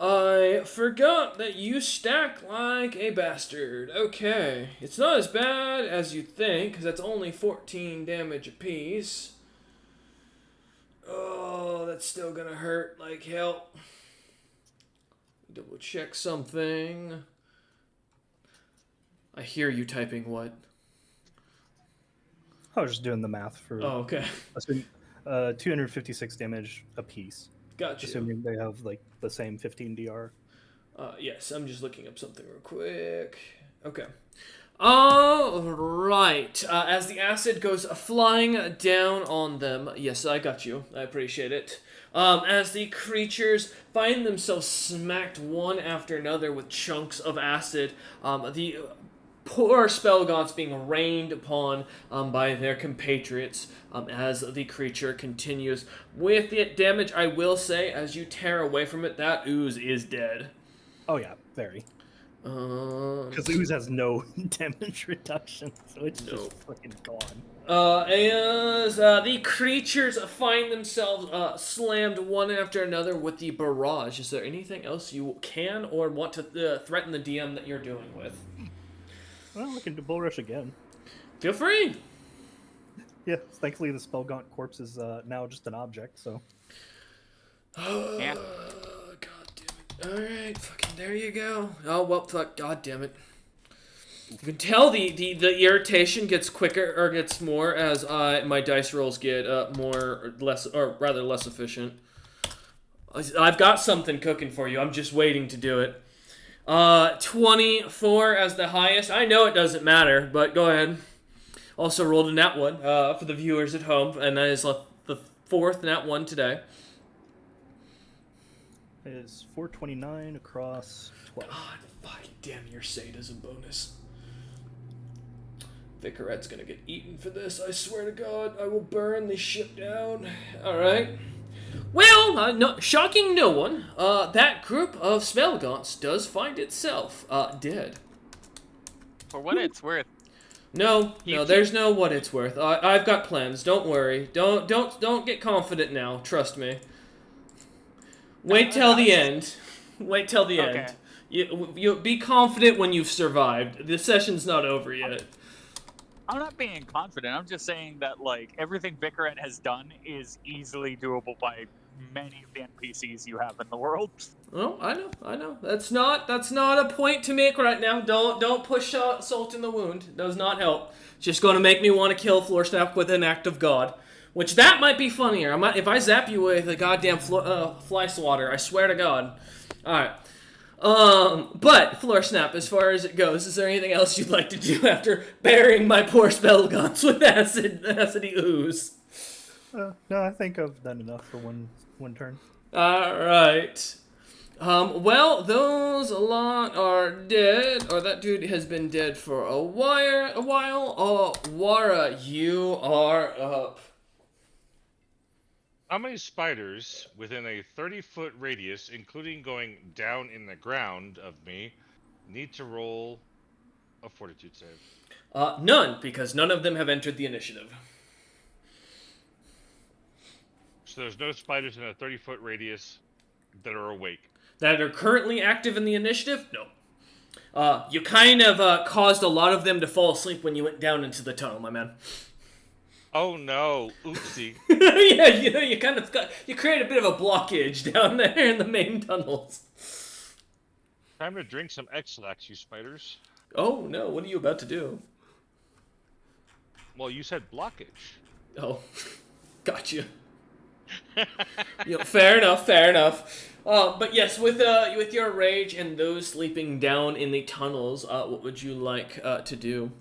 I forgot that you stack like a bastard. Okay. It's not as bad as you think, because that's only 14 damage apiece. Oh, that's still gonna hurt like hell. Double check something. I hear you typing what? I was just doing the math for Oh, okay. assuming, 256 damage apiece. Gotcha. Assuming they have like the same 15 DR. Yes, I'm just looking up something real quick. Okay. All right. As the acid goes flying down on them, yes, I got you. I appreciate it. As the creatures find themselves smacked one after another with chunks of acid, the poor spell gods being rained upon by their compatriots as the creature continues with the damage. I will say, as you tear away from it, that ooze is dead. Oh yeah, very. Because the ooze has no damage reduction, so it's just fucking gone. As the creatures find themselves slammed one after another with the barrage, is there anything else you can or want to threaten the DM that you're dealing with? Well, we can do bull rush again. Feel free. Yeah, thankfully the Spellgaunt corpse is now just an object, so. Yeah. God damn it. Alright, fucking there you go. Oh, well, fuck, god damn it. You can tell the irritation gets quicker, or gets more, as my dice rolls get less efficient. I've got something cooking for you, I'm just waiting to do it. 24 as the highest. I know it doesn't matter, but go ahead. Also rolled a nat 1 for the viewers at home, and that is the fourth nat 1 today. It is 429 across 12. God fucking damn your sadism bonus. Vicaret's gonna get eaten for this, I swear to God. I will burn the ship down. Alright. Well, shocking no one, that group of Spellgaunts does find itself dead. For what it's worth. No, there's no what it's worth. I've got plans. Don't worry. Don't get confident now. Trust me. Wait till the end. Wait till the end. You be confident when you've survived. The session's not over yet. I'm not being confident. I'm just saying that like everything Vicaret has done is easily doable by many of the NPCs you have in the world. Oh, I know. That's not a point to make right now. Don't push salt in the wound. It does not help. It's just going to make me want to kill Florsnap with an act of God. Which, that might be funnier. If I zap you with a goddamn fly swatter, I swear to God. Alright. But, Florsnap, as far as it goes, is there anything else you'd like to do after burying my poor Spellgaunts with acidy ooze? No, I think I've done enough for one turn. Alright. Well, those lot are dead, or that dude has been dead for a while. Wara, you are up. How many spiders within a 30-foot radius, including going down in the ground of me, need to roll a fortitude save? None, because none of them have entered the initiative. So there's no spiders in a 30-foot radius that are awake. That are currently active in the initiative? No. You kind of caused a lot of them to fall asleep when you went down into the tunnel, my man. Oh no, oopsie. Yeah, you create a bit of a blockage down there in the main tunnels. Time to drink some X-Lax, you spiders. Oh no, what are you about to do? Well, you said blockage. Oh, gotcha. Fair enough. But yes, with your rage and those sleeping down in the tunnels, what would you like to do?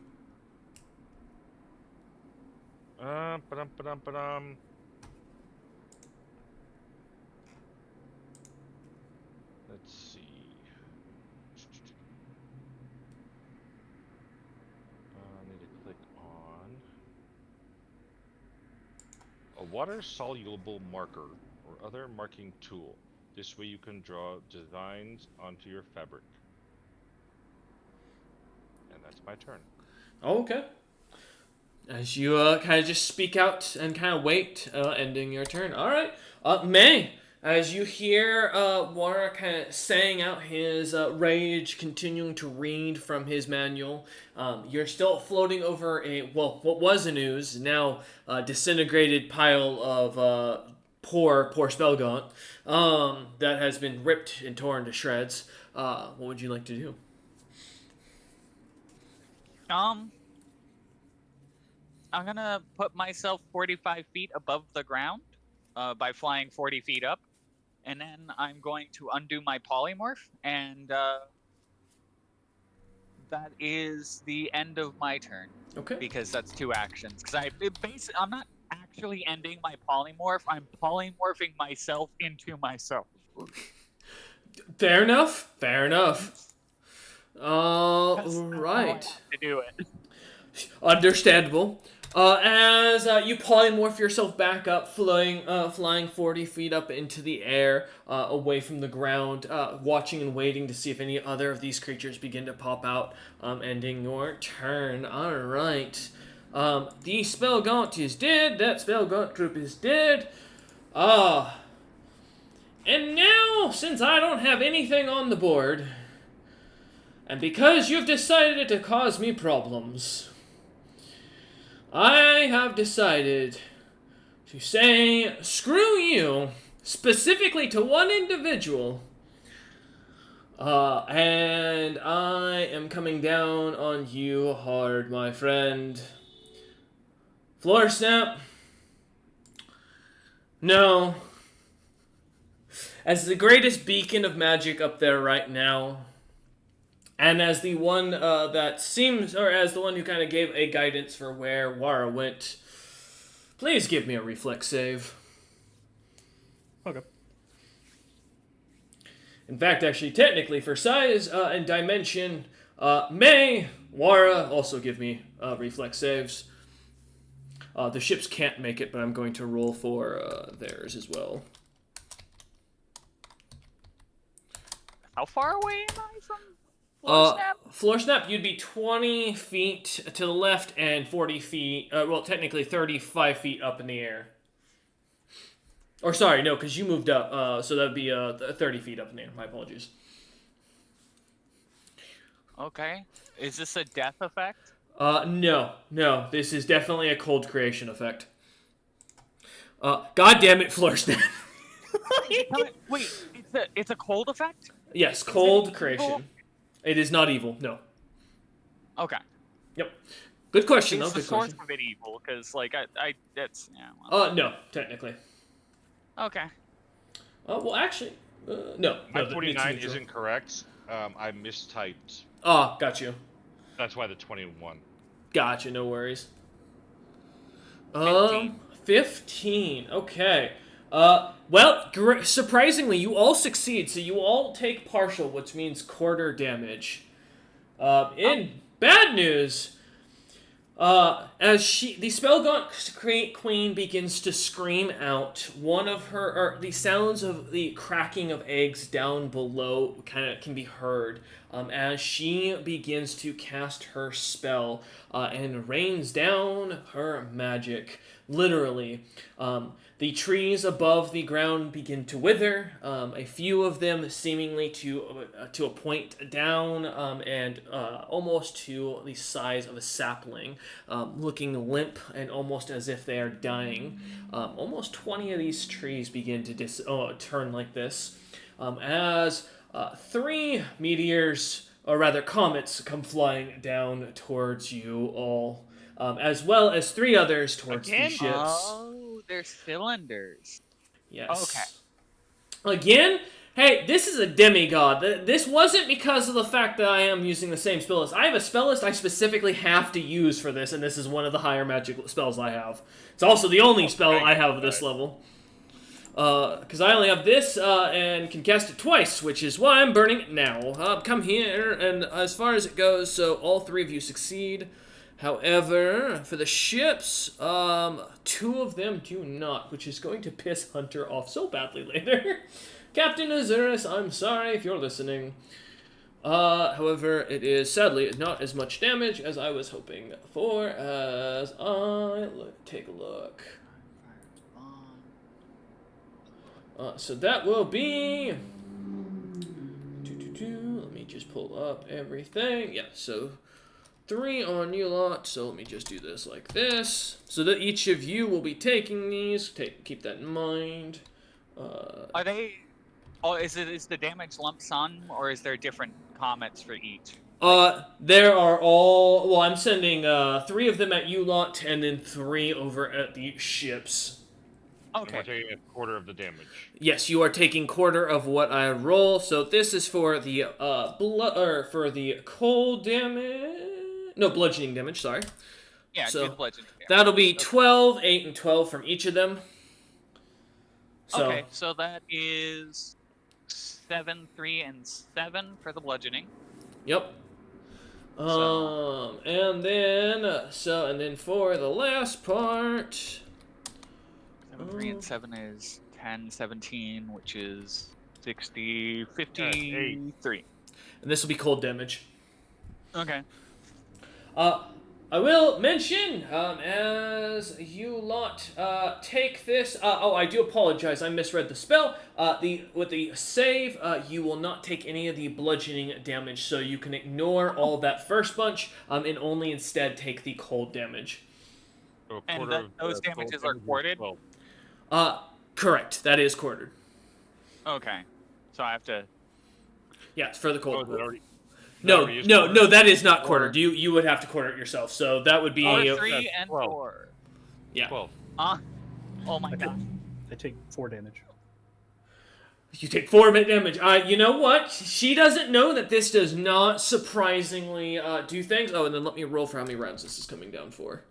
Ba-dum. Let's see. I need to click on a water-soluble marker or other marking tool. This way you can draw designs onto your fabric. And that's my turn. Oh, okay. As you kind of just speak out and kind of wait, ending your turn. All right, May. As you hear Wara kind of saying out his rage, continuing to read from his manual, you're still floating over what was an ooze, now disintegrated pile of poor spell gaunt that has been ripped and torn to shreds. What would you like to do? I'm gonna put myself 45 feet above the ground by flying 40 feet up, and then I'm going to undo my polymorph, and that is the end of my turn. Okay. Because that's 2 actions. Because I'm not actually ending my polymorph. I'm polymorphing myself into myself. Fair enough. Fair enough. That's how I Right. have to do it. Understandable. As you polymorph yourself back up, flying 40 feet up into the air, away from the ground, watching and waiting to see if any other of these creatures begin to pop out, ending your turn. Alright. The spell gaunt is dead. That spell gaunt troop is dead. And now, since I don't have anything on the board, and because you've decided to cause me problems, I have decided to say screw you, specifically to one individual, and I am coming down on you hard, my friend. Floor snap. No. As the greatest beacon of magic up there right now, and as the one that seems, or as the one who kind of gave a guidance for where Wara went, please give me a reflex save. Okay. In fact, actually, technically, for size and dimension, May, Wara also give me reflex saves. The ships can't make it, but I'm going to roll for theirs as well. How far away am I from floor snap? Floor snap, you'd be 20 feet to the left and 40 feet, well, technically 35 feet up in the air. Or sorry, no, because you moved up, so that would be 30 feet up in the air. My apologies. Okay. Is this a death effect? No. This is definitely a cold creation effect. God damn it, floor snap. Wait, it's a cold effect? Yes, cold creation. It is not evil, no. Okay. Yep. Good question, Is though. the Good source question. of it evil? Because, like, that's, yeah. Well. No, technically. Okay. Well, actually, no. My it's 29 neutral. isn't correct. I mistyped. Got you. That's why the 21. Gotcha, no worries. 15. 15. Okay. Well, surprisingly, you all succeed, so you all take partial, which means quarter damage. In bad news, as the Spellgaunt Queen begins to scream out, the sounds of the cracking of eggs down below can be heard, as she begins to cast her spell, and rains down her magic. Literally. The trees above the ground begin to wither, a few of them seemingly to a point down, and almost to the size of a sapling, looking limp and almost as if they are dying. Almost 20 of these trees begin to turn like this, as 3 meteors, or rather comets, come flying down towards you all. As well as 3 others towards the ships. Oh, they're cylinders. Yes. Okay. Again, hey, this is a demigod. This wasn't because of the fact that I am using the same spell list. I have a spell list I specifically have to use for this, and this is one of the higher magic spells I have. It's also the only spell I have at this level. Because I only have this, and can cast it twice, which is why I'm burning it now. Come here, and as far as it goes, so all 3 of you succeed. However, for the ships, 2 of them do not, which is going to piss Hunter off so badly later. Captain Azurus, I'm sorry if you're listening. However, it is sadly not as much damage as I was hoping for, as I take a look. So that will be... Let me just pull up everything. Yeah, so... 3 on you lot. So let me just do this like this. So that each of you will be taking these. Keep that in mind. Are they... Oh, is the damage lump sum, or is there different comets for each? There are all... Well, I'm sending 3 of them at you lot, and then 3 over at the ships. Okay. And we're taking a quarter of the damage. Yes, you are taking quarter of what I roll. So this is for the for the cold damage. No, bludgeoning damage. Sorry. Yeah, So do the bludgeoning damage. that'll be 12, 8, and 12 from each of them. So, Okay, so that is 7, 3, and 7 for the bludgeoning. Yep. So- And then for the last part. 7, 3, and 7 is 10, 17, which is 60, 53. And this will be cold damage. Okay. I will mention, as you lot take this. I do apologize. I misread the spell. With the save, you will not take any of the bludgeoning damage, so you can ignore all that first bunch, and only instead take the cold damage. So a And quarter of those the damages total are damage is quartered? 12. Correct. That is quartered. Okay. So I have to... Yeah, it's for the Oh, cold. is that already? No, already is no, quartered? no, that is not Or- quartered. You would have to quarter it yourself. So that would be 3 that's and 12. 4. yeah. 12. Oh my god. I take 4 damage. You take 4 damage. You know what? She doesn't know that this does not surprisingly do things. Oh, and then let me roll for how many rounds this is coming down for,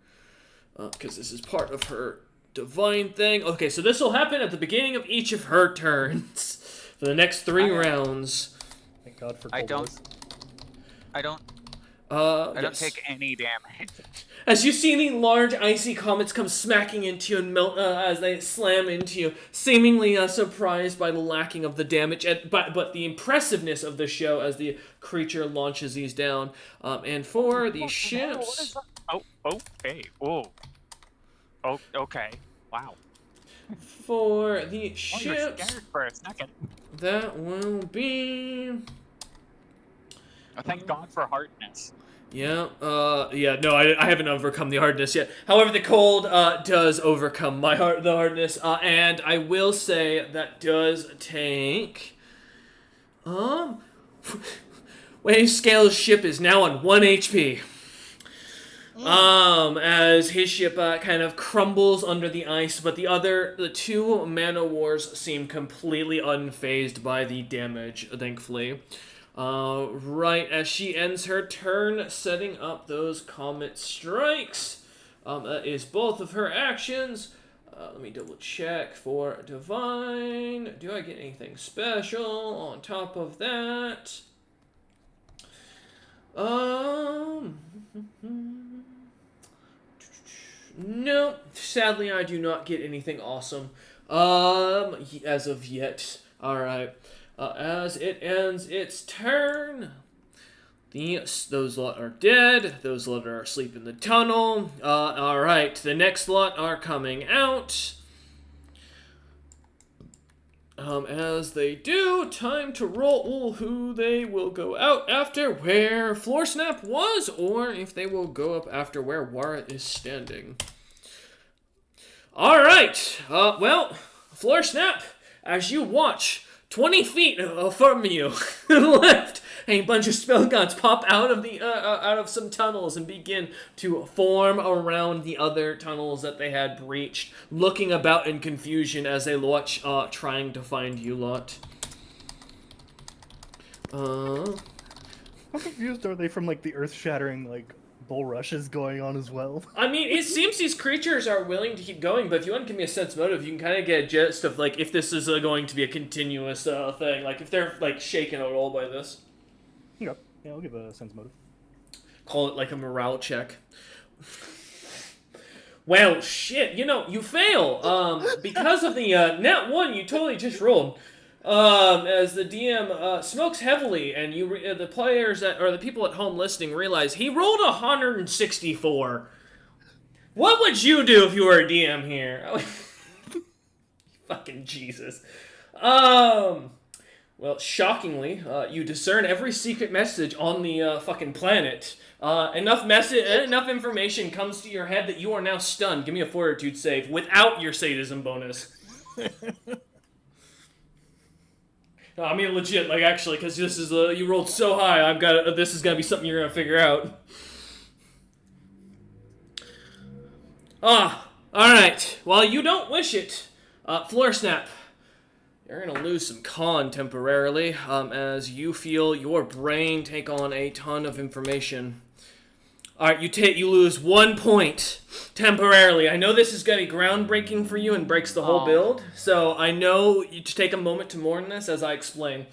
because this is part of her divine thing. Okay, so this will happen at the beginning of each of her turns for the next 3 rounds. Thank God for I cold don't... ice. I don't Yes. take any damage. As you see the large icy comets come smacking into you and melt as they slam into you, seemingly surprised by the lacking of the damage, but the impressiveness of the show as the creature launches these down. And for the ships, Oh, hey, whoa. Oh, okay. Wow. for the Oh, you were ships, scared for a second. that will be. Oh, thank God for hardness. Yeah, no, I haven't overcome the hardness yet. However, the cold does overcome the hardness, and I will say that does take. Wavescale's ship is now on 1 HP. As his ship kind of crumbles under the ice, but the 2 Man-O-Wars seem completely unfazed by the damage, thankfully. Right as she ends her turn setting up those comet strikes. That is both of her actions. Let me double check for divine. Do I get anything special on top of that? No, sadly I do not get anything awesome. As of yet. Alright. As it ends its turn, those lot are dead. Those lot are asleep in the tunnel. Alright, the next lot are coming out. As they do, time to roll who they will go out after, where Floor Snap was, or if they will go up after where Wara is standing. Alright, well, Floor Snap, as you watch 20 feet from you left, a bunch of spell gods pop out of some tunnels and begin to form around the other tunnels that they had breached, looking about in confusion as they watch, trying to find you lot. How confused are they from like the earth-shattering like bull rushes going on as well? I mean, it seems these creatures are willing to keep going, but if you want to give me a sense motive, you can kind of get a gist of like if this is going to be a continuous thing, like if they're like shaken at all by this. Yeah, I'll give a sense motive. Call it like a morale check. Well, shit, you fail. Because of the net 1 you totally just rolled. As the DM smokes heavily, and the players or the people at home listening realize he rolled 164. What would you do if you were a DM here? Fucking Jesus. Well, shockingly, you discern every secret message on the fucking planet. Enough information comes to your head that you are now stunned. Give me a fortitude save without your sadism bonus. No, I mean legit, like actually, because this is you rolled so high. This is gonna be something you're gonna figure out. All right. While you don't wish it, Floor Snap, you're gonna lose some con temporarily, as you feel your brain take on a ton of information. All right, you lose 1 point temporarily. I know this is gonna be groundbreaking for you and breaks the whole build, so I know you to take a moment to mourn this as I explain.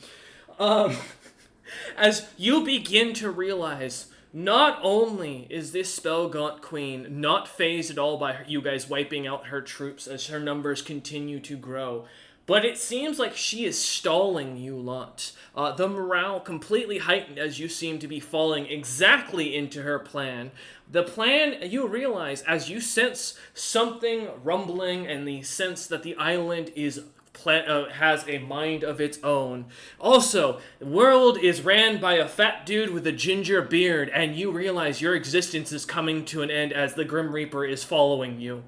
As you begin to realize, not only is this Spellgaunt Queen not phased at all by you guys wiping out her troops as her numbers continue to grow, but it seems like she is stalling you lot. The morale completely heightened as you seem to be falling exactly into her plan. The plan, you realize, as you sense something rumbling and the sense that the island is has a mind of its own. Also, the world is ran by a fat dude with a ginger beard, and you realize your existence is coming to an end as the Grim Reaper is following you.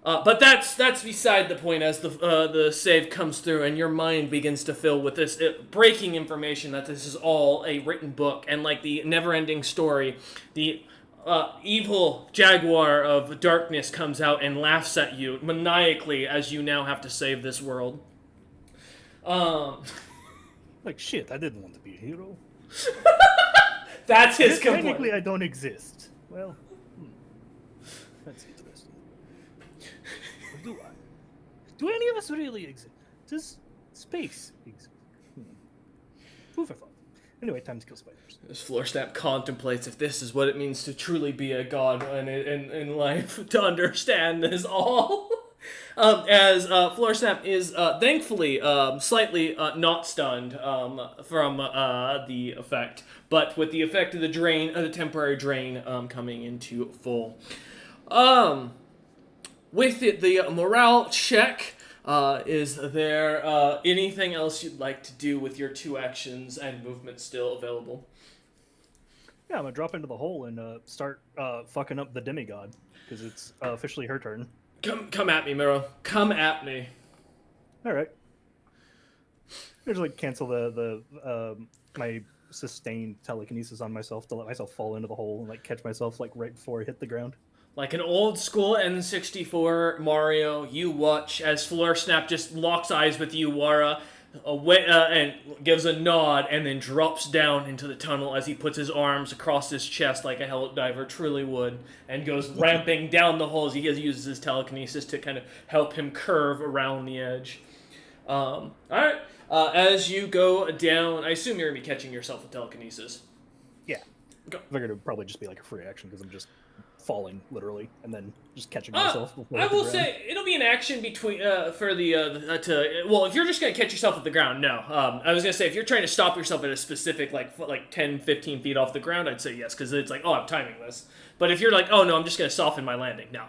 But that's beside the point as the save comes through and your mind begins to fill with this breaking information that this is all a written book, and like the never-ending story, the evil jaguar of darkness comes out and laughs at you maniacally as you now have to save this world. Like, shit, I didn't want to be a hero. That's his complaint. Technically, I don't exist. Well, that's interesting. Or do I? Do any of us really exist? Does space exist? Who for thought? Anyway, time to kill spiders. As Floor Snap contemplates if this is what it means to truly be a god in life, to understand this all. As Floor Snap is thankfully slightly not stunned from the effect, but with the effect of the temporary drain coming into full. With it, the morale check. Is there anything else you'd like to do with your 2 actions and movement still available? Yeah, I'm gonna drop into the hole and start fucking up the demigod, because it's officially her turn. Come at me, Miro. Come at me. All right. I just like cancel the my sustained telekinesis on myself to let myself fall into the hole and like catch myself like right before I hit the ground. Like an old school N64 Mario, you watch as Floor Snap just locks eyes with you, Wara, and gives a nod, and then drops down into the tunnel as he puts his arms across his chest like a hell diver truly would, and goes ramping down the hole as he uses his telekinesis to kind of help him curve around the edge. All right. As you go down, I assume you're going to be catching yourself with telekinesis. Yeah. Go. I figured it would probably just be like a free action because I'm just falling literally and then just catching myself. I will say it'll be an action between for well, if you're just gonna catch yourself at the ground, no. I was gonna say if you're trying to stop yourself at a specific like 10, 15 feet off the ground, I'd say yes, because it's like, oh, I'm timing this. But if you're like, oh no, I'm just gonna soften my landing, no.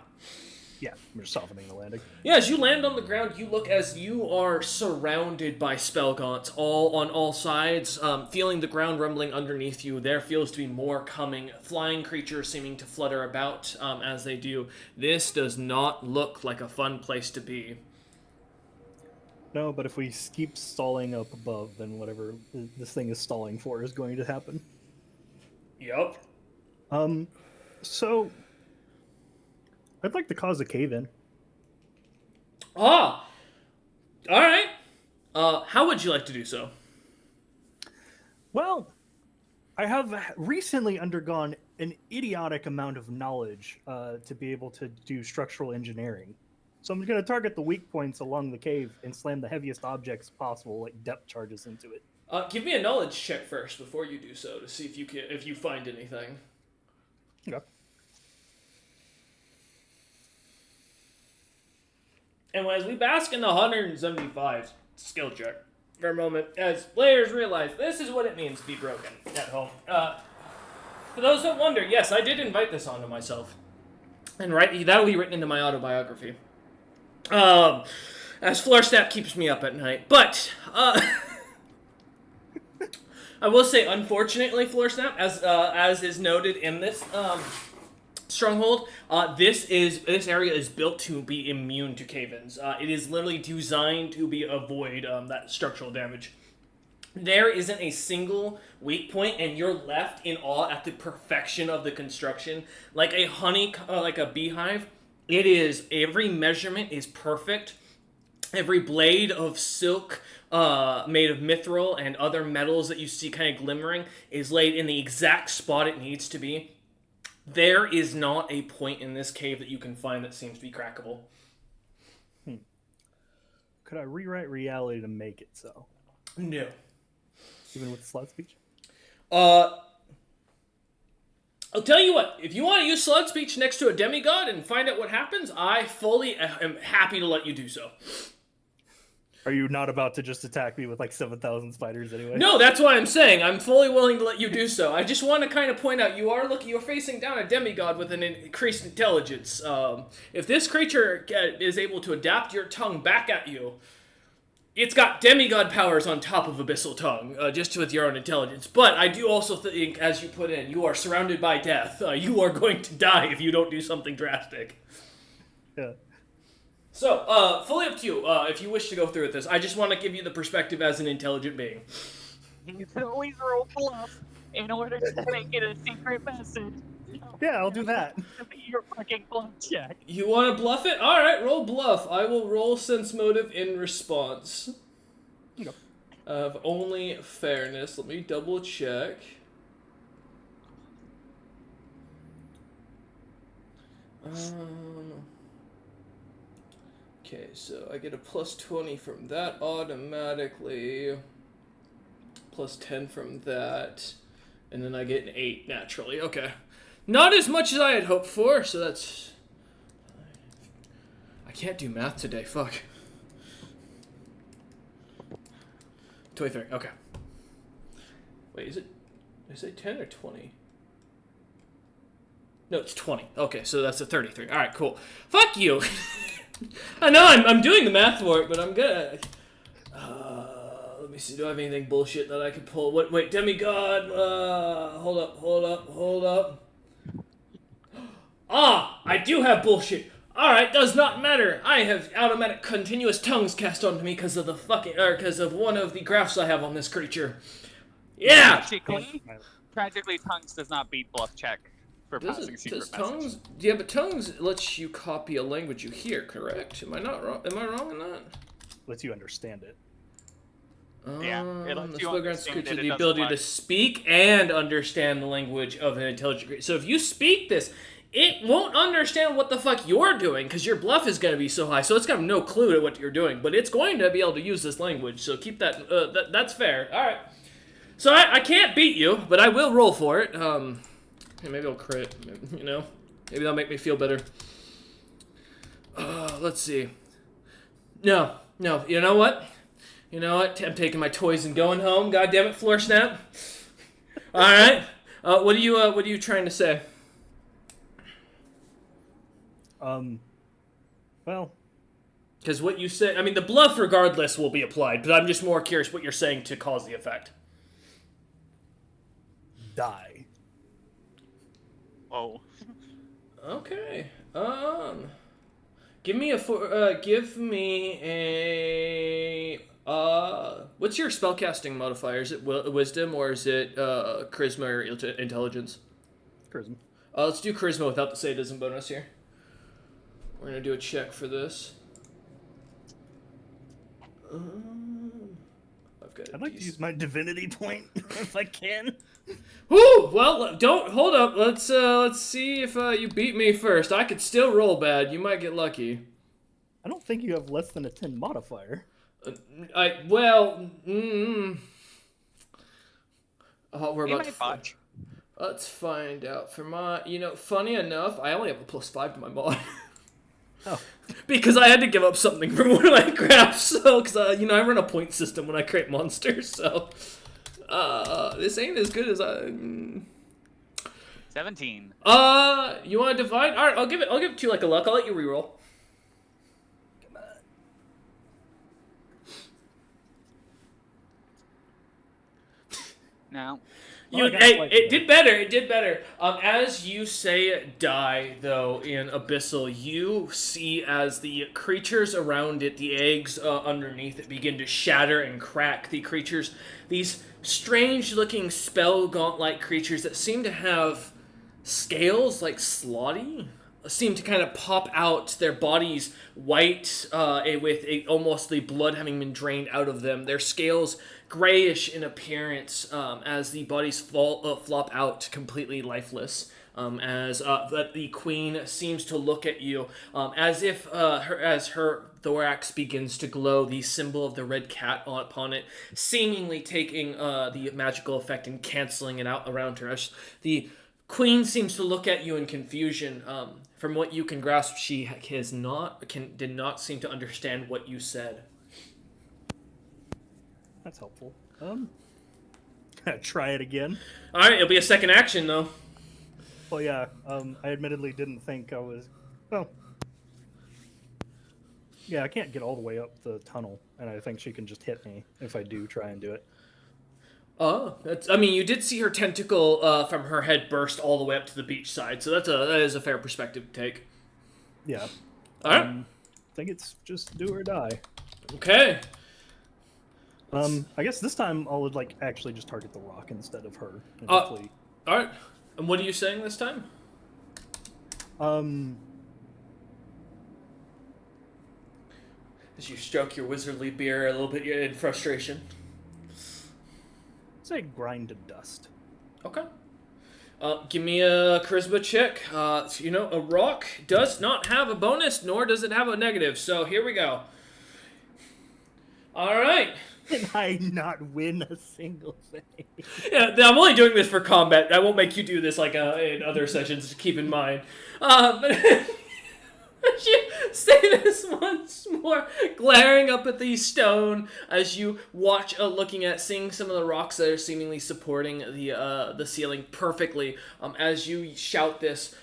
Yeah, I'm just softening the landing. Yeah, as you land on the ground, you look as you are surrounded by Spellgaunts on all sides, feeling the ground rumbling underneath you. There feels to be more coming, flying creatures seeming to flutter about as they do. This does not look like a fun place to be. No, but if we keep stalling up above, then whatever this thing is stalling for is going to happen. Yep. So I'd like to cause a cave-in. Ah! Alright. How would you like to do so? Well, I have recently undergone an idiotic amount of knowledge to be able to do structural engineering. So I'm going to target the weak points along the cave and slam the heaviest objects possible, like depth charges, into it. Give me a knowledge check first before you do so to see if you find anything. Okay. And as we bask in the 175 skill check for a moment, as players realize this is what it means to be broken at home. For those that wonder, yes, I did invite this onto myself. And that'll be written into my autobiography. As Floor Snap keeps me up at night. But, I will say, unfortunately, Floor Snap, as is noted in this stronghold, this area is built to be immune to cave-ins. It is literally designed to avoid that structural damage. There isn't a single weak point, and you're left in awe at the perfection of the construction. Like a beehive, it is, every measurement is perfect. Every blade of silk made of mithril and other metals that you see kind of glimmering is laid in the exact spot it needs to be. There is not a point in this cave that you can find that seems to be crackable. Could I rewrite reality to make it so? No. Even with slot speech? I'll tell you what, if you want to use slug speech next to a demigod and find out what happens, I fully am happy to let you do so. Are you not about to just attack me with like 7,000 spiders anyway? No, that's why I'm saying I'm fully willing to let you do so. I just want to kind of point out you're facing down a demigod with an increased intelligence. If this creature is able to adapt your tongue back at you, it's got demigod powers on top of abyssal tongue, just with your own intelligence. But I do also think, as you put in, you are surrounded by death. You are going to die if you don't do something drastic. Yeah. So, fully up to you, if you wish to go through with this. I just want to give you the perspective as an intelligent being. You can always roll bluff in order to make it a secret message. Yeah, I'll do that. Your fucking bluff check. You want to bluff it? Alright, roll bluff. I will roll sense motive in response. Okay. Of only fairness. Let me double check. Okay, so I get a plus 20 from that automatically. Plus 10 from that. And then I get an 8 naturally. Okay. Not as much as I had hoped for, so that's... I can't do math today, fuck. 23, okay. Wait, is it... Did I say 10 or 20? No, it's 20. Okay, so that's a 33. Alright, cool. Fuck you! I know I'm doing the math for it, but I'm gonna... let me see, do I have anything bullshit that I could pull? Wait, demigod, hold up. I do have bullshit. Alright, does not matter. I have automatic continuous tongues cast onto me because of because of one of the graphs I have on this creature. Yeah! Tragically, tongues does not beat bluff check for passing secret message. Yeah, but tongues lets you copy a language you hear, correct? Am I not wrong? Am I wrong in that? Lets you understand it. Yeah, it lets the you spell grants understand creature it. the ability to speak and understand the language of an intelligent creature. So if you speak this, it won't understand what the fuck you're doing because your bluff is going to be so high. So it's got no clue to what you're doing, but it's going to be able to use this language. So keep that. That's fair. All right. So I can't beat you, but I will roll for it. Maybe I'll crit. You know, maybe that'll make me feel better. Let's see. No. You know what? I'm taking my toys and going home. God damn it, Floor Snap. All right. What are you trying to say? Well, because what you say, I mean, the bluff regardless will be applied, but I'm just more curious what you're saying to cause the effect. Die. Oh. Okay. Give me a what's your spellcasting modifier? Is it wisdom or is it charisma or intelligence? Charisma. Let's do charisma without the sadism bonus here. We're gonna do a check for this. I'd like to use my divinity point if I can. Woo! Well, don't hold up. Let's see if you beat me first. I could still roll bad. You might get lucky. I don't think you have less than a 10 modifier. We're about to botch. Let's find out. For my, funny enough, I only have a +5 to my mod. Oh. Because I had to give up something from one of my graphs, so, because, I run a point system when I create monsters, so, this ain't as good as 17. You want to divide? Alright, I'll give it to you like a luck. I'll let you reroll. Come on. now. It did better. It did better. As you say die, though, in Abyssal, you see as the creatures around it, the eggs underneath it, begin to shatter and crack. The creatures, these strange-looking spell gaunt-like creatures that seem to have scales like slotty, seem to kind of pop out, their bodies white, with almost the blood having been drained out of them. Their scales grayish in appearance, as the bodies flop out completely lifeless. As the queen seems to look at you, as if as her thorax begins to glow, the symbol of the red cat upon it, seemingly taking the magical effect and canceling it out around her. As the queen seems to look at you in confusion. From what you can grasp, she did not seem to understand what you said. That's helpful. Try it again. All right, it'll be a second action though. Well, yeah. I admittedly didn't think I was. Well, yeah, I can't get all the way up the tunnel, and I think she can just hit me if I do try and do it. Oh, you did see her tentacle from her head burst all the way up to the beach side, so that is a fair perspective to take. Yeah. All right. I think it's just do or die. Okay. I guess this time I'll actually just target the rock instead of her. And all right. And what are you saying this time? As you stroke your wizardly beard a little bit in frustration. Say grind to dust. Okay. Give me a charisma check. A rock does not have a bonus, nor does it have a negative. So here we go. All right. Can I not win a single thing? Yeah, I'm only doing this for combat. I won't make you do this in other sessions. Keep in mind. But as you say this once more, glaring up at the stone as you watch, seeing some of the rocks that are seemingly supporting the ceiling perfectly. As you shout this,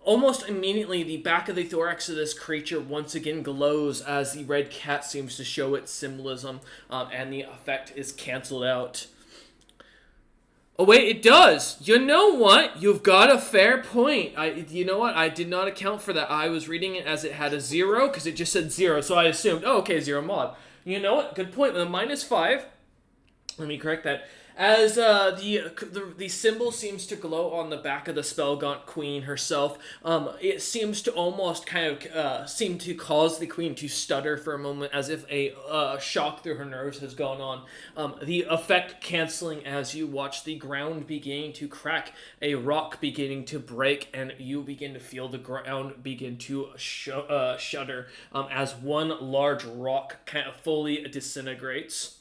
almost immediately, the back of the thorax of this creature once again glows as the red cat seems to show its symbolism, and the effect is canceled out. Oh wait, it does! You know what? You've got a fair point. You know what? I did not account for that. I was reading it as it had a 0, because it just said 0, so I assumed, okay, 0 mod. You know what? Good point. With a -5, let me correct that. As the symbol seems to glow on the back of the Spellgaunt Queen herself, it seems to almost seem to cause the Queen to stutter for a moment, as if a shock through her nerves has gone on. The effect canceling as you watch the ground beginning to crack, a rock beginning to break, and you begin to feel the ground begin to shudder as one large rock kind of fully disintegrates.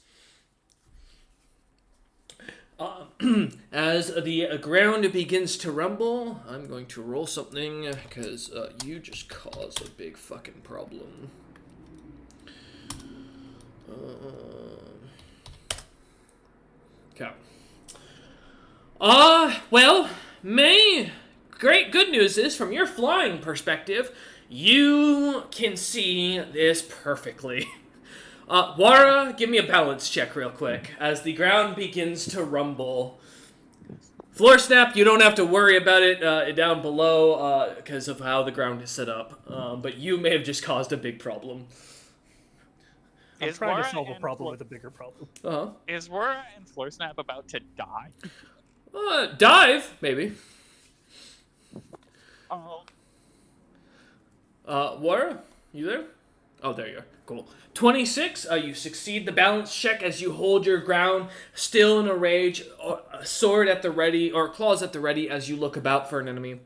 As the ground begins to rumble, I'm going to roll something, because you just caused a big fucking problem. Okay. Well, May, good news is, from your flying perspective, you can see this perfectly. Wara, give me a balance check real quick as the ground begins to rumble. Floor snap, you don't have to worry about it down below because of how the ground is set up. But you may have just caused a big problem. I'm trying to solve a problem with a bigger problem. Uh-huh. Is Wara and Floor Snap about to die? Dive, maybe. Oh. Wara, you there? Oh, there you are. Cool. 26, you succeed the balance check as you hold your ground, still in a rage, sword at the ready, or claws at the ready as you look about for an enemy.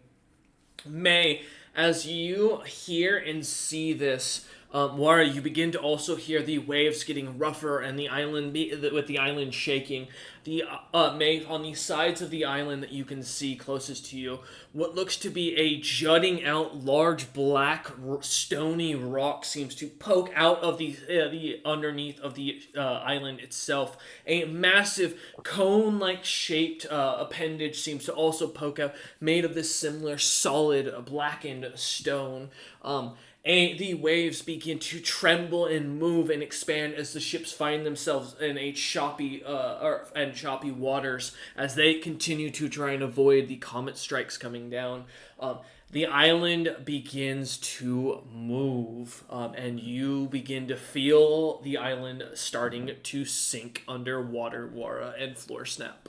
May, as you hear and see this, Wara, you begin to also hear the waves getting rougher and the island with the island shaking. May, on the sides of the island that you can see closest to you, what looks to be a jutting out large black stony rock seems to poke out of the underneath of the island itself. A massive cone-like shaped appendage seems to also poke out, made of this similar solid blackened stone. The waves begin to tremble and move and expand as the ships find themselves in a choppy and again, choppy waters as they continue to try and avoid the comet strikes coming down. The island begins to move, and you begin to feel the island starting to sink underwater, Wara and Floor Snap.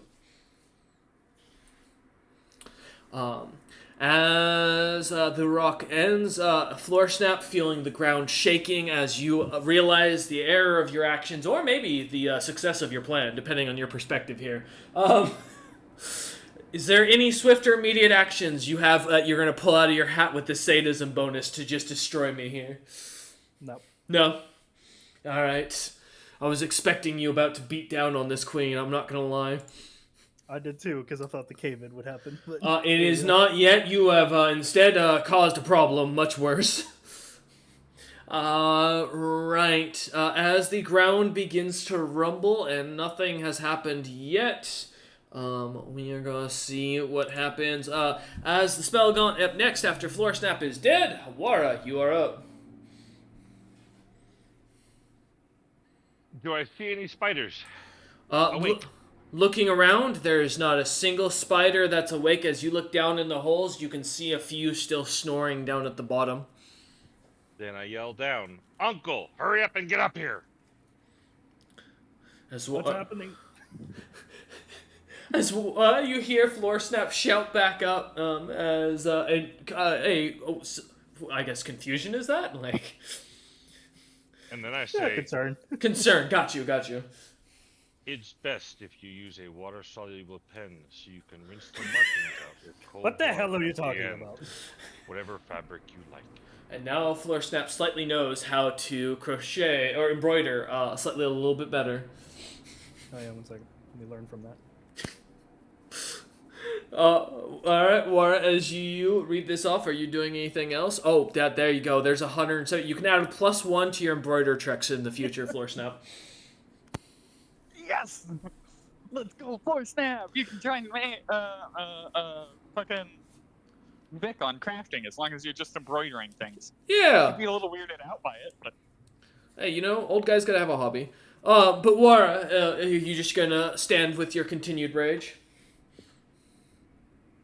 As the rock ends, Floor Snap feeling the ground shaking as you realize the error of your actions, or maybe the success of your plan, depending on your perspective here. Is there any swift or immediate actions you have that you're going to pull out of your hat with the sadism bonus to just destroy me here? No. No? Alright. I was expecting you about to beat down on this queen, I'm not going to lie. I did too, because I thought the cave-in would happen. But It is not yet. You have instead caused a problem much worse. Right. As the ground begins to rumble and nothing has happened yet, we are going to see what happens. As the spell gone up next after Floor Snap is dead, Wara, you are up. Do I see any spiders? Awake. Looking around, there's not a single spider that's awake. As you look down in the holes, you can see a few still snoring down at the bottom. Then I yell down, "Uncle, hurry up and get up here!" As what's happening? As you hear Floor Snap shout back up, I guess confusion is that? Like, and then I say, concern. Got you. It's best if you use a water-soluble pen so you can rinse the markings out with cold What the water hell are you at the talking end. about? Whatever fabric you like. And now Floor Snap slightly knows how to crochet or embroider slightly a little bit better. Oh yeah, 1 second. Let me learn from that. Alright, Wara, as you read this off, are you doing anything else? Oh, there you go. There's 107. You can add a +1 to your embroider checks in the future, Floor Snap. Yes! Let's go, Floor Snap! You can join me, fucking Vic on crafting as long as you're just embroidering things. Yeah! I'd be a little weirded out by it, but... Hey, old guys gotta have a hobby. But Wara, are you just gonna stand with your continued rage?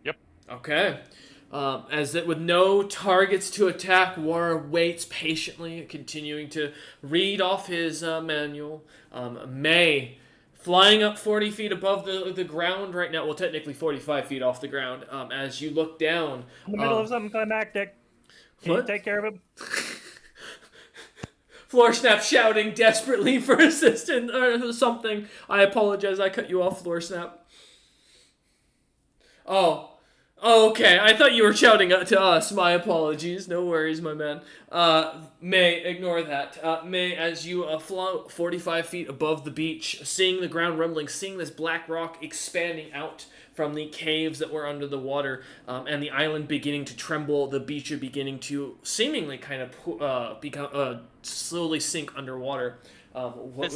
Yep. Okay. With no targets to attack, Wara waits patiently, continuing to read off his manual. May, flying up 40 feet above the ground right now, well, technically 45 feet off the ground, as you look down. In the middle of something climactic. Can you take care of him? Floor Snap shouting desperately for assistance or something. I apologize, I cut you off, Floor Snap. Oh, okay. I thought you were shouting to us. My apologies. No worries, my man. May, ignore that. May, as you float 45 feet above the beach, seeing the ground rumbling, seeing this black rock expanding out from the caves that were under the water, and the island beginning to tremble, the beach are beginning to seemingly kind of slowly sink underwater. Does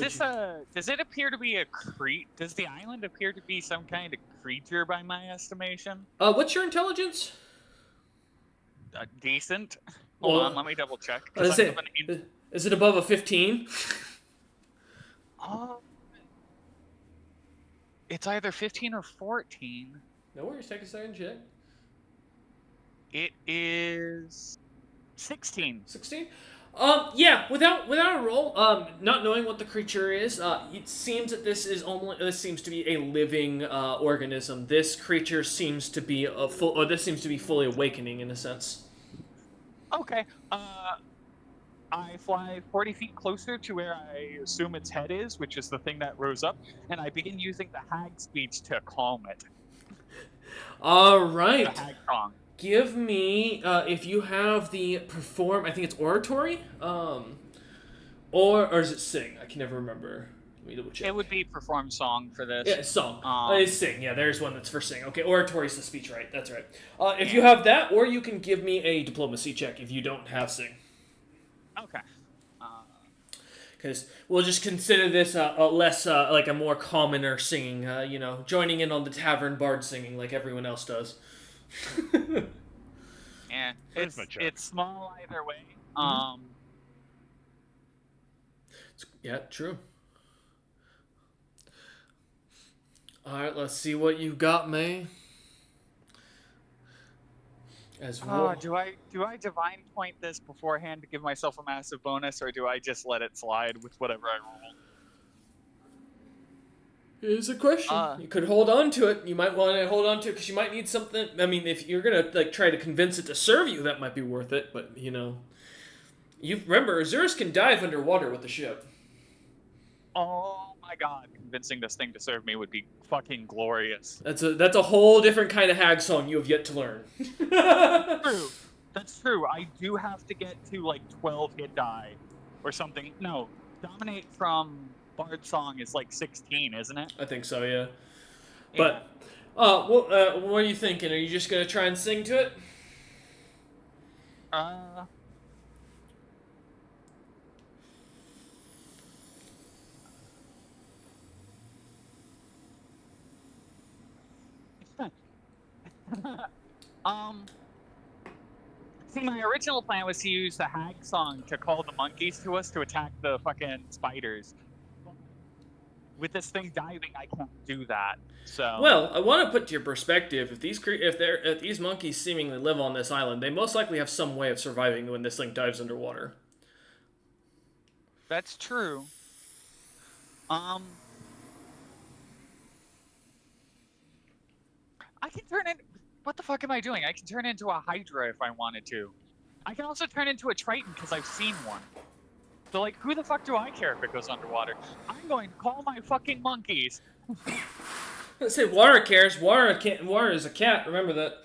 it appear to be does the island appear to be some kind of creature by my estimation? What's your intelligence? Decent. Hold on, let me double check. Is it above a 15? It's either 15 or 14. No worries, take a second, check. It is 16. 16? Yeah, without a roll, not knowing what the creature is, it seems that this seems to be a living organism. This creature seems to be fully awakening in a sense. Okay. I fly 40 feet closer to where I assume its head is, which is the thing that rose up, and I begin using the hag speech to calm it. All right. The hag song. Give me, if you have the perform, I think it's oratory, or is it sing? I can never remember. Let me double check. It would be perform song for this. Yeah, song. It's sing. Yeah, there's one that's for sing. Okay, oratory is the speech, right? That's right. If you have that, or you can give me a diplomacy check if you don't have sing. Okay. Because we'll just consider this less like a more commoner singing, joining in on the tavern bard singing like everyone else does. Yeah, it's small either way. Yeah, true. Alright, let's see what you got, May. As well. Do I divine point this beforehand to give myself a massive bonus, or do I just let it slide with whatever I roll? Here's a question. You could hold on to it. You might want to hold on to it because you might need something. I mean, if you're gonna like try to convince it to serve you, that might be worth it. But you remember, Azurus can dive underwater with the ship. Oh my god, convincing this thing to serve me would be fucking glorious. That's a whole different kind of hag song you have yet to learn. True. That's true. I do have to get to like 12 hit die or something. No, dominate from Bard Song is like 16, isn't it? I think so, yeah. But, what are you thinking? Are you just gonna try and sing to it? See, my original plan was to use the hag song to call the monkeys to us to attack the fucking spiders. With this thing diving, I can't do that. So. Well, I want to put to your perspective: if these monkeys seemingly live on this island, they most likely have some way of surviving when this thing dives underwater. That's true. I can turn in. What the fuck am I doing? I can turn into a Hydra if I wanted to. I can also turn into a Triton because I've seen one. So, like, who the fuck do I care if it goes underwater? I'm going to call my fucking monkeys. Let's say Water cares. Water is a cat. Remember that.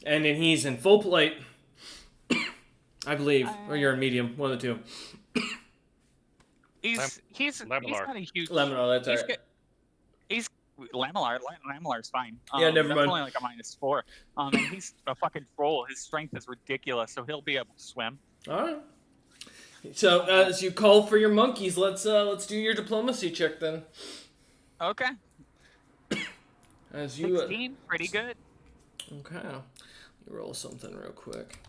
And then he's in full plate, I believe, or you're in medium. One of the two. He's got a huge. Laminar, that's right. Lamellar's fine. Yeah, never that's mind. Only like a -4. And he's a fucking troll. His strength is ridiculous, so he'll be able to swim. All right. So as you call for your monkeys, let's do your diplomacy check then. Okay. As you 16, pretty good. Okay. Let me roll something real quick.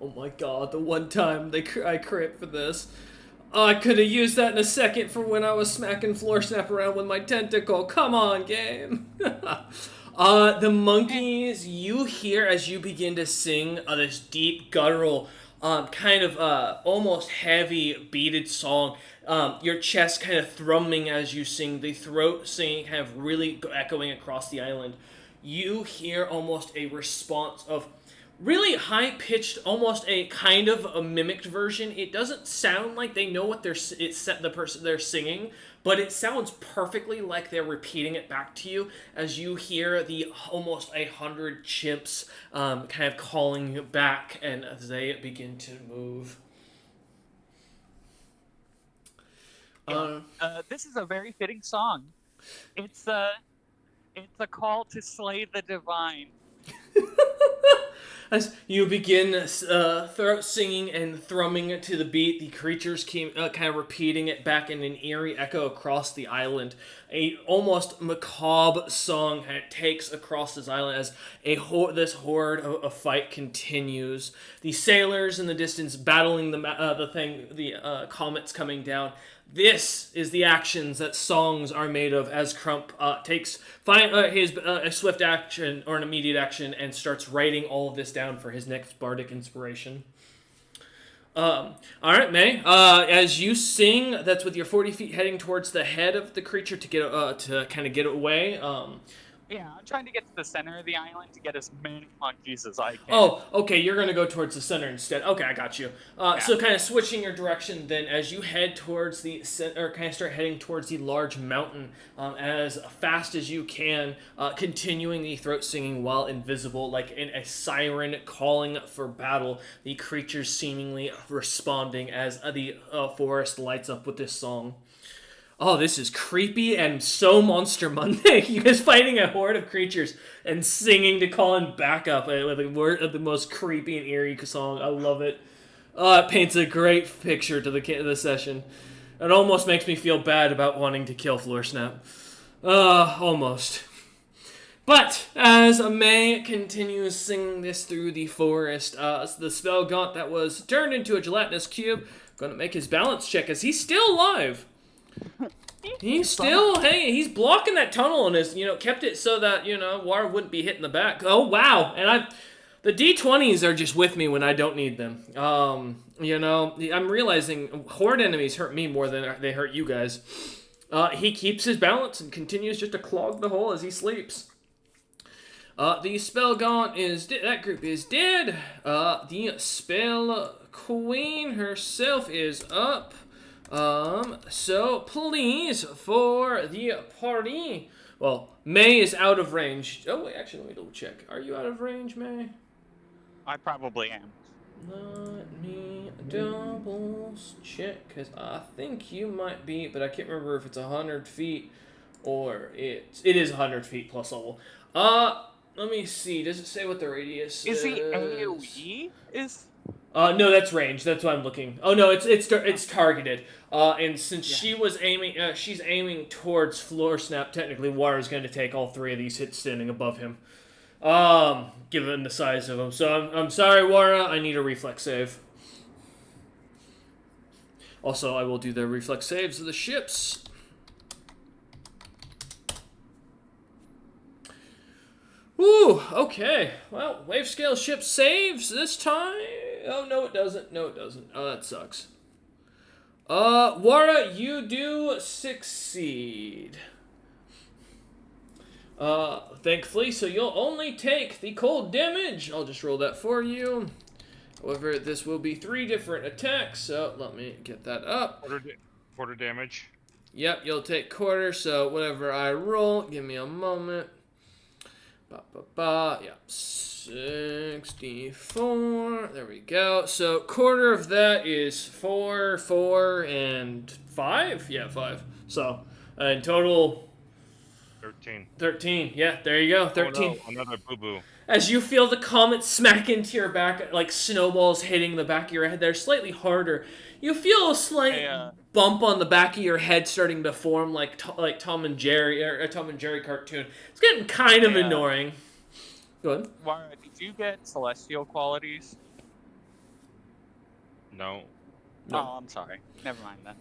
Oh my god, the one time I crit for this. Oh, I could have used that in a second for when I was smacking Floor Snap around with my tentacle. Come on, game. The monkeys, you hear as you begin to sing this deep, guttural, kind of almost heavy, beaded song. Your chest kind of thrumming as you sing, the throat singing kind of really echoing across the island. You hear almost a response of really high-pitched, almost a kind of a mimicked version. It doesn't sound like they know what the person they're singing, but it sounds perfectly like they're repeating it back to you as you hear the almost 100 chimps kind of calling you back, and as they begin to move. This is a very fitting song. It's a call to slay the divine. As you begin throat singing and thrumming to the beat, the creatures keep kind of repeating it back in an eerie echo across the island. A almost macabre song takes across this island as this horde of fight continues. The sailors in the distance battling the comets coming down. This is the actions that songs are made of as Crump takes his swift action or an immediate action and starts writing all of this down for his next bardic inspiration. All right, May. As you sing, that's with your 40 feet heading towards the head of the creature to kind of get away. Yeah, I'm trying to get to the center of the island to get as many monkeys as I can. Oh, okay, you're going to go towards the center instead. Okay, I got you. So kind of switching your direction then as you head towards the center, or kind of start heading towards the large mountain as fast as you can, continuing the throat singing while invisible, like in a siren calling for battle, the creatures seemingly responding as the forest lights up with this song. Oh, this is creepy and so Monster Monday. You guys fighting a horde of creatures and singing to call in backup with the most creepy and eerie song. I love it. Oh, it paints a great picture to the session. It almost makes me feel bad about wanting to kill Floor Snap. Almost. But as May continues singing this through the forest, the spell gaunt that was turned into a gelatinous cube going to make his balance check as he's still alive. He's still hanging. He's blocking that tunnel and has, kept it so that, War wouldn't be hitting the back. Oh, wow. And the D20s are just with me when I don't need them. I'm realizing horde enemies hurt me more than they hurt you guys. He keeps his balance and continues just to clog the hole as he sleeps. The spell gaunt that group is dead. The spell queen herself is up. So please, for the party. Well, May is out of range. Oh, wait, actually, let me double check. Are you out of range, May? I probably am. Let me double check, because I think you might be, but I can't remember if it's 100 feet or it is 100 feet plus level. Let me see. Does it say what the radius is? Is the AoE is? No, that's range. That's what I'm looking. Oh no, it's targeted. And since she's aiming towards Floor Snap. Technically, War is going to take all 3 of these hits standing above him. Given the size of him. So I'm sorry, Wara. I need a reflex save. Also, I will do the reflex saves of the ships. Ooh, okay. Well, wave scale ship saves this time. Oh, no, it doesn't. No, it doesn't. Oh, that sucks. Wara, you do succeed. Thankfully, so you'll only take the cold damage. I'll just roll that for you. However, this will be 3 different attacks, so let me get that up. Quarter damage. Yep, you'll take quarter, so whatever I roll, give me a moment. Yeah, 64. There we go. So quarter of that is 4, 4, and 5. Yeah, 5. So in total, 13. 13. Yeah, there you go. 13. Oh, no, another boo-boo. As you feel the comet smack into your back, like snowballs hitting the back of your head, they're slightly harder. You feel a slight bump on the back of your head starting to form, like Tom and Jerry, or a Tom and Jerry cartoon. It's getting kind of annoying. Go ahead. Wara, did you get celestial qualities? No. Oh, I'm sorry. Never mind then.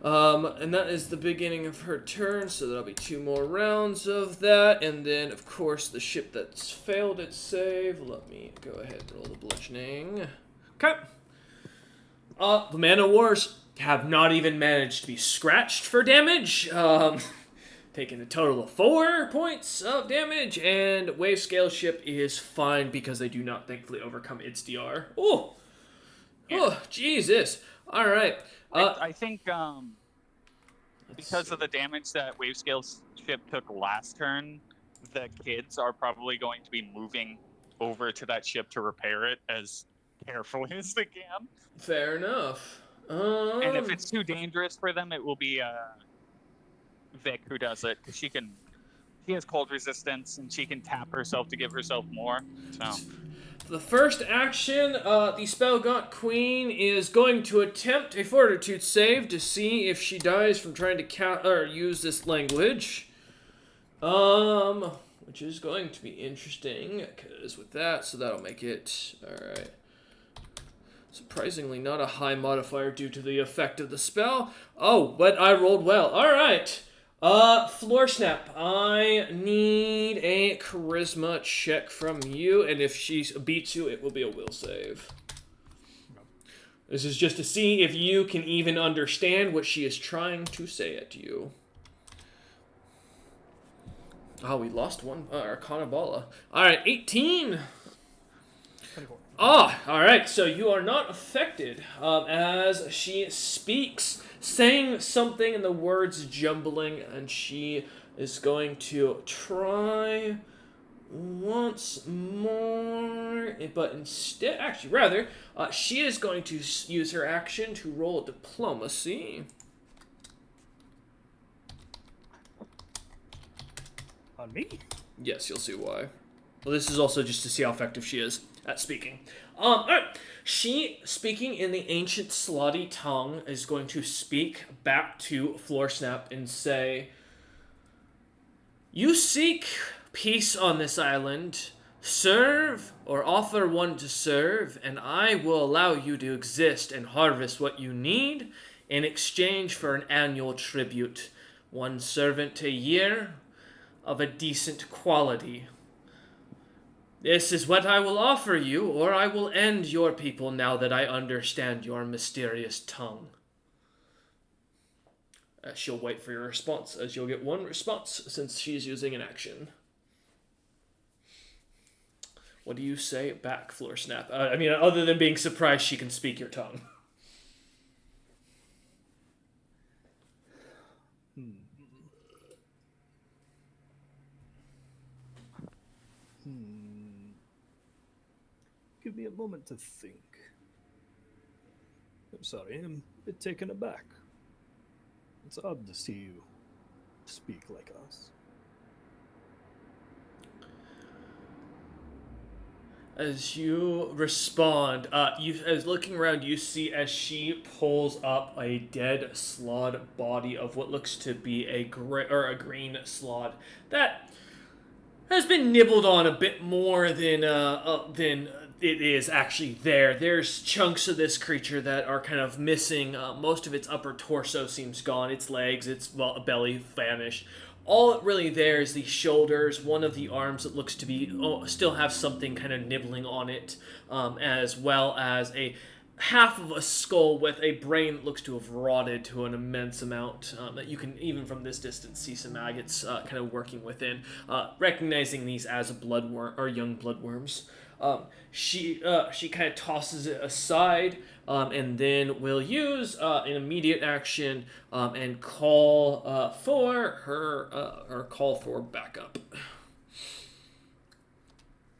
And that is the beginning of her turn, so there'll be 2 more rounds of that, and then, of course, the ship that's failed its save. Let me go ahead and roll the bludgeoning. Okay. The Man of Wars have not even managed to be scratched for damage, taking a total of 4 points of damage, and Wave Scale Ship is fine because they do not thankfully overcome its DR. Oh, Jesus. All right. I think because of the damage that Wave Scale Ship took last turn, the kids are probably going to be moving over to that ship to repair it as carefully as they can. Fair enough. And if it's too dangerous for them, it will be Vic who does it. She has cold resistance, and she can tap herself to give herself more. So the first action, the Spellgaunt Queen is going to attempt a Fortitude save to see if she dies from trying to use this language. Which is going to be interesting, because with that, so that'll make it, alright. Surprisingly not a high modifier due to the effect of the spell. Oh, but I rolled well. Alright. Floor Snap, I need a charisma check from you, and if she beats you, it will be a will save. This is just to see if you can even understand what she is trying to say at you. Oh, we lost one. Arcanabala. Alright, 18. 24. Alright, so you are not affected as she speaks, saying something and the words jumbling, and she is going to try once more, but instead, actually, rather, she is going to use her action to roll diplomacy. On me? Yes, you'll see why. Well, this is also just to see how effective she is at speaking. Alright. She, speaking in the ancient slotty tongue, is going to speak back to Floor Snap and say, "You seek peace on this island. Serve or offer one to serve, and I will allow you to exist and harvest what you need. in exchange for an annual tribute, 1 servant a year of a decent quality. This is what I will offer you, or I will end your people now that I understand your mysterious tongue. She'll wait for your response, as you'll get 1 response since she's using an action. What do you say back, Floor Snap? Other than being surprised she can speak your tongue. Give me a moment to think. I'm sorry, I'm a bit taken aback. It's odd to see you speak like us. As you respond, as looking around, you see as she pulls up a dead slod body of what looks to be a green slod that has been nibbled on a bit more than it is actually there. There's chunks of this creature that are kind of missing. Most of its upper torso seems gone. Its legs, its belly vanished. All really there is the shoulders, one of the arms that looks to be still have something kind of nibbling on it, as well as a half of a skull with a brain that looks to have rotted to an immense amount, that you can, even from this distance, see some maggots kind of working within, recognizing these as bloodworm or young bloodworms. She kind of tosses it aside, and then will use an immediate action and call for her call for backup.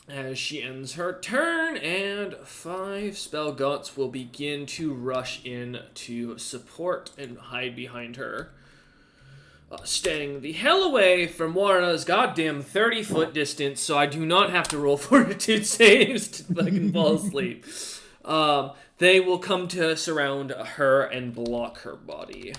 As she ends her turn, and 5 spell gaunts will begin to rush in to support and hide behind her. Staying the hell away from Wara's goddamn 30-foot distance, so I do not have to roll fortitude saves to fucking fall asleep. They will come to surround her and block her body.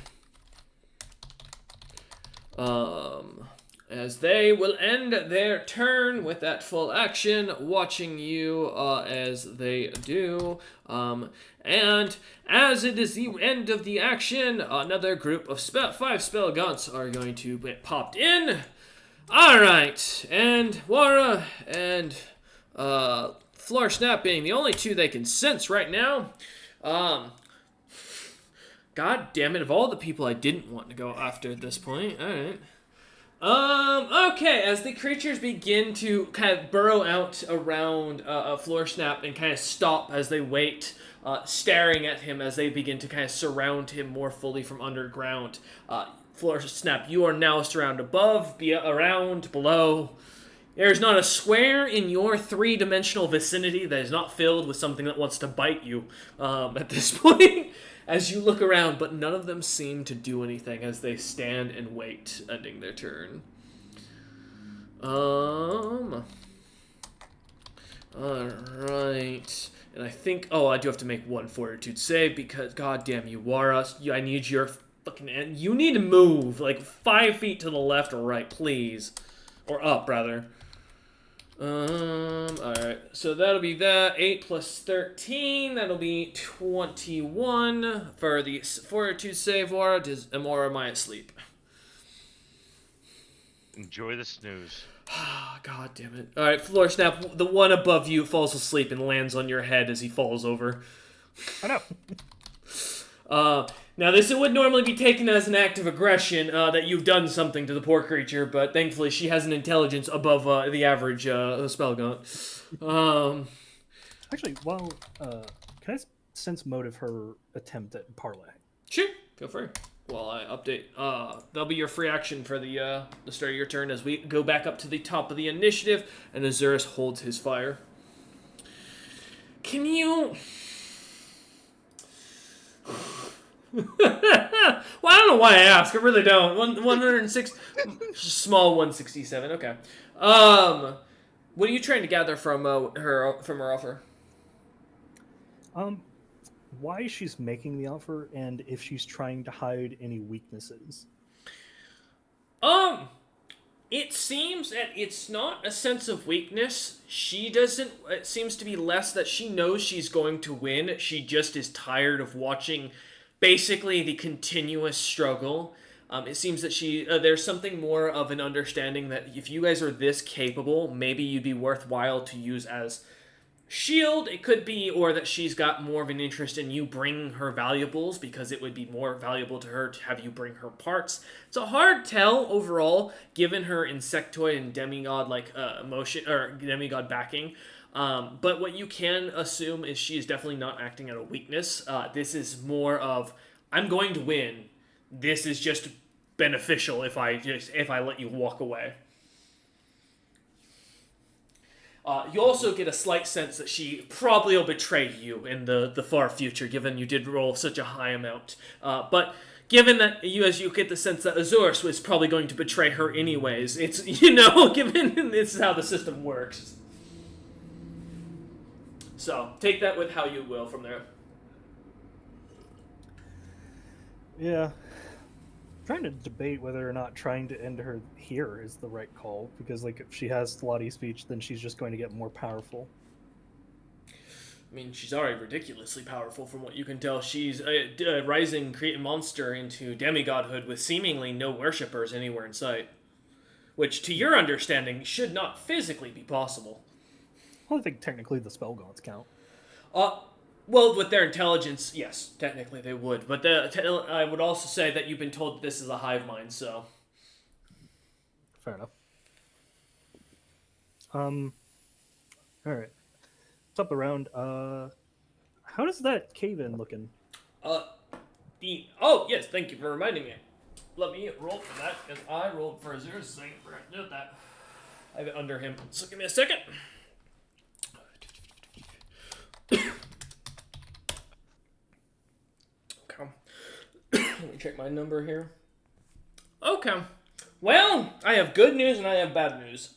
As they will end their turn with that full action, watching you as they do. And as it is the end of the action, another group of 5 spell gaunts are going to get popped in. Alright, and Wara and Floor Snap being the only 2 they can sense right now. God damn it, of all the people I didn't want to go after at this point. Alright. Okay, as the creatures begin to kind of burrow out around Floor Snap and kind of stop as they wait, staring at him as they begin to kind of surround him more fully from underground. Floor Snap, you are now surrounded above, around, below. There's not a square in your 3-dimensional vicinity that is not filled with something that wants to bite you at this point. As you look around, but none of them seem to do anything as they stand and wait, ending their turn. Alright. And I think, I do have to make 1 fortitude save because, goddamn you, Wara, I need your fucking, you need to move, like 5 feet to the left or right, please. Or up, rather. Alright, so that'll be that. 8 plus 13, that'll be 21 for the fortitude save, Wara. Or am I asleep? Enjoy the snooze. God damn it. Alright, Floor Snap, the one above you falls asleep and lands on your head as he falls over. I know. Now, this would normally be taken as an act of aggression, that you've done something to the poor creature, but thankfully she has an intelligence above the average spell gaunt. Actually, can I sense motive her attempt at parlay? Sure, feel free. While I update, that'll be your free action for the start of your turn as we go back up to the top of the initiative, and Azurus holds his fire. Can you... Well, I don't know why I ask. I really don't. 106, small 167. Okay. What are you trying to gather from her offer? Why she's making the offer, and if she's trying to hide any weaknesses. It seems that it's not a sense of weakness. It seems to be less that she knows she's going to win. She just is tired of watching basically the continuous struggle. It seems that there's something more of an understanding that if you guys are this capable, maybe you'd be worthwhile to use as shield. It could be, or that she's got more of an interest in you bringing her valuables because it would be more valuable to her to have you bring her parts. It's a hard tell overall, given her insectoid and demigod like emotion or demigod backing. But what you can assume is she is definitely not acting out of weakness. This is more of, I'm going to win. This is just beneficial if I let you walk away. You also get a slight sense that she probably will betray you in the far future, given you did roll such a high amount. But given that as you get the sense that Azores was probably going to betray her anyways, it's, given this is how the system works. So, take that with how you will from there. Yeah. Trying to debate whether or not trying to end her here is the right call, because like if she has slotty speech, then she's just going to get more powerful. I mean, she's already ridiculously powerful from what you can tell. She's a rising created monster into demigodhood with seemingly no worshippers anywhere in sight. Which, to your understanding, should not physically be possible. Well, I think technically the spell gods count. Well, with their intelligence, yes, technically they would. But I would also say that you've been told that this is a hive mind, so... Fair enough. Alright. Top around, how does that cave-in looking? Oh, yes, thank you for reminding me. Let me roll for that, because I rolled for Azur's thing. I forgot to do that. I have it under him, so give me a second. Let me check my number here. Okay. Well, I have good news and I have bad news.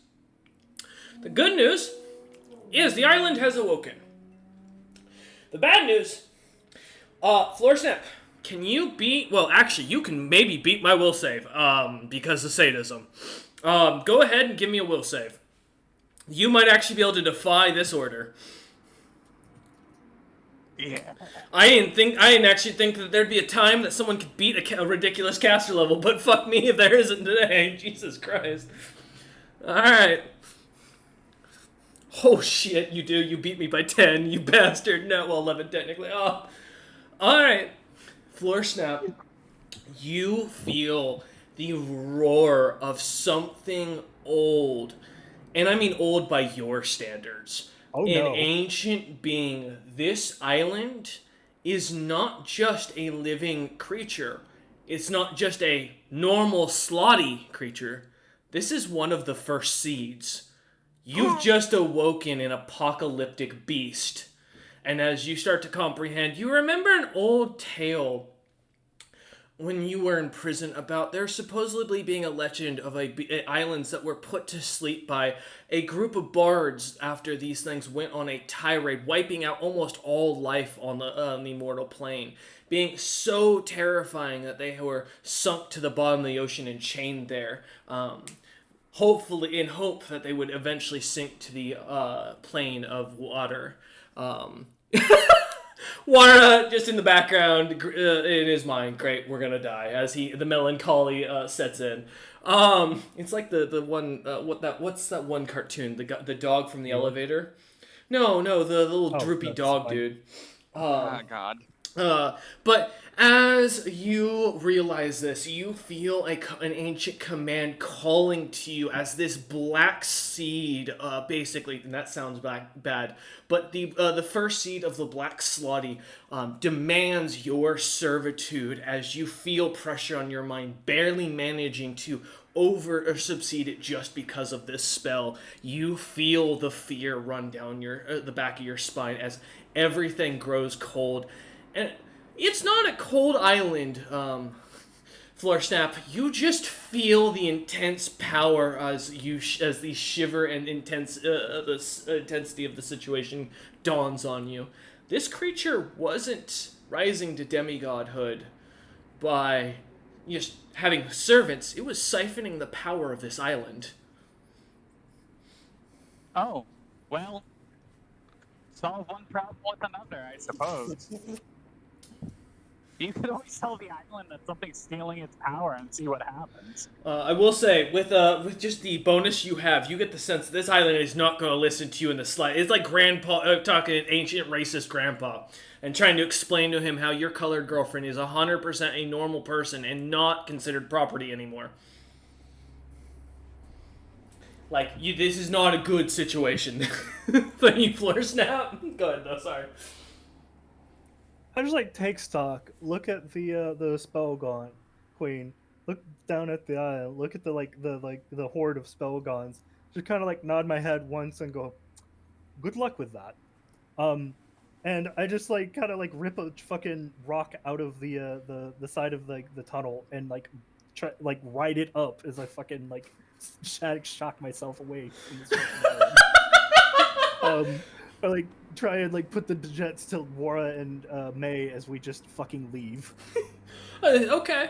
The good news is the island has awoken. The bad news, Floorsnap, can you beat... Well, actually, you can maybe beat my will save, because of sadism. Go ahead and give me a will save. You might actually be able to defy this order. Yeah. I didn't actually think that there'd be a time that someone could beat a ridiculous caster level, but fuck me if there isn't today. Jesus Christ. Alright. Oh shit, you do. You beat me by 10, you bastard. No, well, 11 technically. Oh. Alright. Floorsnap, you feel the roar of something old. And I mean old by your standards. Oh, An no. ancient being. This island is not just a living creature. It's not just a normal slotty creature. This is one of the first seeds. You've just awoken an apocalyptic beast. And as you start to comprehend, you remember an old tale when you were in prison about there supposedly being a legend of islands that were put to sleep by a group of bards after these things went on a tirade, wiping out almost all life on the mortal plane, being so terrifying that they were sunk to the bottom of the ocean and chained there, hopefully in hope that they would eventually sink to the plane of water. Wara, just in the background, in his mind, great, we're gonna die, as the melancholy sets in. It's like the one, what's that one cartoon, the dog from the elevator? No, the little droopy dog dude. Oh, God. But as you realize this, you feel an ancient command calling to you as this black seed, basically, and that sounds bad, but the first seed of the black slotty demands your servitude as you feel pressure on your mind, barely managing to over or succeed it just because of this spell. You feel the fear run down the back of your spine as everything grows cold. And it's not a cold island, Floorsnap. You just feel the intense power as the shiver and the intensity of the situation dawns on you. This creature wasn't rising to demigodhood by just having servants. It was siphoning the power of this island. Oh, well, solve one problem with another, I suppose. You could always tell the island that something's stealing its power and see what happens. I will say, with just the bonus you have, you get the sense that this island is not going to listen to you in the slightest. It's like Grandpa talking to an ancient racist Grandpa and trying to explain to him how your colored girlfriend is 100% a normal person and not considered property anymore. Like, this is not a good situation. Thank you, Floor Snap. Go ahead, though, sorry. I just like take stock, look at the Spellgaunt Queen, look down at the island, look at the horde of Spellgaunts, just kind of like nod my head once and go, good luck with that. And I just like kind of like rip a fucking rock out of the side of like the tunnel and like try like ride it up as I fucking like shock myself away from this fucking island. I like try and like put the jets to Wara and May as we just fucking leave. Okay.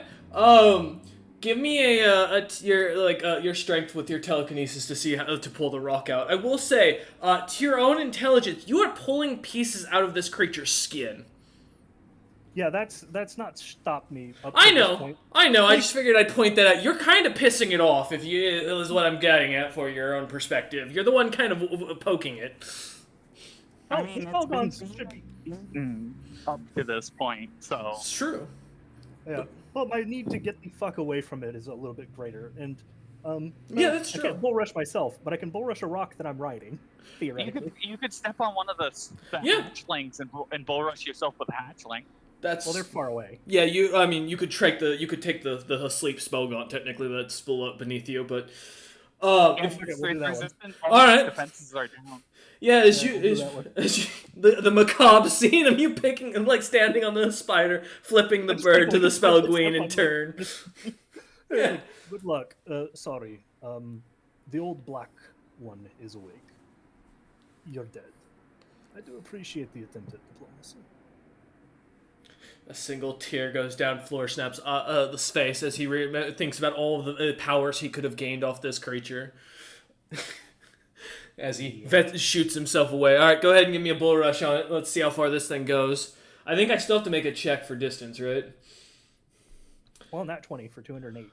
Give me your strength with your telekinesis to see how to pull the rock out. I will say, to your own intelligence, you are pulling pieces out of this creature's skin. Yeah, that's not stopped me. I know. I just figured I'd point that out. You're kind of pissing it off, if you is what I'm getting at for your own perspective. You're the one kind of poking it. I mean, it's been beaten up to this point, so... It's true. Yeah. Well, my need to get the fuck away from it is a little bit greater, and yeah, that's true. I can't bull rush myself, but I can bull rush a rock that I'm riding. Theoretically, you could step on one of the hatchlings and bull rush yourself with a hatchling. Well, they're far away. Yeah, you could take the sleep Spellgaunt technically that's still up beneath you, but resistant. All right. Defenses are down. Yeah, the macabre scene of you picking and like standing on the spider, flipping the bird to the Spellgaunt in turn. Yeah. Good luck. Sorry. The old black one is awake. You're dead. I do appreciate the attempt at diplomacy. A single tear goes down Floor Snap's face as he thinks about all of the powers he could have gained off this creature. As he shoots himself away. All right, go ahead and give me a bull rush on it. Let's see how far this thing goes. I think I still have to make a check for distance, right? Well, not 20 for 208.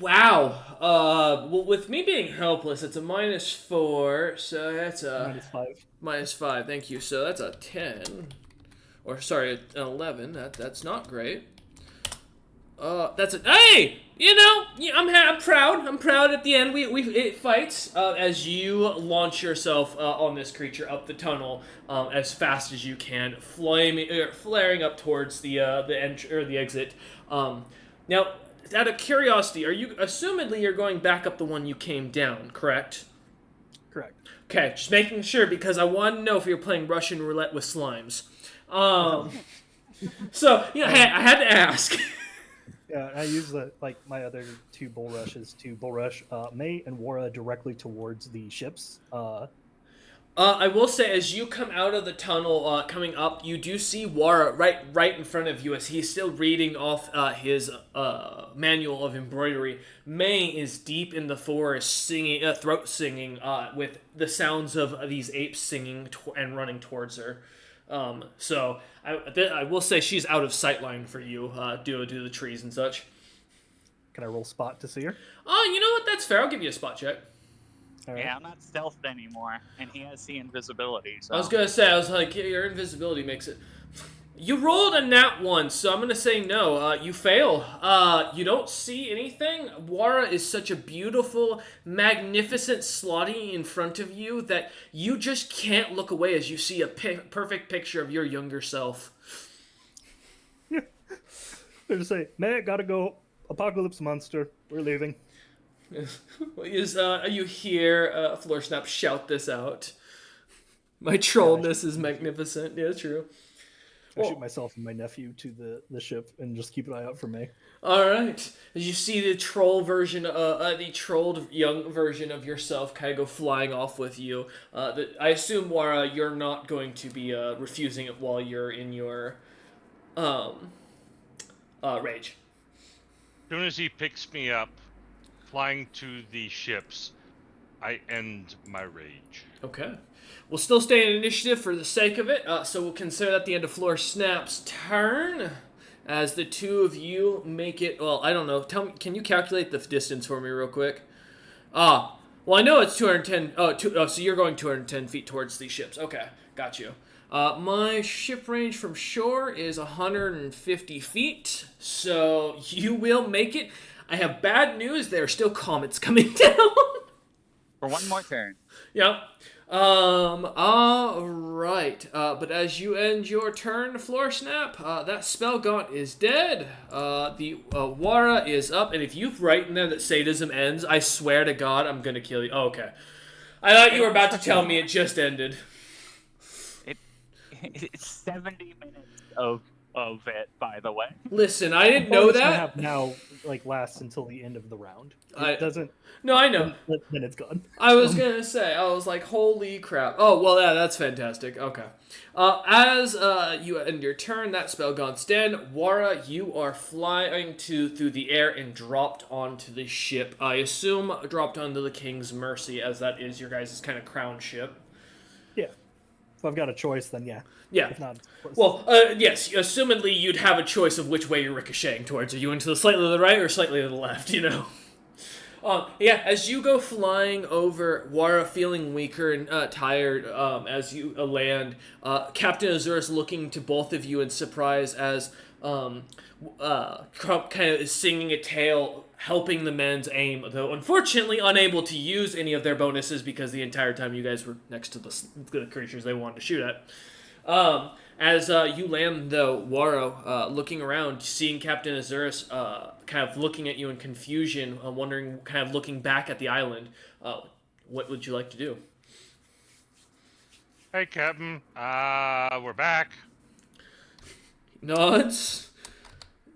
Wow. Well, with me being helpless, it's a -4, so that's a... -5. -5, thank you. So that's a 10. Or, sorry, an 11. That's not great. That's a... Hey! You know, I'm proud. I'm proud at the end. It fights as you launch yourself on this creature up the tunnel as fast as you can, flaring up towards the exit. Now, out of curiosity, assumedly you're going back up the one you came down, correct? Correct. Okay, just making sure because I want to know if you're playing Russian roulette with slimes. So, I had to ask. Yeah, I use my other two bull rushes to bull rush May and Wara directly towards the ships. I will say, as you come out of the tunnel, coming up, you do see Wara right in front of you as he's still reading off his manual of embroidery. May is deep in the forest singing, throat singing, with the sounds of these apes singing and running towards her. So I will say she's out of sightline for you, due to the trees and such. Can I roll spot to see her? Oh, you know what? That's fair. I'll give you a spot check. Right. Yeah, I'm not stealthed anymore, and he has the invisibility. So. I was gonna say, your invisibility makes it. You rolled a nat 1, so I'm gonna say no. You fail. You don't see anything. Wara is such a beautiful, magnificent slotty in front of you that you just can't look away as you see a perfect picture of your younger self. They just say, "May, gotta go. Apocalypse monster. We're leaving." You hear Floor Snap shout this out. My trollness is magnificent. Yeah, true. I shoot myself and my nephew to the ship and just keep an eye out for May. All right. As you see the troll version, the trolled young version of yourself kind of go flying off with you. I assume, Wara, you're not going to be refusing it while you're in your rage. As soon as he picks me up, flying to the ships, I end my rage. Okay. We'll still stay in initiative for the sake of it, so we'll consider that the end of Floor Snap's turn. as the two of you make it. Well, I don't know. Can you calculate the distance for me real quick? Well, I know it's 210. So you're going 210 feet towards these ships. Okay, got you. My ship range from shore is 150 feet, so you will make it. I have bad news. There are still comets coming down. For one more turn. Yep. All right. But as you end your turn, Floor Snap, that spell gaunt is dead. The Wara is up, and if you write in there that sadism ends, I swear to God, I'm gonna kill you. Oh, okay. I thought you were about to tell me it just ended. It's 70 minutes of it, by the way. Listen, I didn't know that. Have now lasts until the end of the round. It doesn't. No, I know. Then it's gone. I was gonna say, I was like, holy crap. Oh, well, yeah, that's fantastic. Okay. As you end your turn, that spell gaunt's dead. Wara, you are flying through the air and dropped onto the ship. I assume dropped onto the King's Mercy, as that is your guys' kind of crown ship. Yeah. If I've got a choice, then yeah. Yeah. If not, well, yes, assumedly you'd have a choice of which way you're ricocheting towards. Are you into the slightly to the right or slightly to the left, you know? Yeah, as you go flying over, Wara feeling weaker and tired as you land, Captain Azura's looking to both of you in surprise as Crump kind of is singing a tale, helping the men's aim, though unfortunately unable to use any of their bonuses because the entire time you guys were next to the creatures they wanted to shoot at. As you land, though, Waro, looking around, seeing Captain Azurus kind of looking at you in confusion, wondering, kind of looking back at the island, what would you like to do? Hey, Captain. We're back. Nods.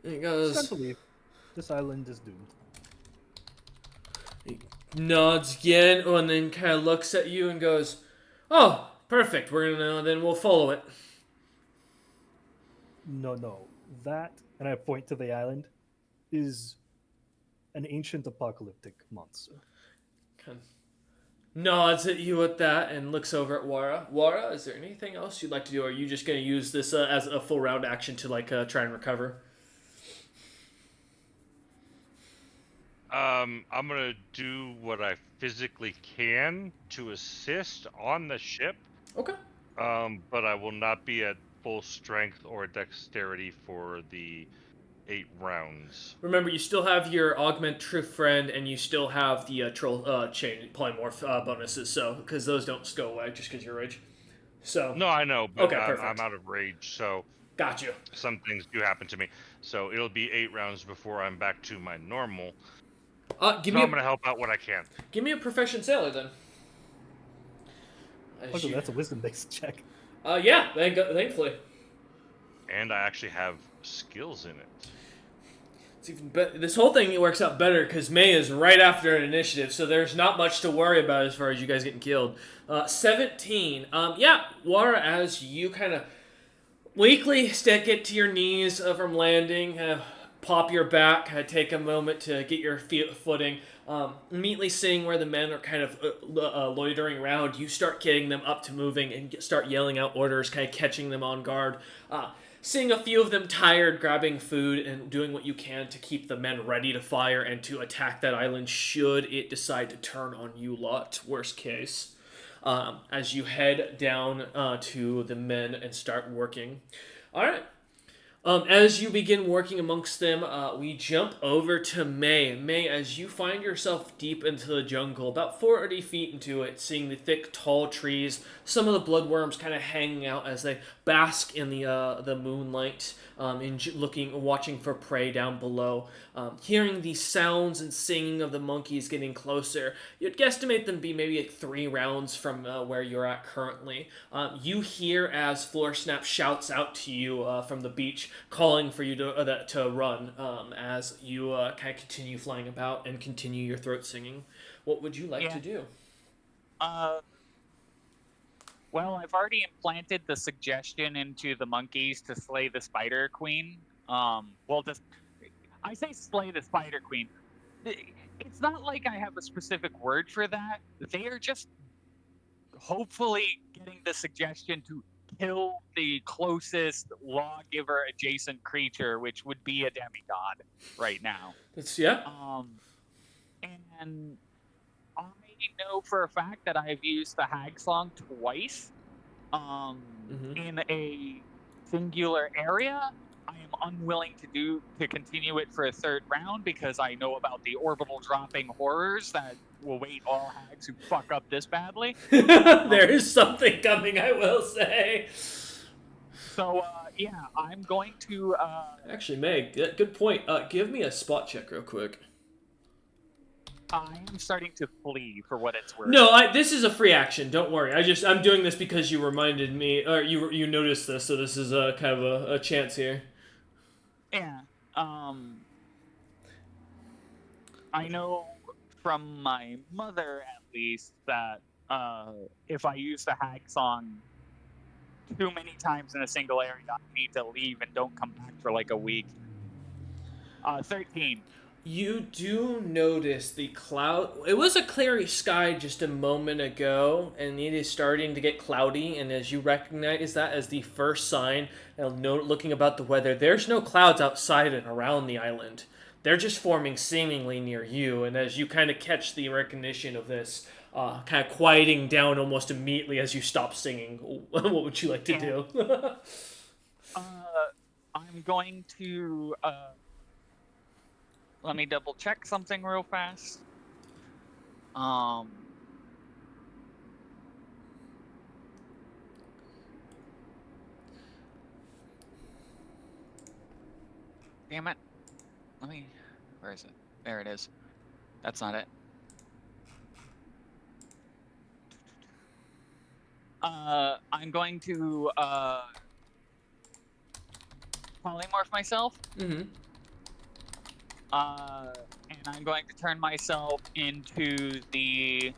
He goes... Essentially, this island is doomed. He nods again, and then kind of looks at you and goes, "Oh, perfect. Then we'll follow it." No. That, and I point to the island, is an ancient apocalyptic monster. Kind of nods at you at that and looks over at Wara. Wara, is there anything else you'd like to do? Or are you just going to use this as a full round action to try and recover? I'm gonna do what I physically can to assist on the ship. Okay. But I will not be at full strength or dexterity for the 8 rounds. Remember, you still have your augment true friend, and you still have the troll chain polymorph bonuses. So, because those don't go away just because you're rage. So. No, I know, but okay, I'm out of rage, so. Got you. Some things do happen to me, so it'll be 8 rounds before I'm back to my normal. I'm gonna help out what I can. Give me a profession sailor then. That's a wisdom-based check. Yeah, thankfully. And I actually have skills in it. It's even this whole thing works out better because May is right after an initiative, so there's not much to worry about as far as you guys getting killed. 17. Yeah, Wara, as you kind of weakly get to your knees from landing, pop your back, take a moment to get your footing. Immediately seeing where the men are kind of loitering around, you start getting them up to moving and start yelling out orders, kind of catching them on guard. Seeing a few of them tired, grabbing food and doing what you can to keep the men ready to fire and to attack that island should it decide to turn on you lot, worst case. As you head down to the men and start working. All right. As you begin working amongst them, we jump over to May. May, as you find yourself deep into the jungle, about 40 feet into it, seeing the thick, tall trees, some of the bloodworms kind of hanging out as they bask in the moonlight, watching for prey down below. Hearing the sounds and singing of the monkeys getting closer, you'd guesstimate them be maybe 3 rounds from where you're at currently. You hear as Floor Snap shouts out to you from the beach, calling for you to run as you kind of continue flying about and continue your throat singing. What would you like to do? Well, I've already implanted the suggestion into the monkeys to slay the Spider Queen. I say slay the Spider Queen. It's not like I have a specific word for that. They are just hopefully getting the suggestion to kill the closest lawgiver adjacent creature, which would be a demigod right now. Yeah. And I know for a fact that I've used the Hag Song twice in a singular area. I am unwilling to continue it for a third round because I know about the orbital dropping horrors that will wait all hags who fuck up this badly. There is something coming, I will say. So, yeah, I'm going to... Actually, Meg, good point. Give me a spot check real quick. I am starting to flee for what it's worth. No, this is a free action. Don't worry. I'm doing this because you reminded me, or you noticed this, so this is a kind of a chance here. Yeah. I know from my mother, at least, that if I use the Hag Song too many times in a single area, I need to leave and don't come back for like a week. 13. You do notice the cloud. It was a clear sky just a moment ago, and it is starting to get cloudy. And as you recognize that as the first sign, and looking about the weather, there's no clouds outside and around the island. They're just forming seemingly near you. And as you kind of catch the recognition of this, kind of quieting down almost immediately as you stop singing, what would you like to do? I'm going to... let me double check something real fast. Damn it. Where is it? There it is. That's not it. I'm going to polymorph myself. Mm-hmm. And I'm going to turn myself into the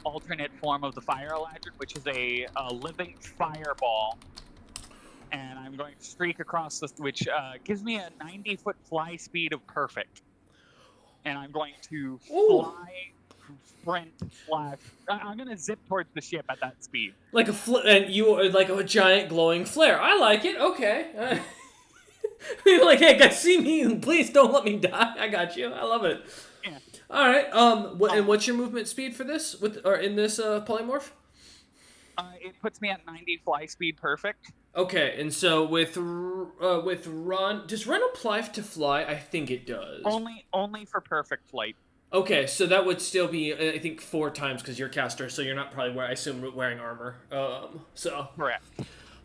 alternate form of the fire electric, which is a living fireball. And I'm going to streak across this, which gives me a 90-foot fly speed of perfect. And I'm going to fly, sprint, flash. I'm going to zip towards the ship at that speed. Like and you are like a giant glowing flare. I like it. Okay. Like, hey guys, see me, please don't let me die. I got you. I love it. Yeah. All right. And what's your movement speed for this in this polymorph? It puts me at 90 fly speed perfect. Okay, and so with run, does run apply to fly? I think it does. Only for perfect flight. Okay, so that would still be, I think, 4 times because you're caster, so you're not probably wearing armor. So correct.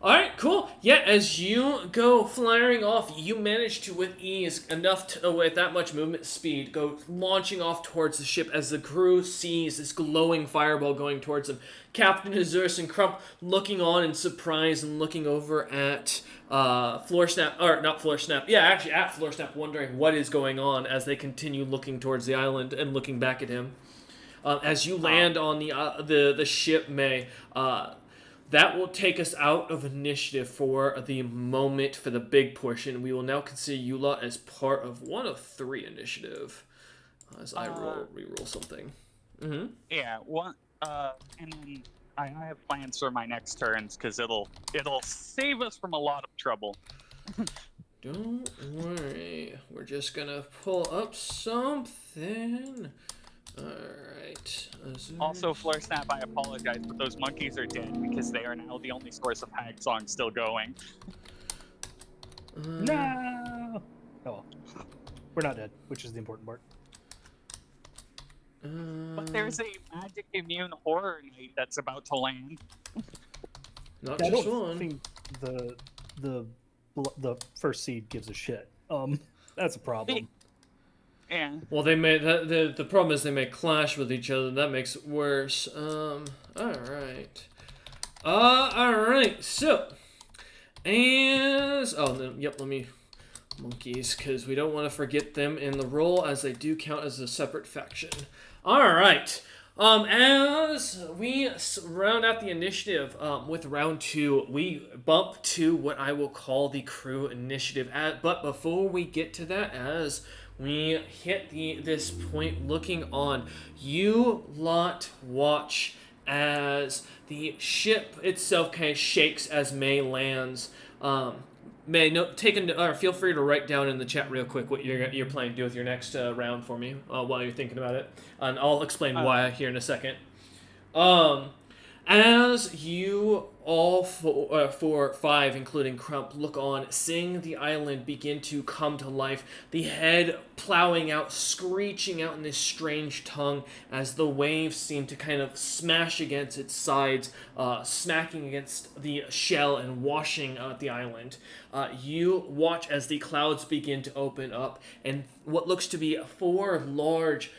All right, cool. Yeah, as you go flying off, you manage to, with ease, with that much movement speed, go launching off towards the ship as the crew sees this glowing fireball going towards them. Captain Azurus and Crump looking on in surprise and looking over at at Floorsnap, wondering what is going on as they continue looking towards the island and looking back at him. As you land on the ship, May, that will take us out of initiative for the moment for the big portion. We will now consider Eula as part of 1 of 3 initiative. As I re-roll something. Mm-hmm. Yeah, one. And then I have plans for my next turns because it'll save us from a lot of trouble. Don't worry, we're just gonna pull up something. Alright. Also, Floorsnap, I apologize, but those monkeys are dead because they are now the only source of Hag Song still going. No! Oh, we're not dead, which is the important part. But there's a magic immune horror knight that's about to land. Not I just don't one. think the first seed gives a shit. That's a problem. Yeah. Well, they may the problem is they may clash with each other. That makes it worse. All right. All right. So, let me monkeys because we don't want to forget them in the roll as they do count as a separate faction. All right. As we round out the initiative with round 2, we bump to what I will call the crew initiative. But before we get to that, as we hit this point looking on, you lot watch as the ship itself kind of shakes as May lands. May, feel free to write down in the chat real quick what you're planning to do with your next round for me while you're thinking about it, and I'll explain why here in a second. As you all four, five, including Crump, look on, seeing the island begin to come to life, the head plowing out, screeching out in this strange tongue as the waves seem to kind of smash against its sides, smacking against the shell and washing out the island. You watch as the clouds begin to open up, and what looks to be four large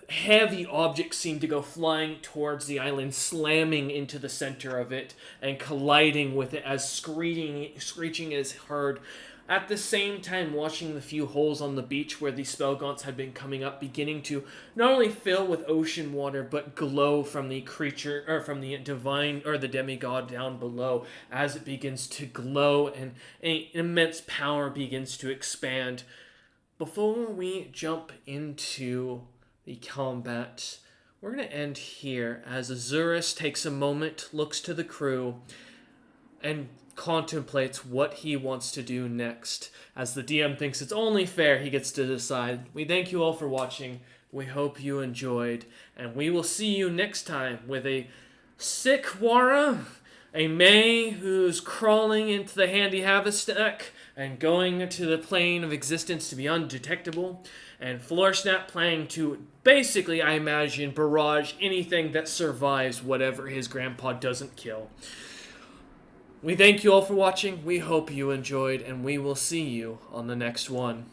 heavy objects seem to go flying towards the island, slamming into the center of it and colliding with it as screeching is heard. At the same time, watching the few holes on the beach where the spell gaunts had been coming up, beginning to not only fill with ocean water, but glow from the creature, or from the divine, or the demigod down below, as it begins to glow and an immense power begins to expand. Before we jump into the combat, we're going to end here as Azurus takes a moment, looks to the crew, and contemplates what he wants to do next. As the DM thinks it's only fair he gets to decide. We thank you all for watching. We hope you enjoyed, and we will see you next time with a sick Wara, a May who's crawling into the handy haversack and going to the plane of existence to be undetectable, and Floorsnap planning to basically, I imagine, barrage anything that survives whatever his grandpa doesn't kill. We thank you all for watching, we hope you enjoyed, and we will see you on the next one.